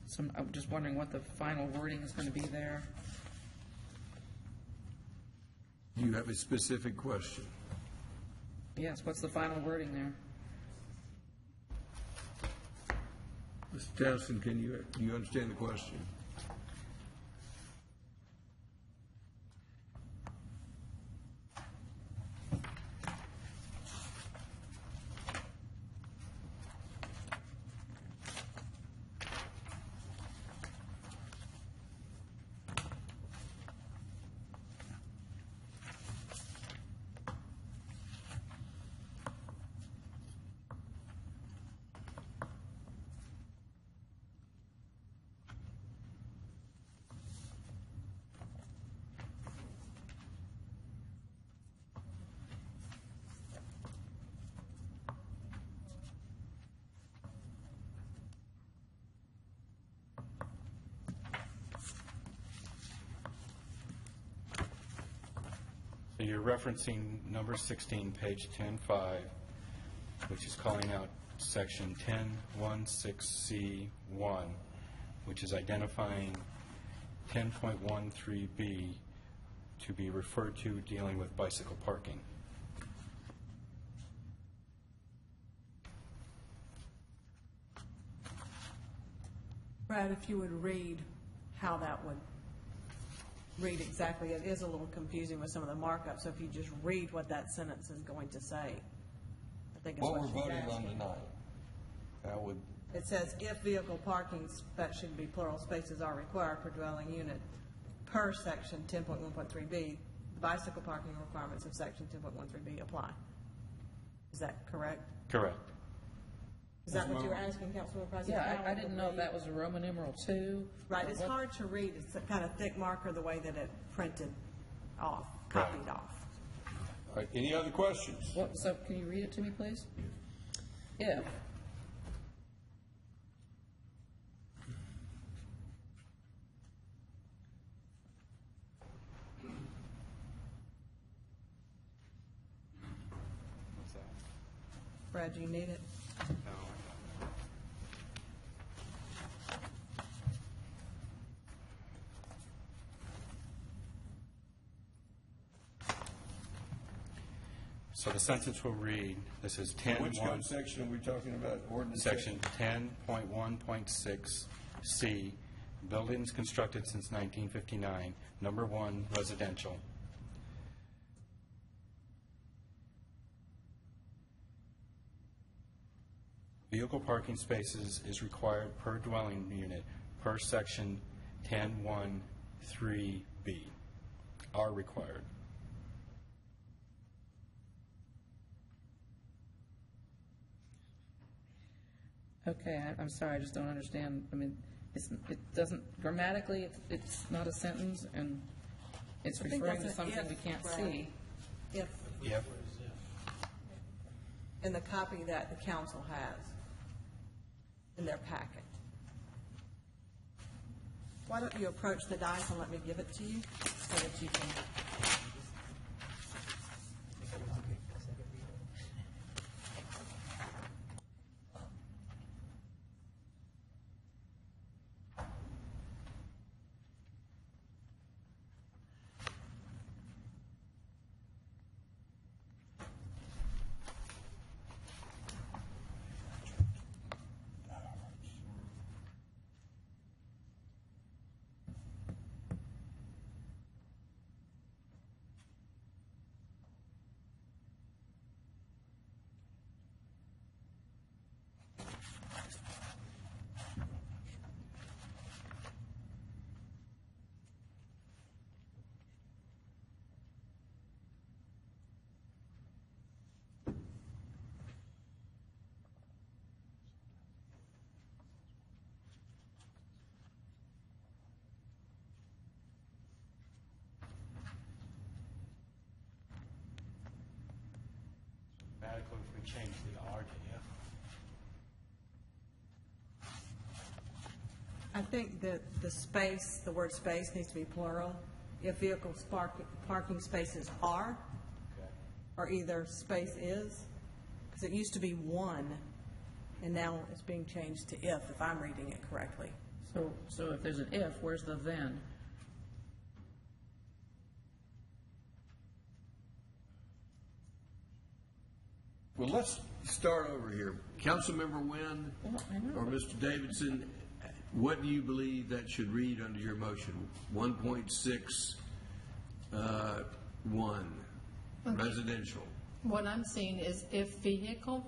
So I'm just wondering what the final wording is going to be there. Do you have a specific question? Yes, what's the final wording there? Mr. Townsend, can you understand the question? So you're referencing number 16, page 10.5, which is calling out section 10.16C1, which is identifying 10.13B to be referred to dealing with bicycle parking. Brad, if you would read how that would read exactly. It is a little confusing with some of the markup, so if you just read what that sentence is going to say, I think it's What what we're she's voting on asking. tonight, that would, It says, if vehicle parking, that should be plural, spaces are required per dwelling unit per section 10.1.3B, the bicycle parking requirements of section 10.13B apply. Is that correct? Correct. Is that what you were asking, Councilman President? Yeah, I How didn't would know it if that was a Roman numeral 2. Right, or it's what. hard to read. It's a kind of thick marker the way that it printed off, copied off. all right, any other questions? So can you read it to me, please? If Brad, do you need it? So the sentence will read, this is 10.1. Which code section are we talking about? Ordinance Section 10.1.6C, buildings constructed since 1959, number 1, residential. Vehicle parking spaces is required per dwelling unit per section 10.1.3b. Are required. Okay, I'm sorry, I just don't understand. I mean, it doesn't, grammatically, it's not a sentence, and it's I think referring to that's an something we if, can't Brad. see. If, Yep. in the copy that the council has in their packet. Why don't you approach the dais and let me give it to you so that you can... Grammatically, if we change the R to F. I think that the space, the word space needs to be plural. If vehicles parking spaces are, or either space is, because it used to be one, and now it's being changed to if I'm reading it correctly. So if there's an if, where's the then? Well, let's start over here. Councilmember Wynn or Mr. Davidson, what do you believe that should read under your motion? 1.6.1, residential. What I'm seeing is if vehicle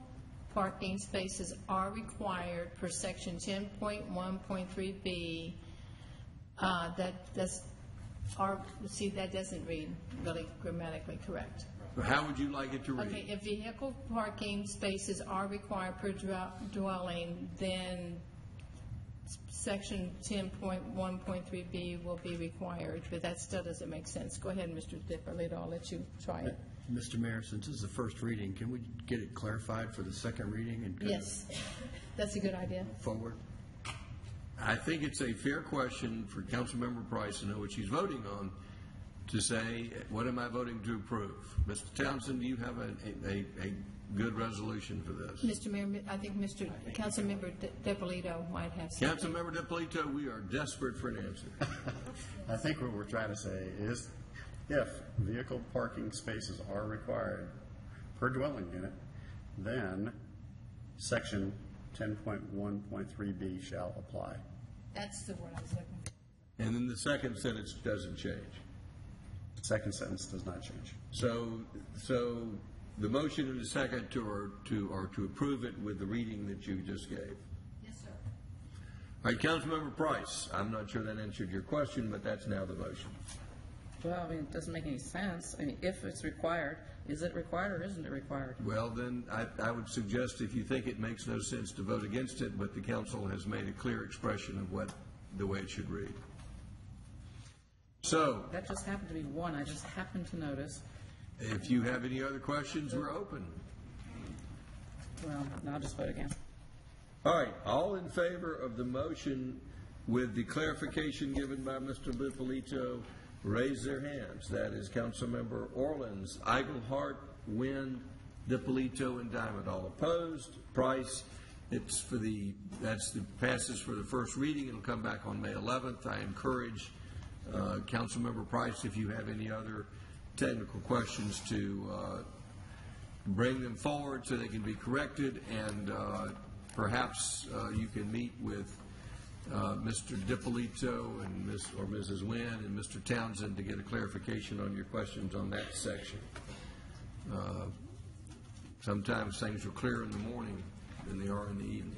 parking spaces are required per section 10.1.3b, that doesn't read really grammatically correct. How would you like it to read? Okay, if vehicle parking spaces are required per dwelling, then section 10.1.3b will be required, but that still doesn't make sense. Go ahead, Mr. Dipperledo, I'll let you try it. Mr. Mayor, since this is the first reading, can we get it clarified for the second reading and kind Yes, that's a good idea. of forward? I think it's a fair question for Councilmember Price to know what she's voting on, to say, what am I voting to approve? Mr. Townsend, do you have a good resolution for this? Mr. Mayor, I think Councilmember Dipperledo might have something. Councilmember Dippolito, we are desperate for an answer. I think what we're trying to say is if vehicle parking spaces are required per dwelling unit, then section 10.1.3b shall apply. That's the word I was looking for. And then the second sentence doesn't change. The second sentence does not change. So the motion and the second are to approve it with the reading that you just gave. Yes, sir. All right, Councilmember Price, I'm not sure that answered your question, but that's now the motion. Well, I mean, it doesn't make any sense. I mean, if it's required, is it required or isn't it required? Well, then I would suggest, if you think it makes no sense, to vote against it, but the council has made a clear expression of the way it should read. So, That just happened to be one I just happened to notice. if you have any other questions, we're open. Well, now I'll just vote again. All right, all in favor of the motion with the clarification given by Mr. Dippolito, raise their hands. That is Councilmember Orleans, Eichelhart, Wynn, Dippolito, and Diamond. All opposed. Price, passes for the first reading. It'll come back on May 11th. I encourage Councilmember Price, if you have any other technical questions, to bring them forward so they can be corrected, and perhaps you can meet with Mr. Dippolito and or Mrs. Wynn and Mr. Townsend to get a clarification on your questions on that section. Sometimes things are clear in the morning than they are in the evening.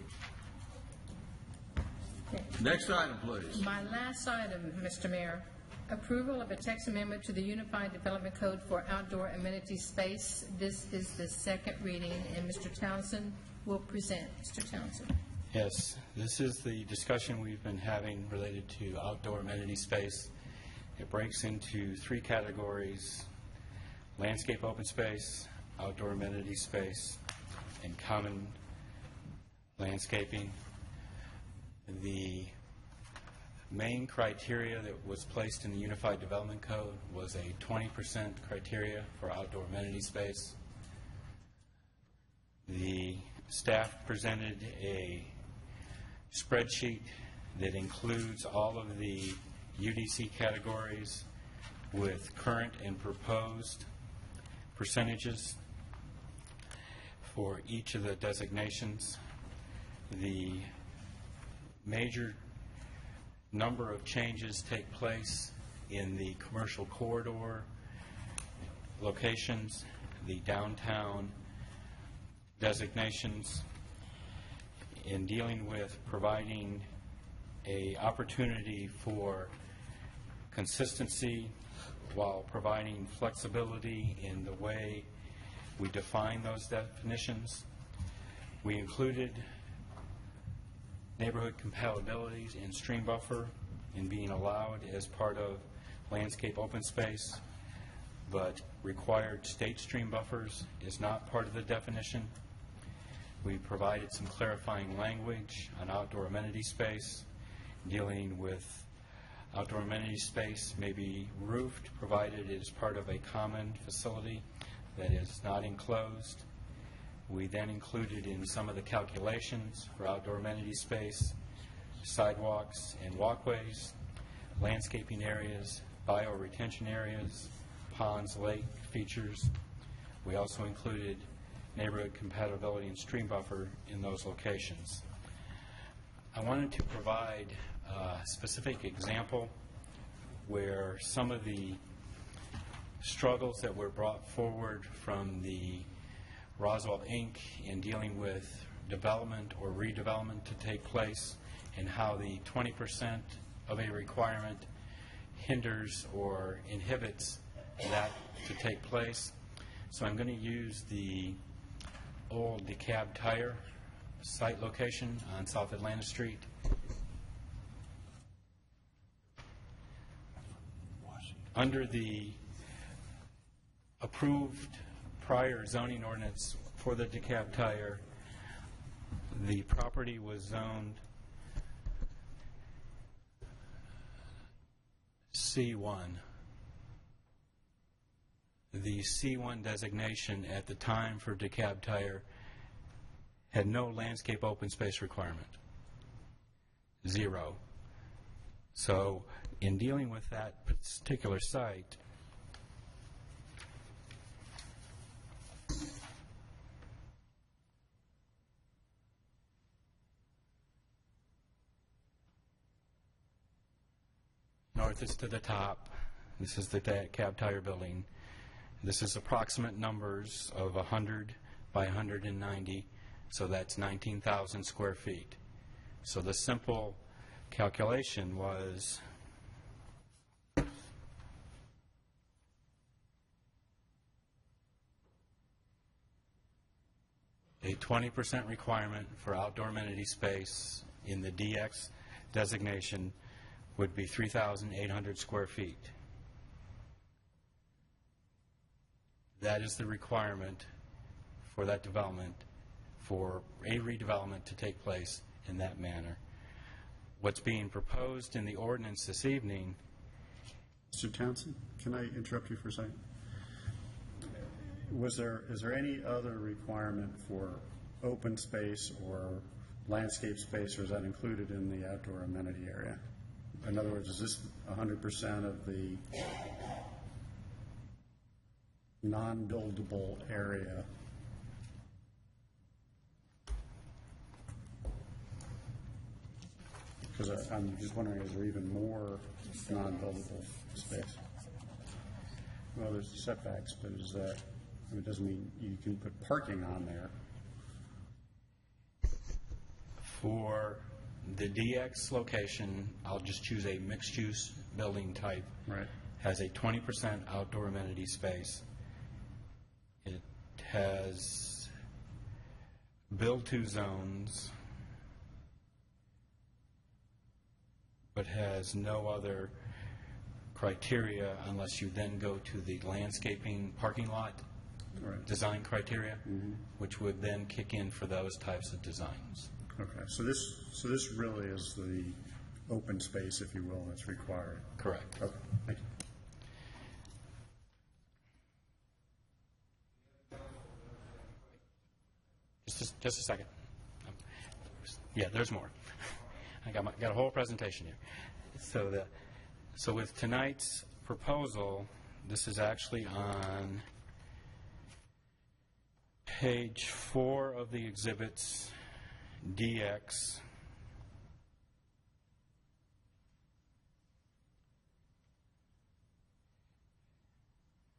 Next item, please. My last item, Mr. Mayor, approval of a text amendment to the Unified Development Code for outdoor amenity space. This is the second reading, and Mr. Townsend will present. Mr. Townsend. Yes, this is the discussion we've been having related to outdoor amenity space. It breaks into three categories: landscape open space, outdoor amenity space, and common landscaping. The main criteria that was placed in the Unified Development Code was a 20% criteria for outdoor amenity space. The staff presented a spreadsheet that includes all of the UDC categories with current and proposed percentages for each of the designations. The major number of changes take place in the commercial corridor locations, the downtown designations, in dealing with providing a opportunity for consistency while providing flexibility in the way we define those definitions. We included neighborhood compatibilities in stream buffer in being allowed as part of landscape open space, but required state stream buffers is not part of the definition. We provided some clarifying language on outdoor amenity space, dealing with outdoor amenity space may be roofed, provided it is part of a common facility that is not enclosed. We then included in some of the calculations for outdoor amenity space, sidewalks and walkways, landscaping areas, bioretention areas, ponds, lake features. We also included neighborhood compatibility and stream buffer in those locations. I wanted to provide a specific example where some of the struggles that were brought forward from the Roswell Inc. in dealing with development or redevelopment to take place, and how the 20% of a requirement hinders or inhibits that to take place. So I'm going to use the old DeKalb Tire site location on South Atlanta Street. Under the approved prior zoning ordinance for the DeKalb Tire, the property was zoned C1. The C1 designation at the time for DeKalb Tire had no landscape open space requirement. 0. So in dealing with that particular site, north is to the top. This is the DeKalb Tire building. This is approximate numbers of 100 by 190, so that's 19,000 square feet. So the simple calculation was a 20% requirement for outdoor amenity space in the DX designation would be 3,800 square feet. That is the requirement for that development, for a redevelopment to take place in that manner. What's being proposed in the ordinance this evening. Mr. Townsend, can I interrupt you for a second? Is there any other requirement for open space or landscape space, or is that included in the outdoor amenity area? In other words, is this 100% of the non-buildable area? Because I'm just wondering, is there even more non-buildable space? Well, there's setbacks, but is that, I mean, it doesn't mean you can put parking on there. For the DX location, I'll just choose a mixed-use building type. Right. Has a 20% outdoor amenity space. It has build-to zones, but has no other criteria unless you then go to the landscaping parking lot design criteria, which would then kick in for those types of designs. Okay, so this really is the open space, if you will, that's required. Correct. Okay, thank you. Just a second. Yeah, there's more. I got a whole presentation here. So with tonight's proposal, this is actually on page 4 of the exhibits, DX.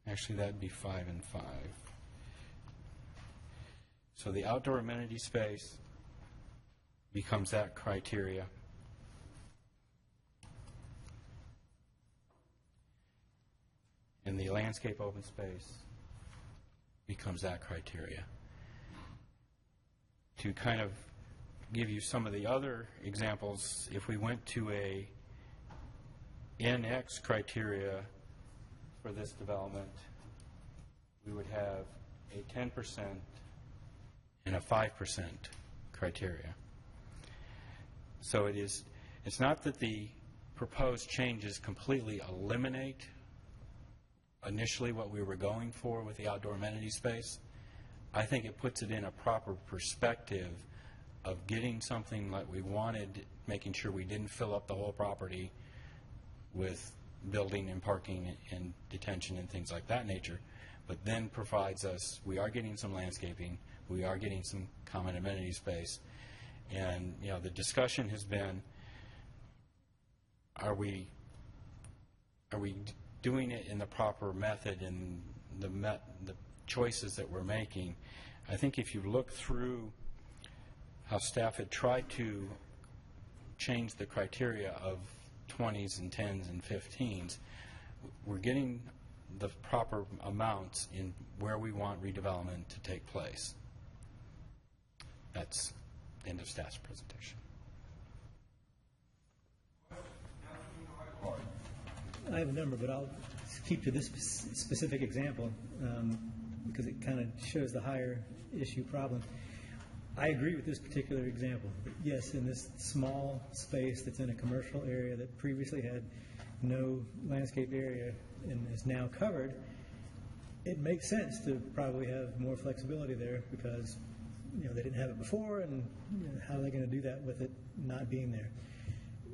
Actually, that'd be 5 and 5. So the outdoor amenity space becomes that criteria. And the landscape open space becomes that criteria. To kind of give you some of the other examples, if we went to a NX criteria for this development, we would have a 10% and a 5% criteria. So it's not that the proposed changes completely eliminate initially what we were going for with the outdoor amenity space. I think it puts it in a proper perspective of getting something like we wanted, making sure we didn't fill up the whole property with building and parking and detention and things like that nature, but then provides us, we are getting some landscaping, we are getting some common amenity space, and the discussion has been, are we doing it in the proper method and the choices that we're making? I think if you look through how staff had tried to change the criteria of 20s and 10s and 15s, we're getting the proper amounts in where we want redevelopment to take place. That's the end of staff's presentation. I have a number, but I'll keep to this specific example because it kind of shows the higher issue problem. I agree with this particular example. Yes, in this small space that's in a commercial area that previously had no landscape area and is now covered, it makes sense to probably have more flexibility there because they didn't have it before, and how are they going to do that with it not being there?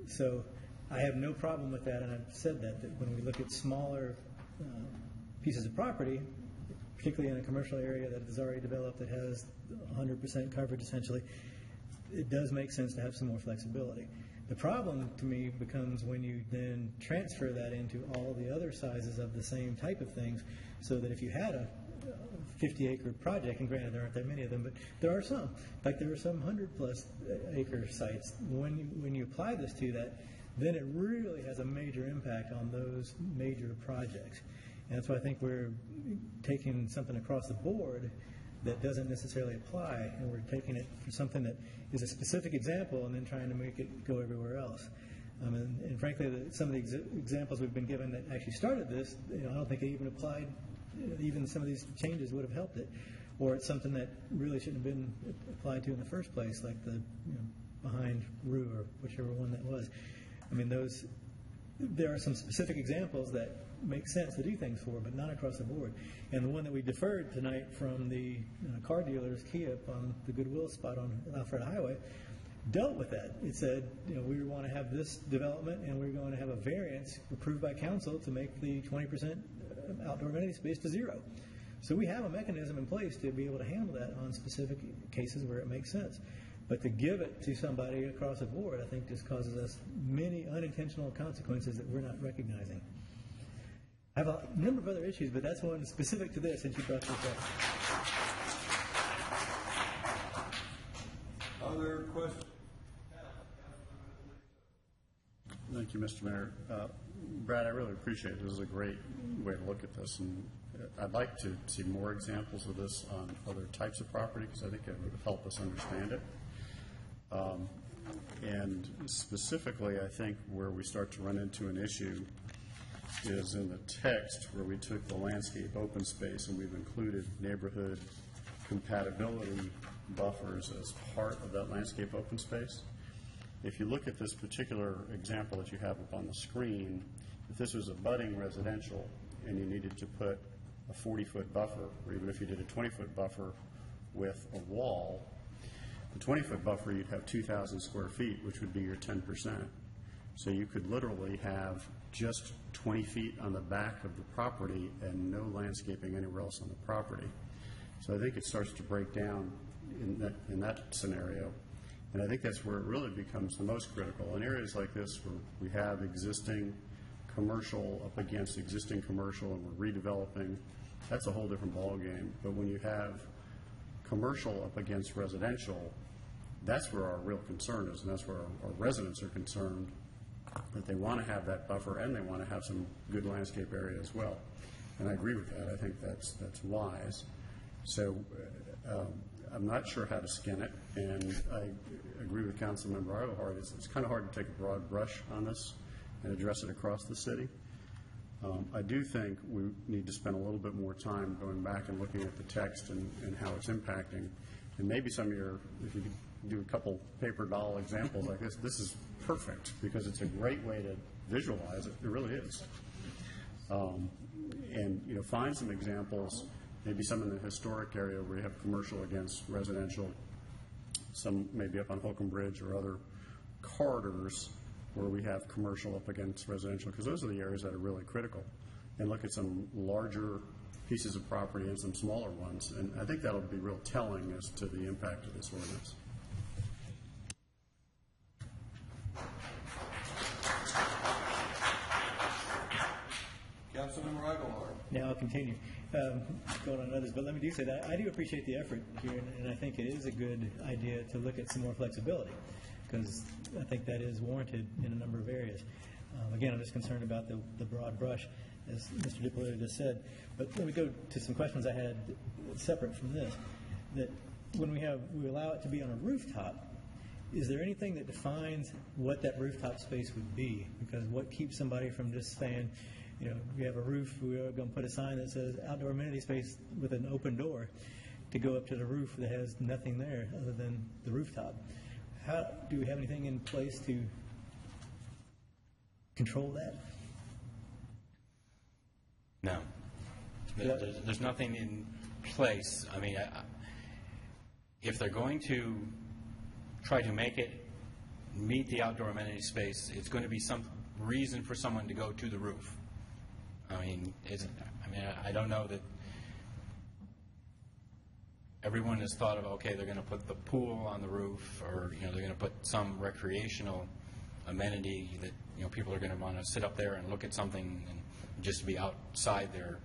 So I have no problem with that, and I've said that when we look at smaller pieces of property, particularly in a commercial area that is already developed that has 100% coverage essentially, it does make sense to have some more flexibility. The problem to me becomes when you then transfer that into all the other sizes of the same type of things, so that if you had a 50-acre project, and granted there aren't that many of them, but there are some. In fact, there are some 100-plus acre sites. When you apply this to that, then it really has a major impact on those major projects. And that's why I think we're taking something across the board that doesn't necessarily apply, and we're taking it for something that is a specific example and then trying to make it go everywhere else. And frankly, some of the examples we've been given that actually started this, I don't think they even applied. Even some of these changes would have helped it, or it's something that really shouldn't have been applied to in the first place, like the behind Rue or whichever one that was. I mean, there are some specific examples that make sense to do things for, but not across the board. And the one that we deferred tonight from the car dealers, Kia, on the Goodwill spot on Alpharetta Highway, dealt with that. It said, we want to have this development, and we're going to have a variance approved by council to make the 20% outdoor amenity space to 0. So we have a mechanism in place to be able to handle that on specific cases where it makes sense. But to give it to somebody across the board, I think just causes us many unintentional consequences that we're not recognizing. I have a number of other issues, but that's one specific to this, since you brought this up. Other questions? Thank you, Mr. Mayor. Brad, I really appreciate it. This is a great way to look at this, and I'd like to see more examples of this on other types of property, because I think it would help us understand it. And specifically, I think where we start to run into an issue is in the text where we took the landscape open space and we've included neighborhood compatibility buffers as part of that landscape open space. If you look at this particular example that you have up on the screen, if this was a budding residential and you needed to put a 40-foot buffer, or even if you did a 20-foot buffer with a wall, the 20-foot buffer, you'd have 2,000 square feet, which would be your 10%. So you could literally have just 20 feet on the back of the property and no landscaping anywhere else on the property. So I think it starts to break down in that scenario. And I think that's where it really becomes the most critical. In areas like this where we have existing commercial up against existing commercial and we're redeveloping, that's a whole different ballgame. But when you have commercial up against residential, that's where our real concern is, and that's where our residents are concerned, that they want to have that buffer and they want to have some good landscape area as well. And I agree with that. I think that's wise. So I'm not sure how to skin it, and I agree with Councilmember Eilhart. It's kind of hard to take a broad brush on this and address it across the city. I do think we need to spend a little bit more time going back and looking at the text and how it's impacting. And maybe some of if you could do a couple paper doll examples like this is perfect because it's a great way to visualize it. It really is. And, find some examples, maybe some in the historic area where you have commercial against residential, some maybe up on Holcomb Bridge or other corridors where we have commercial up against residential, because those are the areas that are really critical. And look at some larger pieces of property and some smaller ones. And I think that'll be real telling as to the impact of this ordinance. Councilmember Eichelhardt. Now I'll continue going on others, but let me do say that I do appreciate the effort here, and I think it is a good idea to look at some more flexibility, because I think that is warranted in a number of areas. Again, I'm just concerned about the broad brush, as Mr. Dippolito just said. But let me go to some questions I had separate from this. That when we allow it to be on a rooftop, is there anything that defines what that rooftop space would be? Because what keeps somebody from just saying, we have a roof, we're going to put a sign that says outdoor amenity space with an open door to go up to the roof that has nothing there other than the rooftop. Do we have anything in place to control that? No. There's nothing in place. I mean, if they're going to try to make it meet the outdoor amenity space, it's going to be some reason for someone to go to the roof. I don't know that everyone has thought of, okay, they're going to put the pool on the roof, or they're going to put some recreational amenity that people are going to want to sit up there and look at something and just be outside their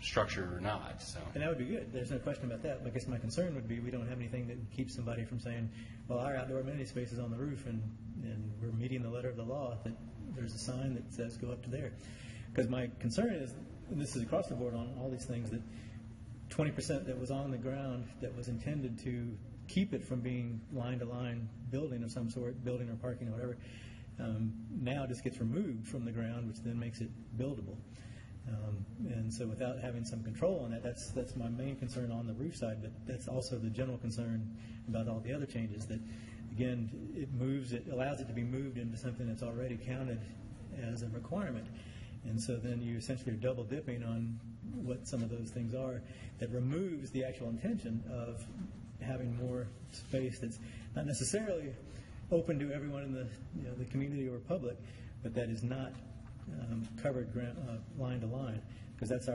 structure or not. So. And that would be good. There's no question about that. I guess my concern would be we don't have anything that keeps somebody from saying, well, our outdoor amenity space is on the roof and we're meeting the letter of the law, that there's a sign that says go up to there. Because my concern is, and this is across the board on all these things, that 20% that was on the ground that was intended to keep it from being line-to-line building of some sort, building or parking or whatever, now just gets removed from the ground, which then makes it buildable. And so without having some control on that, that's my main concern on the roof side, but that's also the general concern about all the other changes, that, again, it allows it to be moved into something that's already counted as a requirement. And so then you essentially are double dipping on what some of those things are. That removes the actual intention of having more space that's not necessarily open to everyone in the community or public, but that is not covered line to line, because that's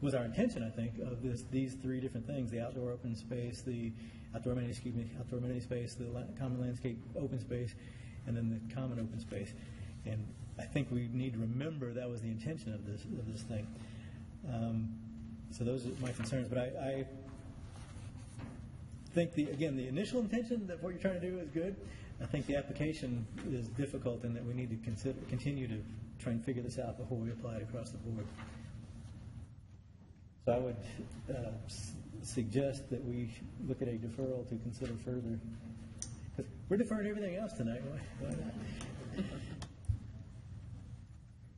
was our intention, I think, of these three different things: the outdoor open space, the outdoor amenity space, the common landscape open space, and then the common open space. And I think we need to remember that was the intention of this thing. So those are my concerns. But I think the initial intention that what you're trying to do is good. I think the application is difficult in that we need to continue to try and figure this out before we apply it across the board. So I would suggest that we look at a deferral to consider further. Because we're deferring everything else tonight. Why not?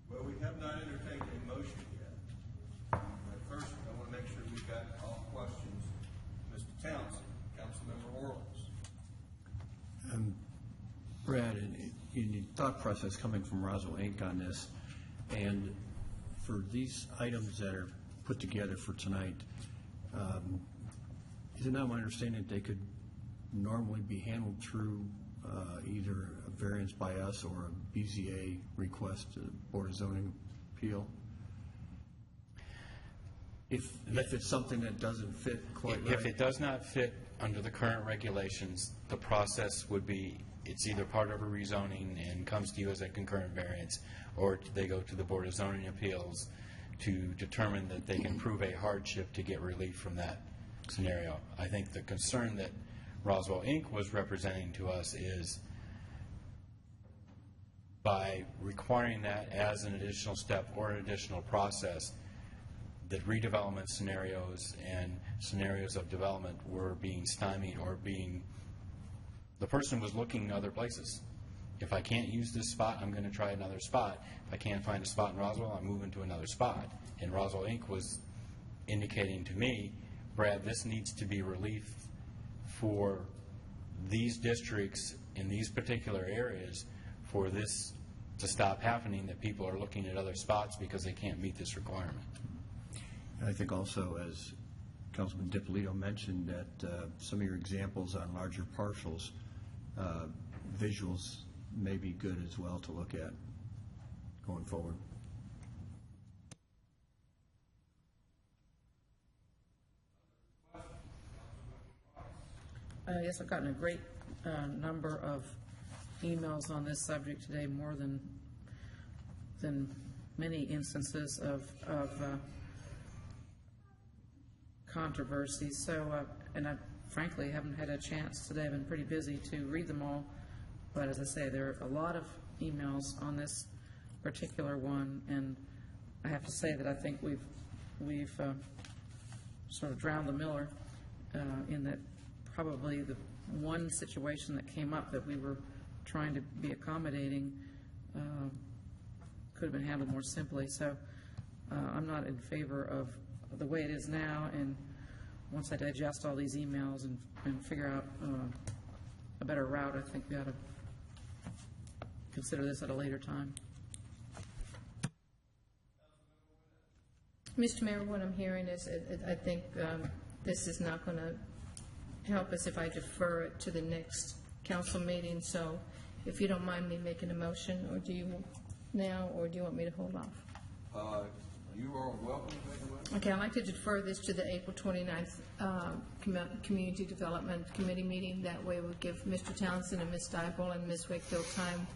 Well, we have not entertained a motion yet. But first, I want to make sure we've got all questions. Mr. Townsend, Councilmember Orleans. Brad, in the thought process coming from Roswell Inc. on this, and for these items that are put together for tonight, is it not my understanding that they could normally be handled through either a variance by us or a BZA request to the Board of Zoning Appeal? If it's something that doesn't fit quite right? If it does not fit under the current regulations, the process would be, it's either part of a rezoning and comes to you as a concurrent variance, or they go to the Board of Zoning Appeals to determine that they can prove a hardship to get relief from that scenario. I think the concern that Roswell Inc. was representing to us is by requiring that as an additional step or an additional process, that redevelopment scenarios and scenarios of development were being stymied or the person was looking other places. If I can't use this spot, I'm going to try another spot. If I can't find a spot in Roswell, I'm moving to another spot. And Roswell Inc. was indicating to me, Brad, this needs to be relief for these districts in these particular areas for this to stop happening, that people are looking at other spots because they can't meet this requirement. And I think also, as Councilman DiPolito mentioned, that some of your examples on larger parcels, visuals may be good as well to look at going forward. Yes, I've gotten a great number of emails on this subject today, more than many instances of controversy. So, and I frankly haven't had a chance today. I've been pretty busy to read them all. But as I say, there are a lot of emails on this particular one, and I have to say that I think we've sort of drowned the miller in that probably the one situation that came up that we were trying to be accommodating could have been handled more simply. So I'm not in favor of the way it is now, and once I digest all these emails and figure out a better route, I think we ought to consider this at a later time. Mr. Mayor, what I'm hearing is I think this is not going to help us if I defer it to the next council meeting. So if you don't mind me making a motion, or do you now, or do you want me to hold off? You are welcome to make a motion. Okay, I'd like to defer this to the April 29th Community Development Committee meeting. That way we'll give Mr. Townsend and Ms. Stiebel and Ms. Wakefield time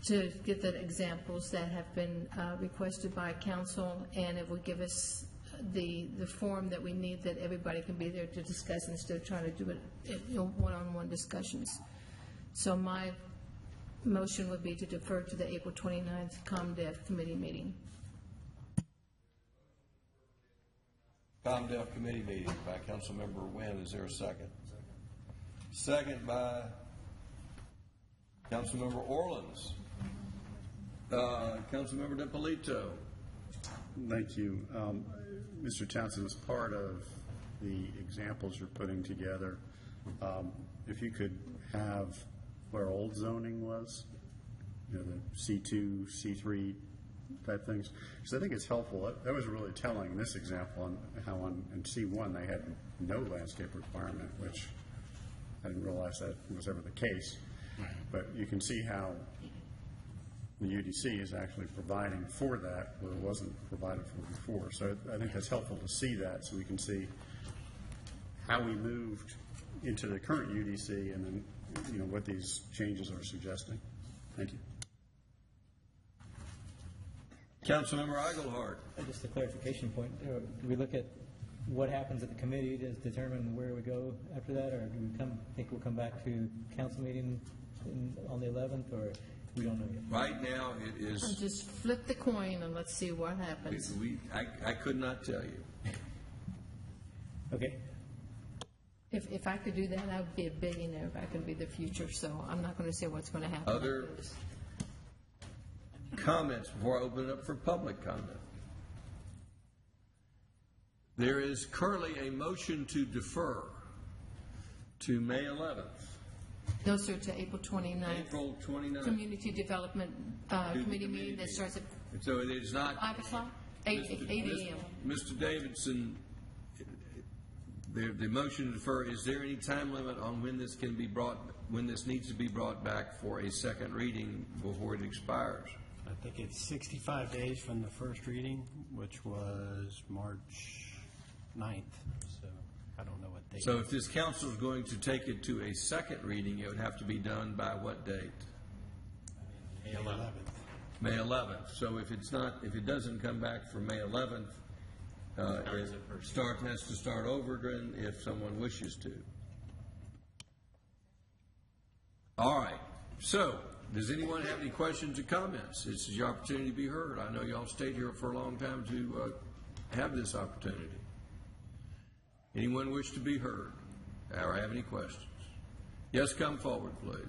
to get the examples that have been requested by council, and it will give us the forum that we need, that everybody can be there to discuss instead of trying to do it one-on-one discussions. So my motion would be to defer to the April 29th ComDev committee meeting. ComDev committee meeting by Councilmember Wynn. Is there a second? Second by Councilmember Orleans. Councilmember DiPolito. Thank you. Mr. Townsend, as part of the examples you're putting together, if you could have where old zoning was, the C2, C3 type things, because I think it's helpful. That was really telling in this example on how in C1 they had no landscape requirement, which I didn't realize that was ever the case. But you can see how the UDC is actually providing for that where it wasn't provided for before. So I think that's helpful to see that, so we can see how we moved into the current UDC and then what these changes are suggesting. Thank you. Councilmember Eichelhardt. Just a clarification point. Do we look at what happens at the committee to determine where we go after that, or do we think we'll come back to council meeting on the 11th, or we don't know yet? Right now, it is, Just flip the coin and let's see what happens. I could not tell you. Okay. If I could do that, I would be a billionaire if I could be the future, so I'm not going to say what's going to happen. Other comments before I open it up for public comment? There is currently a motion to defer to May 11th. No, sir, to April 29th. April 29th. Community Development Committee meeting that starts at So it is not. 5 o'clock? 8 a.m. Mr. Davidson, the motion to defer, is there any time limit on when this can be brought, when this needs to be brought back for a second reading before it expires? I think it's 65 days from the first reading, which was March 9th, so I don't know what date. So if this council is going to take it to a second reading, it would have to be done by what date? May 11th. May 11th. So if it's not, if it doesn't come back for May 11th, it has to start over again if someone wishes to. All right. So, does anyone have any questions or comments? This is your opportunity to be heard. I know y'all stayed here for a long time to have this opportunity. Anyone wish to be heard or have any questions? Yes, come forward, please.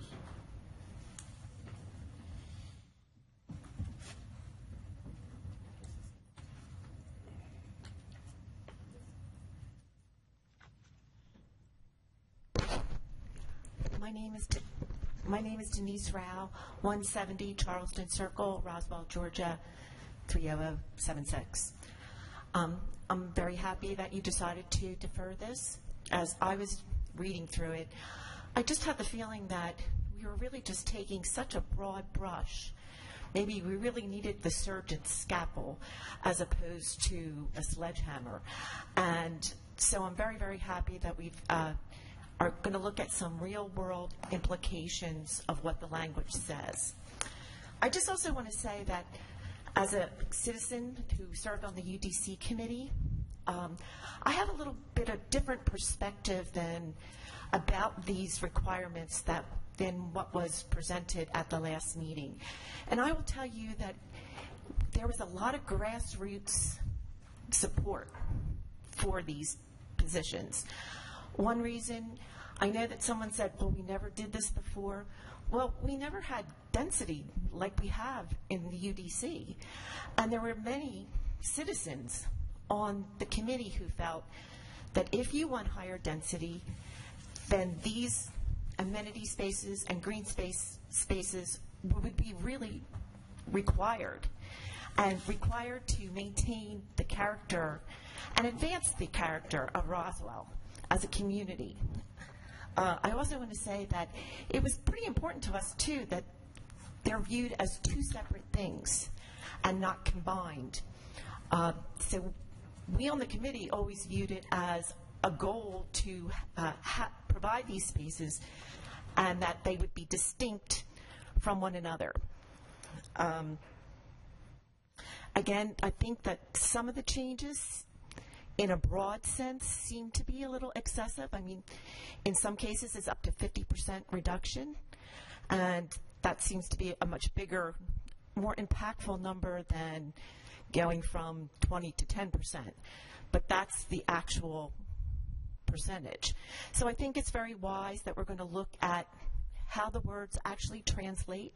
My name is Denise Rao, 170 Charleston Circle, Roswell, Georgia, 30076. I'm very happy that you decided to defer this. As I was reading through it, I just had the feeling that we were really just taking such a broad brush. Maybe we really needed the surgeon's scalpel as opposed to a sledgehammer. And so I'm very, very happy that we've are going to look at some real-world implications of what the language says. I just also want to say that as a citizen who served on the UDC committee, I have a little bit of different perspective about these requirements than what was presented at the last meeting. And I will tell you that there was a lot of grassroots support for these positions. One reason, I know that someone said, well, we never did this before. Well, we never had density like we have in the UDC. And there were many citizens on the committee who felt that if you want higher density, then these amenity spaces and green spaces would be really required, and required to maintain the character and advance the character of Roswell as a community. I also want to say that it was pretty important to us, too, that they're viewed as two separate things and not combined. So we on the committee always viewed it as a goal to provide these spaces and that they would be distinct from one another. Again, I think that some of the changes in a broad sense seem to be a little excessive. I mean, in some cases it's up to 50% reduction, and that seems to be a much bigger, more impactful number than going from 20 to 10%. But that's the actual percentage. So I think it's very wise that we're going to look at how the words actually translate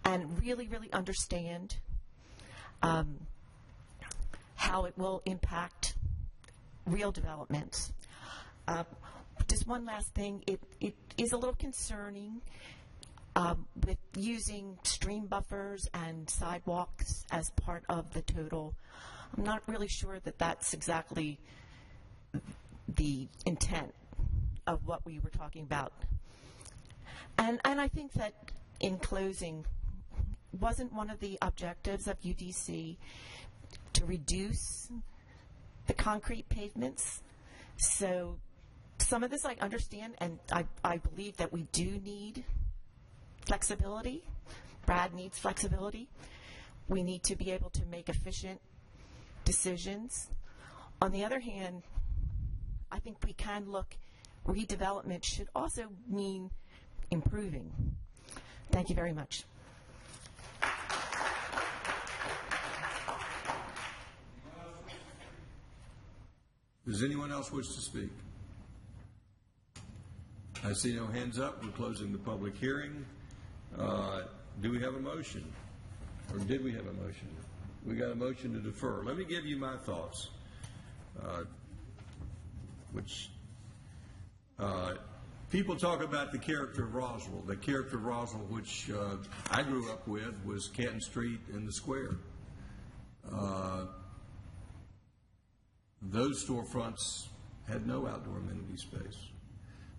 and really, really understand how it will impact real developments. Just one last thing, it is a little concerning with using stream buffers and sidewalks as part of the total. I'm not really sure that that's exactly the intent of what we were talking about. And I think that in closing, wasn't one of the objectives of UDC to reduce the concrete pavements? So some of this I understand, and I believe that we do need flexibility. Brad needs flexibility. We need to be able to make efficient decisions. On the other hand, I think we can look, redevelopment should also mean improving. Thank you very much. Does anyone else wish to speak? I see no hands up. We're closing the public hearing. Do we have a motion? Or did we have a motion? We got a motion to defer. Let me give you my thoughts, people talk about the character of Roswell. The character of Roswell, which I grew up with, was Canton Street and the square. Those storefronts had no outdoor amenity space.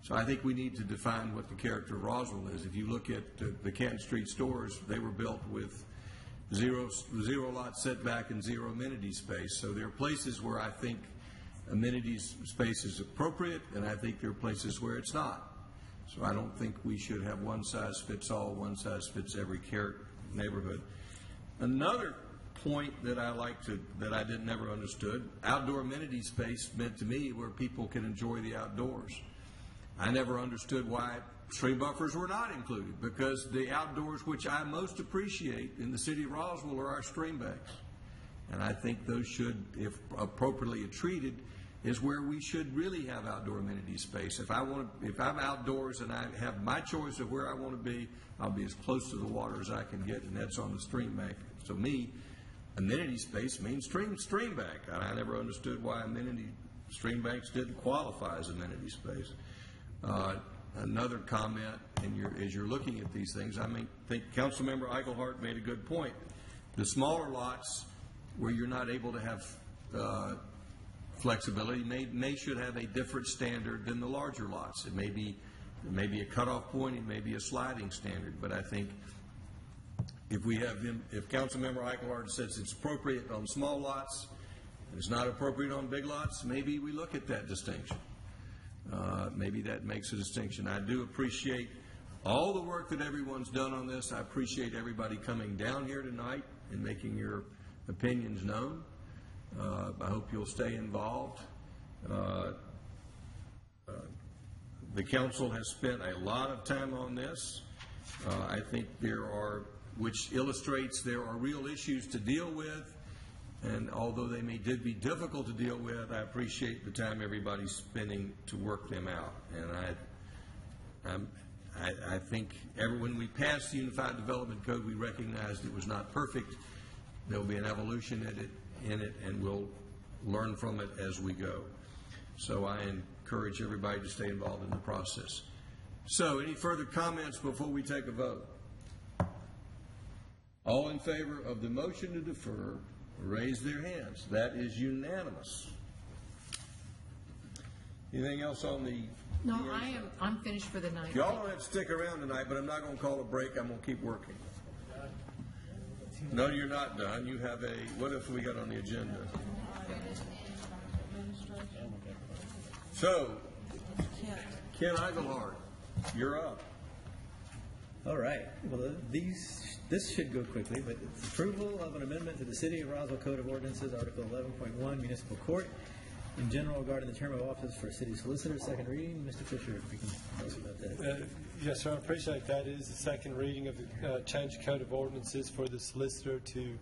So I think we need to define what the character of Roswell is. If you look at the Canton Street stores, they were built with zero lot setback and zero amenity space. So there are places where I think amenities space is appropriate, and I think there are places where it's not. So I don't think we should have one size fits all, one size fits every neighborhood. Another point that that I never understood, outdoor amenity space meant to me where people can enjoy the outdoors. I never understood why stream buffers were not included, because the outdoors which I most appreciate in the city of Roswell are our stream banks. And I think those should, if appropriately treated, is where we should really have outdoor amenity space. If I'm outdoors and I have my choice of where I want to be, I'll be as close to the water as I can get, and that's on the stream bank. So me, amenity space means stream bank. And I never understood why stream banks didn't qualify as amenity space. Another comment, as you're looking at these things, I think Councilmember Eichelhart made a good point. The smaller lots where you're not able to have flexibility should have a different standard than the larger lots. It may be a cutoff point, it may be a sliding standard, but I think if Councilmember Eichelhart says it's appropriate on small lots and it's not appropriate on big lots, maybe we look at that distinction. Maybe that makes a distinction. I do appreciate all the work that everyone's done on this. I appreciate everybody coming down here tonight and making your opinions known. I hope you'll stay involved. The council has spent a lot of time on this. I think which illustrates there are real issues to deal with. And although they be difficult to deal with, I appreciate the time everybody's spending to work them out. And I think when we passed the Unified Development Code, we recognized it was not perfect. There will be an evolution in it, and we'll learn from it as we go. So I encourage everybody to stay involved in the process. So any further comments before we take a vote? All in favor of the motion to defer, raise their hands. That is unanimous. Anything else on the... No, I'm finished for the night. Y'all don't have to stick around tonight, but I'm not going to call a break. I'm going to keep working. No, you're not done. You have what else we got on the agenda? So, Ken Eichelhart, you're up. All right. Well, this should go quickly, but it's approval of an amendment to the City of Roswell Code of Ordinances, Article 11.1, Municipal Court, in general regarding the term of office for city solicitor. Second reading. Mr. Fisher, if you can tell us about that. Yes, sir. I appreciate that. It is the second reading of the change Code of Ordinances for the solicitor to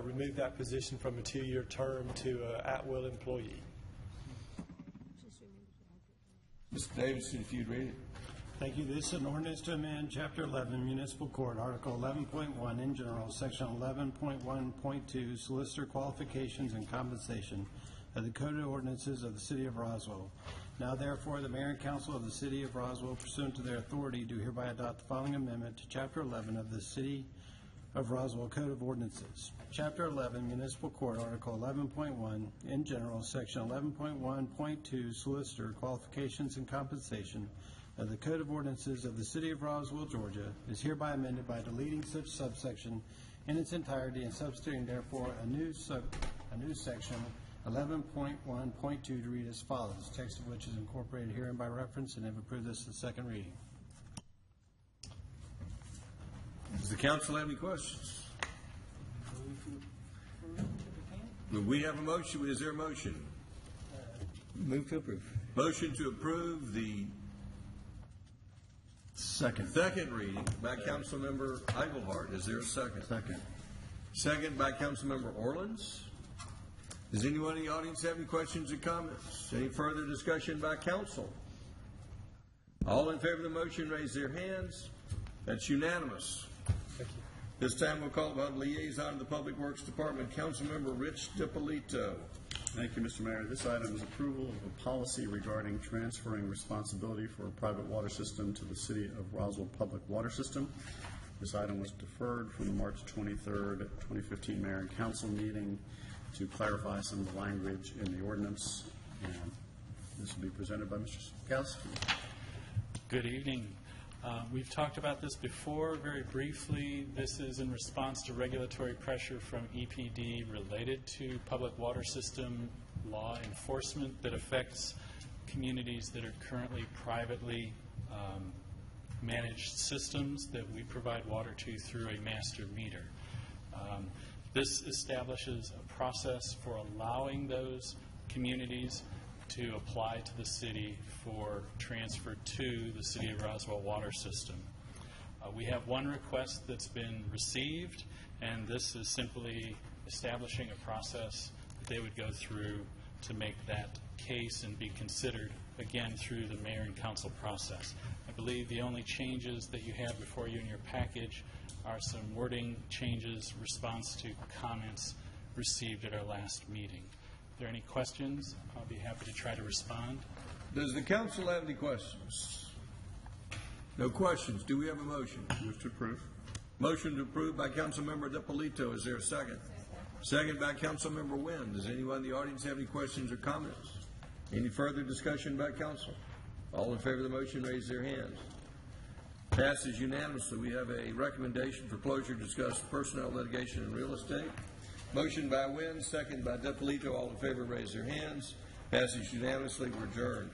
remove that position from a 2-year term to an at-will employee. Mr. Davidson, if you'd read it. Thank you. This is an ordinance to amend Chapter 11, Municipal Court, Article 11.1 in general, Section 11.1.2, Solicitor Qualifications and Compensation of the Code of Ordinances of the City of Roswell. Now, therefore, the Mayor and Council of the City of Roswell, pursuant to their authority, do hereby adopt the following amendment to Chapter 11 of the City of Roswell Code of Ordinances. Chapter 11, Municipal Court, Article 11.1 in general, Section 11.1.2, Solicitor Qualifications and Compensation of the Code of Ordinances of the City of Roswell, Georgia, is hereby amended by deleting such subsection in its entirety and substituting therefore a new section 11.1.2 to read as follows, text of which is incorporated herein by reference, and have approved this as the second reading. Does the council have any questions? We have a motion. Is there a motion? Move to approve. Motion to approve the Second. Second reading by Councilmember Eichelhardt. Is there a second? Second. Second by Councilmember Orleans. Does anyone in the audience have any questions or comments? Any further discussion by council? All in favor of the motion, raise their hands. That's unanimous. Thank you. This time we'll call upon liaison of the Public Works Department, Councilmember Rich DiPolito. Thank you, Mr. Mayor. This item is approval of a policy regarding transferring responsibility for a private water system to the City of Roswell Public Water System. This item was deferred from the March 23rd, 2015 Mayor and Council meeting to clarify some of the language in the ordinance. And this will be presented by Mr. Skowski. Good evening. We've talked about this before very briefly. This is in response to regulatory pressure from EPD related to public water system law enforcement that affects communities that are currently privately managed systems that we provide water to through a master meter. This establishes a process for allowing those communities to apply to the city for transfer to the City of Roswell water system. We have one request that's been received, and this is simply establishing a process that they would go through to make that case and be considered again through the mayor and council process. I believe the only changes that you have before you in your package are some wording changes, response to comments received at our last meeting. If there are any questions, I'll be happy to try to respond. Does the council have any questions? No questions. Do we have a motion? Move to approve. Motion to approve by Councilmember DiPolito. Is there a second? Second by Councilmember Wynn. Does anyone in the audience have any questions or comments? Any further discussion by council? All in favor of the motion, raise their hands. Passes unanimously. We have a recommendation for closure to discuss personnel litigation and real estate. Motion by Wynn, second by DiPolito. All in favor, raise their hands. Passes unanimously. We're adjourned.